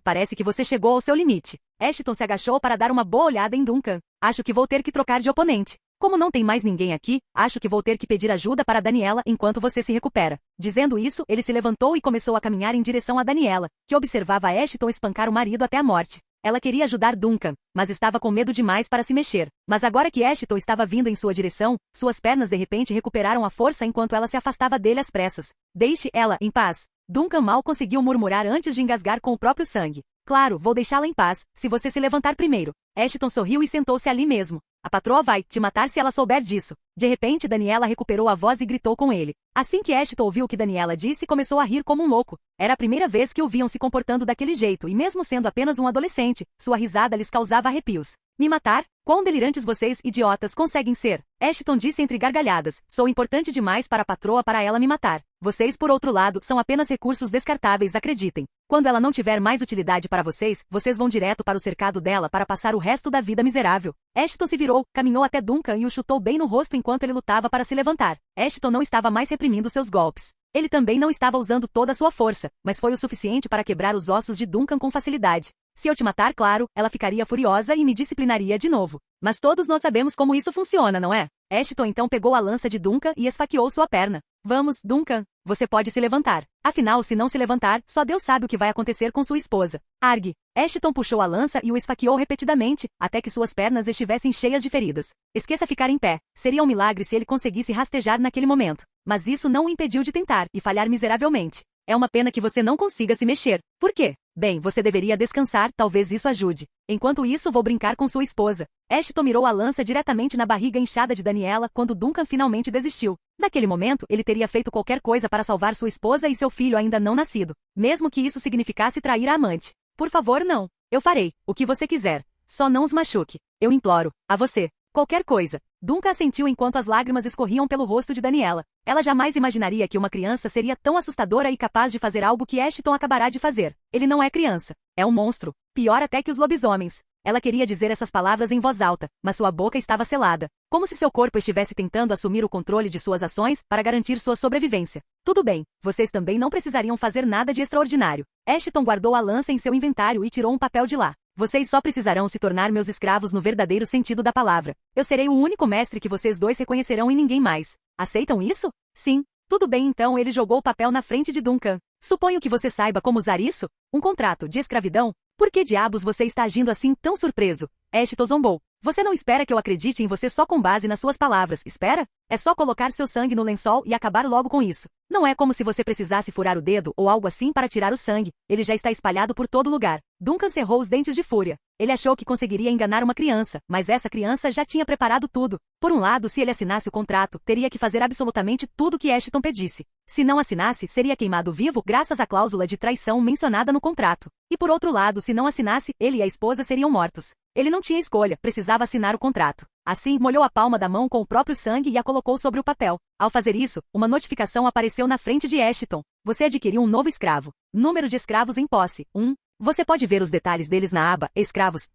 Parece que você chegou ao seu limite. Ashton se agachou para dar uma boa olhada em Duncan. Acho que vou ter que trocar de oponente. Como não tem mais ninguém aqui, acho que vou ter que pedir ajuda para Daniela enquanto você se recupera. Dizendo isso, ele se levantou e começou a caminhar em direção a Daniela, que observava Ashton espancar o marido até a morte. Ela queria ajudar Duncan, mas estava com medo demais para se mexer. Mas agora que Ashton estava vindo em sua direção, suas pernas de repente recuperaram a força enquanto ela se afastava dele às pressas. Deixe ela em paz. Duncan mal conseguiu murmurar antes de engasgar com o próprio sangue. Claro, vou deixá-la em paz, se você se levantar primeiro. Ashton sorriu e sentou-se ali mesmo. A patroa vai te matar se ela souber disso. De repente, Daniela recuperou a voz e gritou com ele. Assim que Ashton ouviu o que Daniela disse, começou a rir como um louco. Era a primeira vez que o viam se comportando daquele jeito, e mesmo sendo apenas um adolescente, sua risada lhes causava arrepios. Me matar? Quão delirantes vocês, idiotas, conseguem ser? Ashton disse entre gargalhadas. Sou importante demais para a patroa para ela me matar. Vocês, por outro lado, são apenas recursos descartáveis, acreditem. Quando ela não tiver mais utilidade para vocês, vocês vão direto para o cercado dela para passar o resto da vida miserável. Ashton se virou, caminhou até Duncan e o chutou bem no rosto enquanto ele lutava para se levantar. Ashton não estava mais reprimindo seus golpes. Ele também não estava usando toda a sua força, mas foi o suficiente para quebrar os ossos de Duncan com facilidade. Se eu te matar, claro, ela ficaria furiosa e me disciplinaria de novo. Mas todos nós sabemos como isso funciona, não é? Ashton então pegou a lança de Duncan e esfaqueou sua perna. Vamos, Duncan, você pode se levantar. Afinal, se não se levantar, só Deus sabe o que vai acontecer com sua esposa. Argue. Ashton puxou a lança e o esfaqueou repetidamente, até que suas pernas estivessem cheias de feridas. Esqueça ficar em pé. Seria um milagre se ele conseguisse rastejar naquele momento. Mas isso não o impediu de tentar e falhar miseravelmente. É uma pena que você não consiga se mexer. Por quê? Bem, você deveria descansar, talvez isso ajude. Enquanto isso, vou brincar com sua esposa. Ashton mirou a lança diretamente na barriga inchada de Daniela quando Duncan finalmente desistiu. Naquele momento, ele teria feito qualquer coisa para salvar sua esposa e seu filho ainda não nascido, mesmo que isso significasse trair a amante. Por favor, não. Eu farei o que você quiser. Só não os machuque. Eu imploro. A você. Qualquer coisa. Duncan assentiu enquanto as lágrimas escorriam pelo rosto de Daniela. Ela jamais imaginaria que uma criança seria tão assustadora e capaz de fazer algo que Ashton acabará de fazer. Ele não é criança. É um monstro. Pior até que os lobisomens. Ela queria dizer essas palavras em voz alta, mas sua boca estava selada. Como se seu corpo estivesse tentando assumir o controle de suas ações para garantir sua sobrevivência. Tudo bem, vocês também não precisariam fazer nada de extraordinário. Ashton guardou a lança em seu inventário e tirou um papel de lá. Vocês só precisarão se tornar meus escravos no verdadeiro sentido da palavra. Eu serei o único mestre que vocês dois reconhecerão e ninguém mais. Aceitam isso? Sim. Tudo bem, então ele jogou o papel na frente de Duncan. Suponho que você saiba como usar isso? Um contrato de escravidão? Por que diabos você está agindo assim tão surpreso? Ashton zombou. Você não espera que eu acredite em você só com base nas suas palavras, espera? É só colocar seu sangue no lençol e acabar logo com isso. Não é como se você precisasse furar o dedo ou algo assim para tirar o sangue. Ele já está espalhado por todo lugar. Duncan cerrou os dentes de fúria. Ele achou que conseguiria enganar uma criança, mas essa criança já tinha preparado tudo. Por um lado, se ele assinasse o contrato, teria que fazer absolutamente tudo o que Ashton pedisse. Se não assinasse, seria queimado vivo graças à cláusula de traição mencionada no contrato. E por outro lado, se não assinasse, ele e a esposa seriam mortos. Ele não tinha escolha, precisava assinar o contrato. Assim, molhou a palma da mão com o próprio sangue e a colocou sobre o papel. Ao fazer isso, uma notificação apareceu na frente de Ashton. Você adquiriu um novo escravo. Número de escravos em posse, 1. Você pode ver os detalhes deles na aba Escravos.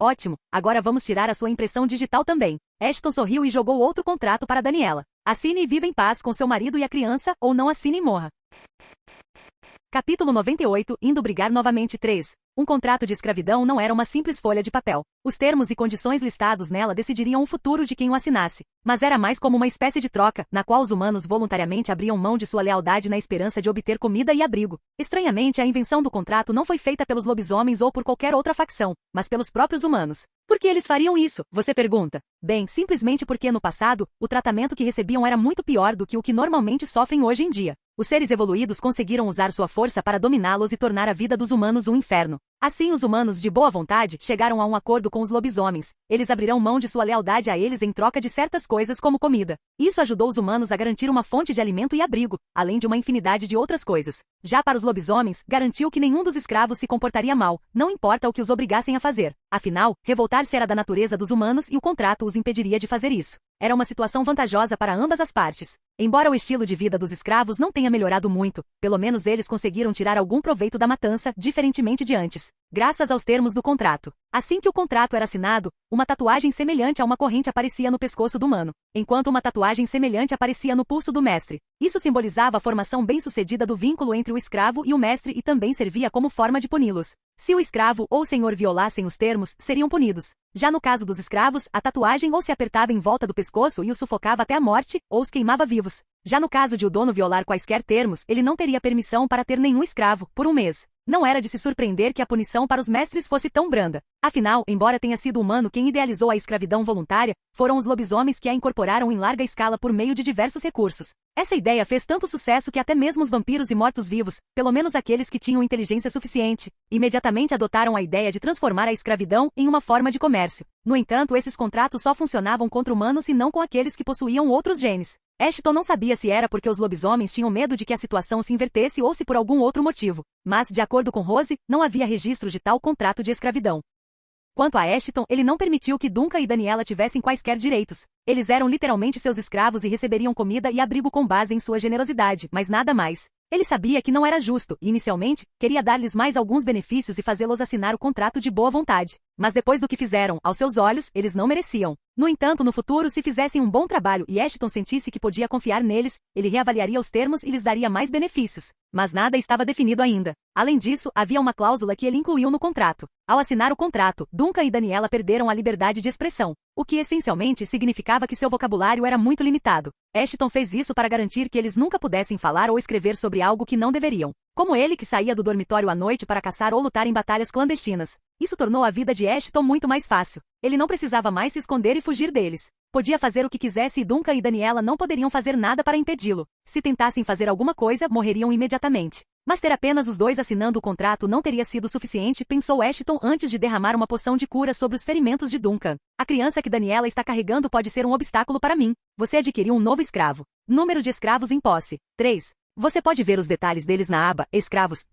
Ótimo, agora vamos tirar a sua impressão digital também. Ashton sorriu e jogou outro contrato para Daniela. Assine e viva em paz com seu marido e a criança, ou não assine e morra. Capítulo 98, Indo brigar novamente 3. Um contrato de escravidão não era uma simples folha de papel. Os termos e condições listados nela decidiriam o futuro de quem o assinasse. Mas era mais como uma espécie de troca, na qual os humanos voluntariamente abriam mão de sua lealdade na esperança de obter comida e abrigo. Estranhamente, a invenção do contrato não foi feita pelos lobisomens ou por qualquer outra facção, mas pelos próprios humanos. Por que eles fariam isso? Você pergunta. Bem, simplesmente porque no passado, o tratamento que recebiam era muito pior do que o que normalmente sofrem hoje em dia. Os seres evoluídos conseguiram usar sua força para dominá-los e tornar a vida dos humanos um inferno. Assim, os humanos de boa vontade chegaram a um acordo com os lobisomens. Eles abrirão mão de sua lealdade a eles em troca de certas coisas como comida. Isso ajudou os humanos a garantir uma fonte de alimento e abrigo, além de uma infinidade de outras coisas. Já para os lobisomens, garantiu que nenhum dos escravos se comportaria mal, não importa o que os obrigassem a fazer. Afinal, revoltar-se era da natureza dos humanos e o contrato os impediria de fazer isso. Era uma situação vantajosa para ambas as partes. Embora o estilo de vida dos escravos não tenha melhorado muito, pelo menos eles conseguiram tirar algum proveito da matança, diferentemente de antes, graças aos termos do contrato. Assim que o contrato era assinado, uma tatuagem semelhante a uma corrente aparecia no pescoço do humano, enquanto uma tatuagem semelhante aparecia no pulso do mestre. Isso simbolizava a formação bem-sucedida do vínculo entre o escravo e o mestre e também servia como forma de puni-los. Se o escravo ou o senhor violassem os termos, seriam punidos. Já no caso dos escravos, a tatuagem ou se apertava em volta do pescoço e os sufocava até a morte, ou os queimava vivos. Já no caso de o dono violar quaisquer termos, ele não teria permissão para ter nenhum escravo, por um mês. Não era de se surpreender que a punição para os mestres fosse tão branda. Afinal, embora tenha sido o humano quem idealizou a escravidão voluntária, foram os lobisomens que a incorporaram em larga escala por meio de diversos recursos. Essa ideia fez tanto sucesso que até mesmo os vampiros e mortos-vivos, pelo menos aqueles que tinham inteligência suficiente, imediatamente adotaram a ideia de transformar a escravidão em uma forma de comércio. No entanto, esses contratos só funcionavam contra humanos e não com aqueles que possuíam outros genes. Ashton não sabia se era porque os lobisomens tinham medo de que a situação se invertesse ou se por algum outro motivo. Mas, de acordo com Rose, não havia registro de tal contrato de escravidão. Quanto a Ashton, ele não permitiu que Duncan e Daniela tivessem quaisquer direitos. Eles eram literalmente seus escravos e receberiam comida e abrigo com base em sua generosidade, mas nada mais. Ele sabia que não era justo e, inicialmente, queria dar-lhes mais alguns benefícios e fazê-los assinar o contrato de boa vontade. Mas depois do que fizeram, aos seus olhos, eles não mereciam. No entanto, no futuro, se fizessem um bom trabalho e Ashton sentisse que podia confiar neles, ele reavaliaria os termos e lhes daria mais benefícios. Mas nada estava definido ainda. Além disso, havia uma cláusula que ele incluiu no contrato. Ao assinar o contrato, Duncan e Daniela perderam a liberdade de expressão, o que essencialmente significava que seu vocabulário era muito limitado. Ashton fez isso para garantir que eles nunca pudessem falar ou escrever sobre algo que não deveriam. Como ele que saía do dormitório à noite para caçar ou lutar em batalhas clandestinas. Isso tornou a vida de Ashton muito mais fácil. Ele não precisava mais se esconder e fugir deles. Podia fazer o que quisesse e Duncan e Daniela não poderiam fazer nada para impedi-lo. Se tentassem fazer alguma coisa, morreriam imediatamente. Mas ter apenas os dois assinando o contrato não teria sido suficiente, pensou Ashton antes de derramar uma poção de cura sobre os ferimentos de Duncan. A criança que Daniela está carregando pode ser um obstáculo para mim. Você adquiriu um novo escravo. Número de escravos em posse: 3. Você pode ver os detalhes deles na aba Escravos.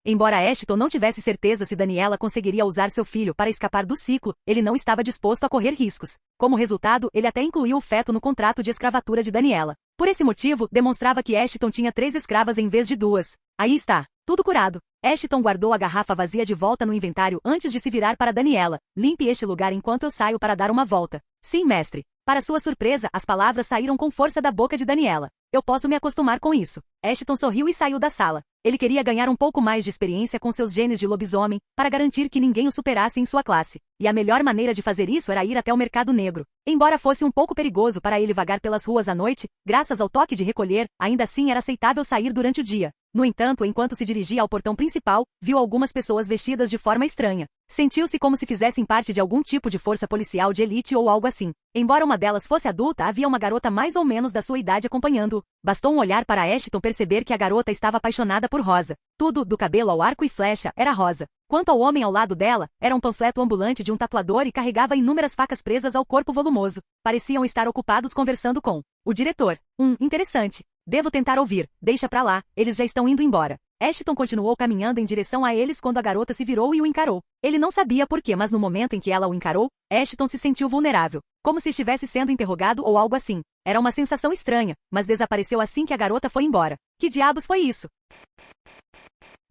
Embora Ashton não tivesse certeza se Daniela conseguiria usar seu filho para escapar do ciclo, ele não estava disposto a correr riscos. Como resultado, ele até incluiu o feto no contrato de escravatura de Daniela. Por esse motivo, demonstrava que Ashton tinha 3 escravas em vez de 2. Aí está, tudo curado. Ashton guardou a garrafa vazia de volta no inventário antes de se virar para Daniela. Limpe este lugar enquanto eu saio para dar uma volta. Sim, mestre. Para sua surpresa, as palavras saíram com força da boca de Daniela. Eu posso me acostumar com isso. Ashton sorriu e saiu da sala. Ele queria ganhar um pouco mais de experiência com seus genes de lobisomem, para garantir que ninguém o superasse em sua classe. E a melhor maneira de fazer isso era ir até o mercado negro. Embora fosse um pouco perigoso para ele vagar pelas ruas à noite, graças ao toque de recolher, ainda assim era aceitável sair durante o dia. No entanto, enquanto se dirigia ao portão principal, viu algumas pessoas vestidas de forma estranha. Sentiu-se como se fizessem parte de algum tipo de força policial de elite ou algo assim. Embora uma delas fosse adulta, havia uma garota mais ou menos da sua idade acompanhando-o. Bastou um olhar para Ashton perceber que a garota estava apaixonada por rosa. Tudo, do cabelo ao arco e flecha, era rosa. Quanto ao homem ao lado dela, era um panfleto ambulante de um tatuador e carregava inúmeras facas presas ao corpo volumoso. Pareciam estar ocupados conversando com o diretor. Interessante. Devo tentar ouvir. Deixa pra lá, eles já estão indo embora. Ashton continuou caminhando em direção a eles quando a garota se virou e o encarou. Ele não sabia por quê, mas no momento em que ela o encarou, Ashton se sentiu vulnerável, como se estivesse sendo interrogado ou algo assim. Era uma sensação estranha, mas desapareceu assim que a garota foi embora. Que diabos foi isso?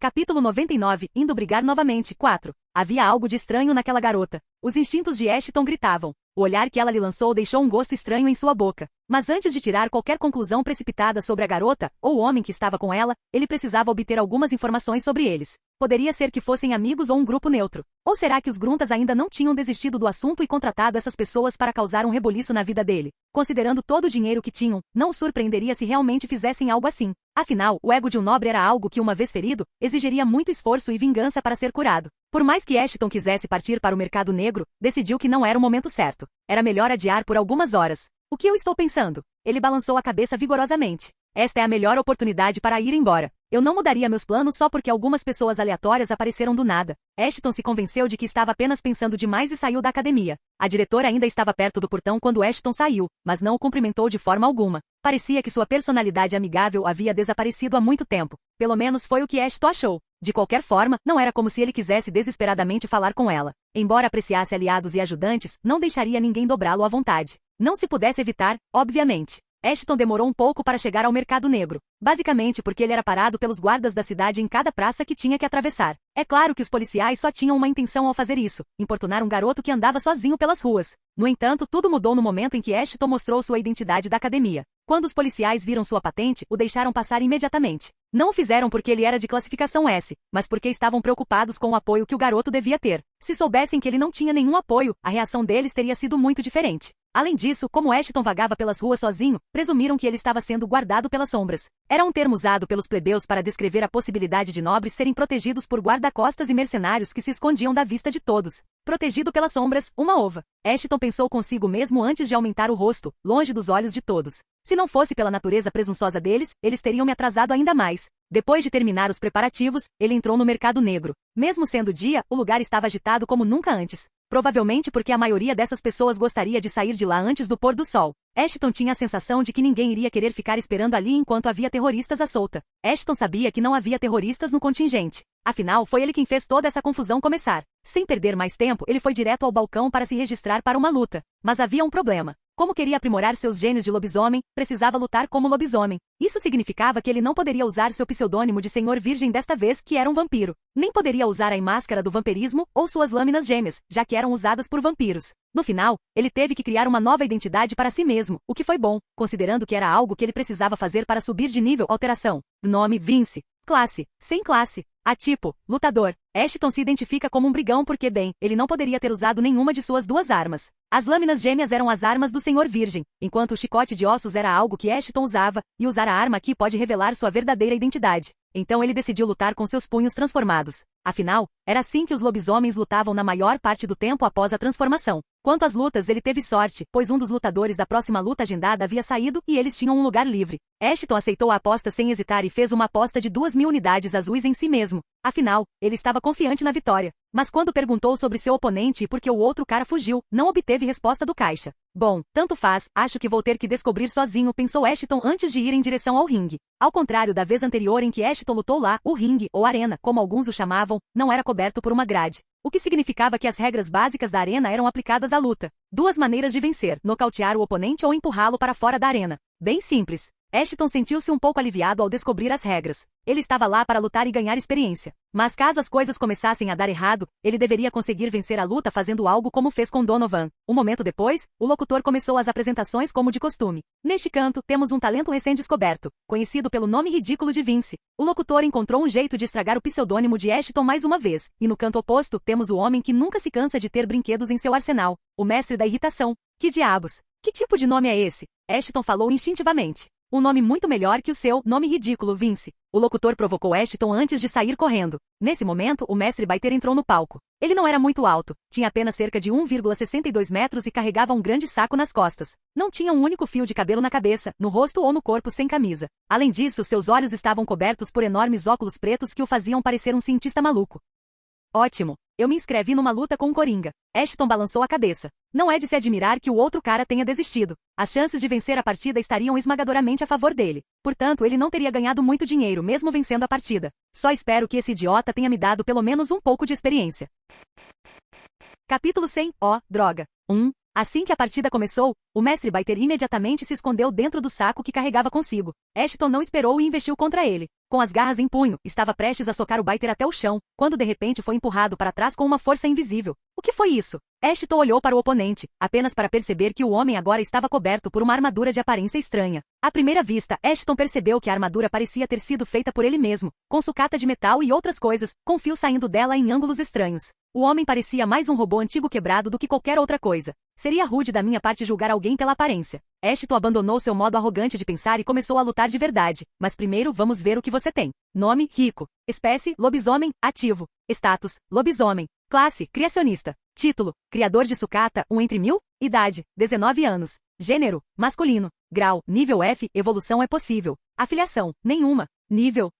Capítulo 99, indo brigar novamente. 4. Havia algo de estranho naquela garota. Os instintos de Ashton gritavam. O olhar que ela lhe lançou deixou um gosto estranho em sua boca. Mas antes de tirar qualquer conclusão precipitada sobre a garota, ou o homem que estava com ela, ele precisava obter algumas informações sobre eles. Poderia ser que fossem amigos ou um grupo neutro. Ou será que os gruntas ainda não tinham desistido do assunto e contratado essas pessoas para causar um rebuliço na vida dele? Considerando todo o dinheiro que tinham, não o surpreenderia se realmente fizessem algo assim. Afinal, o ego de um nobre era algo que, uma vez ferido, exigiria muito esforço e vingança para ser curado. Por mais que Ashton quisesse partir para o mercado negro, decidiu que não era o momento certo. Era melhor adiar por algumas horas. O que eu estou pensando? Ele balançou a cabeça vigorosamente. Esta é a melhor oportunidade para ir embora. Eu não mudaria meus planos só porque algumas pessoas aleatórias apareceram do nada. Ashton se convenceu de que estava apenas pensando demais e saiu da academia. A diretora ainda estava perto do portão quando Ashton saiu, mas não o cumprimentou de forma alguma. Parecia que sua personalidade amigável havia desaparecido há muito tempo. Pelo menos foi o que Ashton achou. De qualquer forma, não era como se ele quisesse desesperadamente falar com ela. Embora apreciasse aliados e ajudantes, não deixaria ninguém dobrá-lo à vontade. Não se pudesse evitar, obviamente. Ashton demorou um pouco para chegar ao mercado negro, basicamente porque ele era parado pelos guardas da cidade em cada praça que tinha que atravessar. É claro que os policiais só tinham uma intenção ao fazer isso, importunar um garoto que andava sozinho pelas ruas. No entanto, tudo mudou no momento em que Ashton mostrou sua identidade da academia. Quando os policiais viram sua patente, o deixaram passar imediatamente. Não o fizeram porque ele era de classificação S, mas porque estavam preocupados com o apoio que o garoto devia ter. Se soubessem que ele não tinha nenhum apoio, a reação deles teria sido muito diferente. Além disso, como Ashton vagava pelas ruas sozinho, presumiram que ele estava sendo guardado pelas sombras. Era um termo usado pelos plebeus para descrever a possibilidade de nobres serem protegidos por guarda-costas e mercenários que se escondiam da vista de todos. Protegido pelas sombras, uma ova. Ashton pensou consigo mesmo antes de aumentar o rosto, longe dos olhos de todos. Se não fosse pela natureza presunçosa deles, eles teriam me atrasado ainda mais. Depois de terminar os preparativos, ele entrou no mercado negro. Mesmo sendo dia, o lugar estava agitado como nunca antes. Provavelmente porque a maioria dessas pessoas gostaria de sair de lá antes do pôr do sol. Ashton tinha a sensação de que ninguém iria querer ficar esperando ali enquanto havia terroristas à solta. Ashton sabia que não havia terroristas no contingente. Afinal, foi ele quem fez toda essa confusão começar. Sem perder mais tempo, ele foi direto ao balcão para se registrar para uma luta. Mas havia um problema. Como queria aprimorar seus genes de lobisomem, precisava lutar como lobisomem. Isso significava que ele não poderia usar seu pseudônimo de Senhor Virgem desta vez que era um vampiro. Nem poderia usar a máscara do vampirismo ou suas lâminas gêmeas, já que eram usadas por vampiros. No final, ele teve que criar uma nova identidade para si mesmo, o que foi bom, considerando que era algo que ele precisava fazer para subir de nível. Alteração. Nome: Vince. Classe: sem classe. Tipo: lutador. Ashton se identifica como um brigão porque, bem, ele não poderia ter usado nenhuma de suas duas armas. As lâminas gêmeas eram as armas do Senhor Virgem, enquanto o chicote de ossos era algo que Ashton usava, e usar a arma aqui pode revelar sua verdadeira identidade. Então ele decidiu lutar com seus punhos transformados. Afinal, era assim que os lobisomens lutavam na maior parte do tempo após a transformação. Quanto às lutas, ele teve sorte, pois um dos lutadores da próxima luta agendada havia saído e eles tinham um lugar livre. Ashton aceitou a aposta sem hesitar e fez uma aposta de 2.000 unidades azuis em si mesmo. Afinal, ele estava confiante na vitória. Mas quando perguntou sobre seu oponente e por que o outro cara fugiu, não obteve resposta do caixa. Bom, tanto faz, acho que vou ter que descobrir sozinho, pensou Ashton antes de ir em direção ao ringue. Ao contrário da vez anterior em que Ashton lutou lá, o ringue, ou arena, como alguns o chamavam, não era coberto por uma grade. O que significava que as regras básicas da arena eram aplicadas à luta. Duas maneiras de vencer: nocautear o oponente ou empurrá-lo para fora da arena. Bem simples. Ashton sentiu-se um pouco aliviado ao descobrir as regras. Ele estava lá para lutar e ganhar experiência. Mas caso as coisas começassem a dar errado, ele deveria conseguir vencer a luta fazendo algo como fez com Donovan. Um momento depois, o locutor começou as apresentações como de costume. Neste canto, temos um talento recém-descoberto, conhecido pelo nome ridículo de Vince. O locutor encontrou um jeito de estragar o pseudônimo de Ashton mais uma vez. E no canto oposto, temos o homem que nunca se cansa de ter brinquedos em seu arsenal. O mestre da irritação. Que diabos? Que tipo de nome é esse? Ashton falou instintivamente. Um nome muito melhor que o seu nome ridículo, Vince. O locutor provocou Ashton antes de sair correndo. Nesse momento, o mestre Baiter entrou no palco. Ele não era muito alto, tinha apenas cerca de 1,62 metros e carregava um grande saco nas costas. Não tinha um único fio de cabelo na cabeça, no rosto ou no corpo sem camisa. Além disso, seus olhos estavam cobertos por enormes óculos pretos que o faziam parecer um cientista maluco. Ótimo! Eu me inscrevi numa luta com um coringa. Ashton balançou a cabeça. Não é de se admirar que o outro cara tenha desistido. As chances de vencer a partida estariam esmagadoramente a favor dele. Portanto, ele não teria ganhado muito dinheiro mesmo vencendo a partida. Só espero que esse idiota tenha me dado pelo menos um pouco de experiência. Capítulo 100. Oh, droga. Assim que a partida começou, o mestre Baiter imediatamente se escondeu dentro do saco que carregava consigo. Ashton não esperou e investiu contra ele. Com as garras em punho, estava prestes a socar o Baiter até o chão, quando de repente foi empurrado para trás com uma força invisível. O que foi isso? Ashton olhou para o oponente, apenas para perceber que o homem agora estava coberto por uma armadura de aparência estranha. À primeira vista, Ashton percebeu que a armadura parecia ter sido feita por ele mesmo, com sucata de metal e outras coisas, com fio saindo dela em ângulos estranhos. O homem parecia mais um robô antigo quebrado do que qualquer outra coisa. Seria rude da minha parte julgar alguém pela aparência. Ashton abandonou seu modo arrogante de pensar e começou a lutar de verdade. Mas primeiro vamos ver o que você tem. Nome: rico. Espécie: lobisomem. Ativo. Status: lobisomem. Classe: criacionista. Título: criador de sucata, 1 entre 1000. Idade: 19 anos. Gênero: masculino. Grau: nível F. Evolução é possível. Afiliação: nenhuma. Nível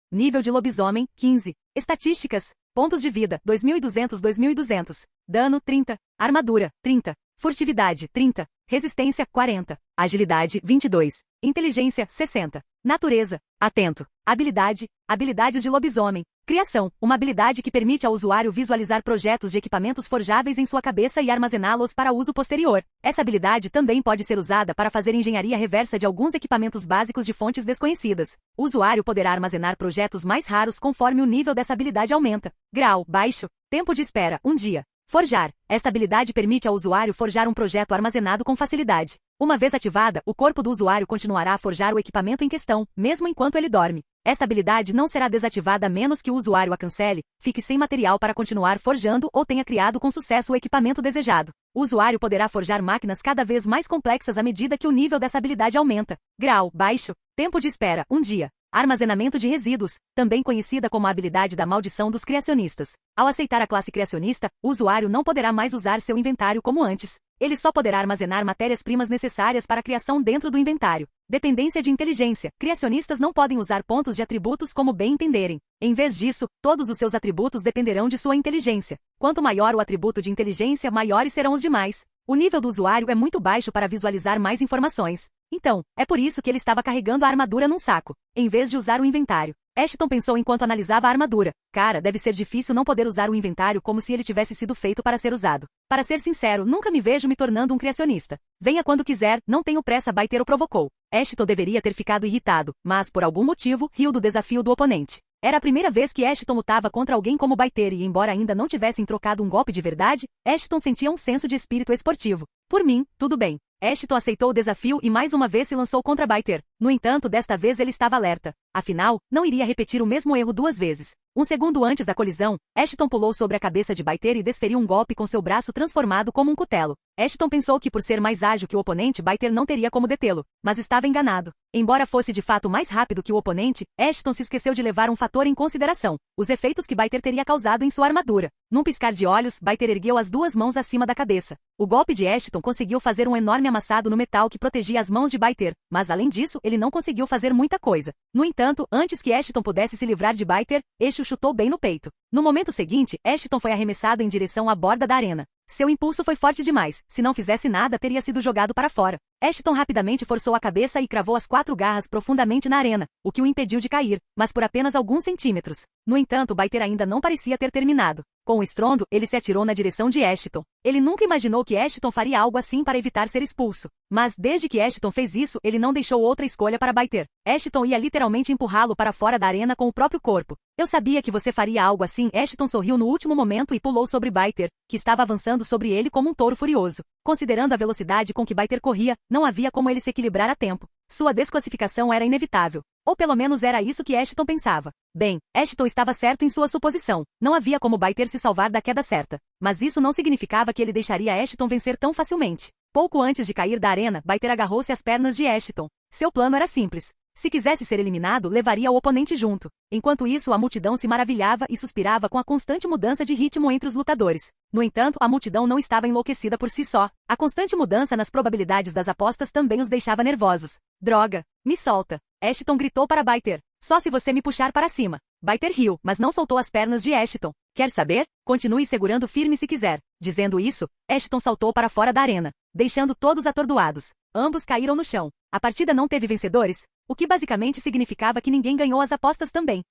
de lobisomem: 15. Estatísticas: pontos de vida: 2.200. Dano: 30. Armadura: 30. Furtividade: 30. Resistência: 40. Agilidade: 22. Inteligência: 60. Natureza: atento. Habilidades de lobisomem. Criação: uma habilidade que permite ao usuário visualizar projetos de equipamentos forjáveis em sua cabeça e armazená-los para uso posterior. Essa habilidade também pode ser usada para fazer engenharia reversa de alguns equipamentos básicos de fontes desconhecidas. O usuário poderá armazenar projetos mais raros conforme o nível dessa habilidade aumenta. Grau: baixo. Tempo de espera: 1 dia. Forjar. Esta habilidade permite ao usuário forjar um projeto armazenado com facilidade. Uma vez ativada, o corpo do usuário continuará a forjar o equipamento em questão, mesmo enquanto ele dorme. Esta habilidade não será desativada a menos que o usuário a cancele, fique sem material para continuar forjando ou tenha criado com sucesso o equipamento desejado. O usuário poderá forjar máquinas cada vez mais complexas à medida que o nível dessa habilidade aumenta. Grau: baixo. Tempo de espera: 1 dia. Armazenamento de resíduos, também conhecida como a habilidade da maldição dos criacionistas. Ao aceitar a classe criacionista, o usuário não poderá mais usar seu inventário como antes. Ele só poderá armazenar matérias-primas necessárias para a criação dentro do inventário. Dependência de inteligência. Criacionistas não podem usar pontos de atributos como bem entenderem. Em vez disso, todos os seus atributos dependerão de sua inteligência. Quanto maior o atributo de inteligência, maiores serão os demais. O nível do usuário é muito baixo para visualizar mais informações. Então, é por isso que ele estava carregando a armadura num saco, em vez de usar o inventário. Ashton pensou enquanto analisava a armadura. Cara, deve ser difícil não poder usar o inventário como se ele tivesse sido feito para ser usado. Para ser sincero, nunca me vejo me tornando um criacionista. Venha quando quiser, não tenho pressa, Baiter o provocou. Ashton deveria ter ficado irritado, mas por algum motivo, riu do desafio do oponente. Era a primeira vez que Ashton lutava contra alguém como Baiter e embora ainda não tivessem trocado um golpe de verdade, Ashton sentia um senso de espírito esportivo. Por mim, tudo bem. Ashton aceitou o desafio e mais uma vez se lançou contra Baiter. No entanto, desta vez ele estava alerta. Afinal, não iria repetir o mesmo erro 2 vezes. Um segundo antes da colisão, Ashton pulou sobre a cabeça de Baiter e desferiu um golpe com seu braço transformado como um cutelo. Ashton pensou que por ser mais ágil que o oponente, Baiter não teria como detê-lo, mas estava enganado. Embora fosse de fato mais rápido que o oponente, Ashton se esqueceu de levar um fator em consideração: os efeitos que Baiter teria causado em sua armadura. Num piscar de olhos, Baiter ergueu as 2 mãos acima da cabeça. O golpe de Ashton conseguiu fazer um enorme amassado no metal que protegia as mãos de Baiter, mas além disso, ele não conseguiu fazer muita coisa. No entanto, antes que Ashton pudesse se livrar de Baiter, este o chutou bem no peito. No momento seguinte, Ashton foi arremessado em direção à borda da arena. Seu impulso foi forte demais. Se não fizesse nada, teria sido jogado para fora. Ashton rapidamente forçou a cabeça e cravou as 4 garras profundamente na arena, o que o impediu de cair, mas por apenas alguns centímetros. No entanto, Baiter ainda não parecia ter terminado. Com um estrondo, ele se atirou na direção de Ashton. Ele nunca imaginou que Ashton faria algo assim para evitar ser expulso. Mas desde que Ashton fez isso, ele não deixou outra escolha para Baiter. Ashton ia literalmente empurrá-lo para fora da arena com o próprio corpo. Eu sabia que você faria algo assim. Ashton sorriu no último momento e pulou sobre Baiter, que estava avançando sobre ele como um touro furioso. Considerando a velocidade com que Baiter corria, não havia como ele se equilibrar a tempo. Sua desclassificação era inevitável. Ou pelo menos era isso que Ashton pensava. Bem, Ashton estava certo em sua suposição. Não havia como Baiter se salvar da queda certa. Mas isso não significava que ele deixaria Ashton vencer tão facilmente. Pouco antes de cair da arena, Baiter agarrou-se às pernas de Ashton. Seu plano era simples. Se quisesse ser eliminado, levaria o oponente junto. Enquanto isso, a multidão se maravilhava e suspirava com a constante mudança de ritmo entre os lutadores. No entanto, a multidão não estava enlouquecida por si só. A constante mudança nas probabilidades das apostas também os deixava nervosos. Droga! Me solta! Ashton gritou para Baiter. Só se você me puxar para cima. Baiter riu, mas não soltou as pernas de Ashton. Quer saber? Continue segurando firme se quiser. Dizendo isso, Ashton saltou para fora da arena, deixando todos atordoados. Ambos caíram no chão. A partida não teve vencedores, o que basicamente significava que ninguém ganhou as apostas também.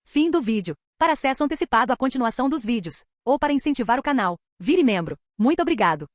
Fim do vídeo. Para acesso antecipado à continuação dos vídeos, ou para incentivar o canal, vire membro. Muito obrigado.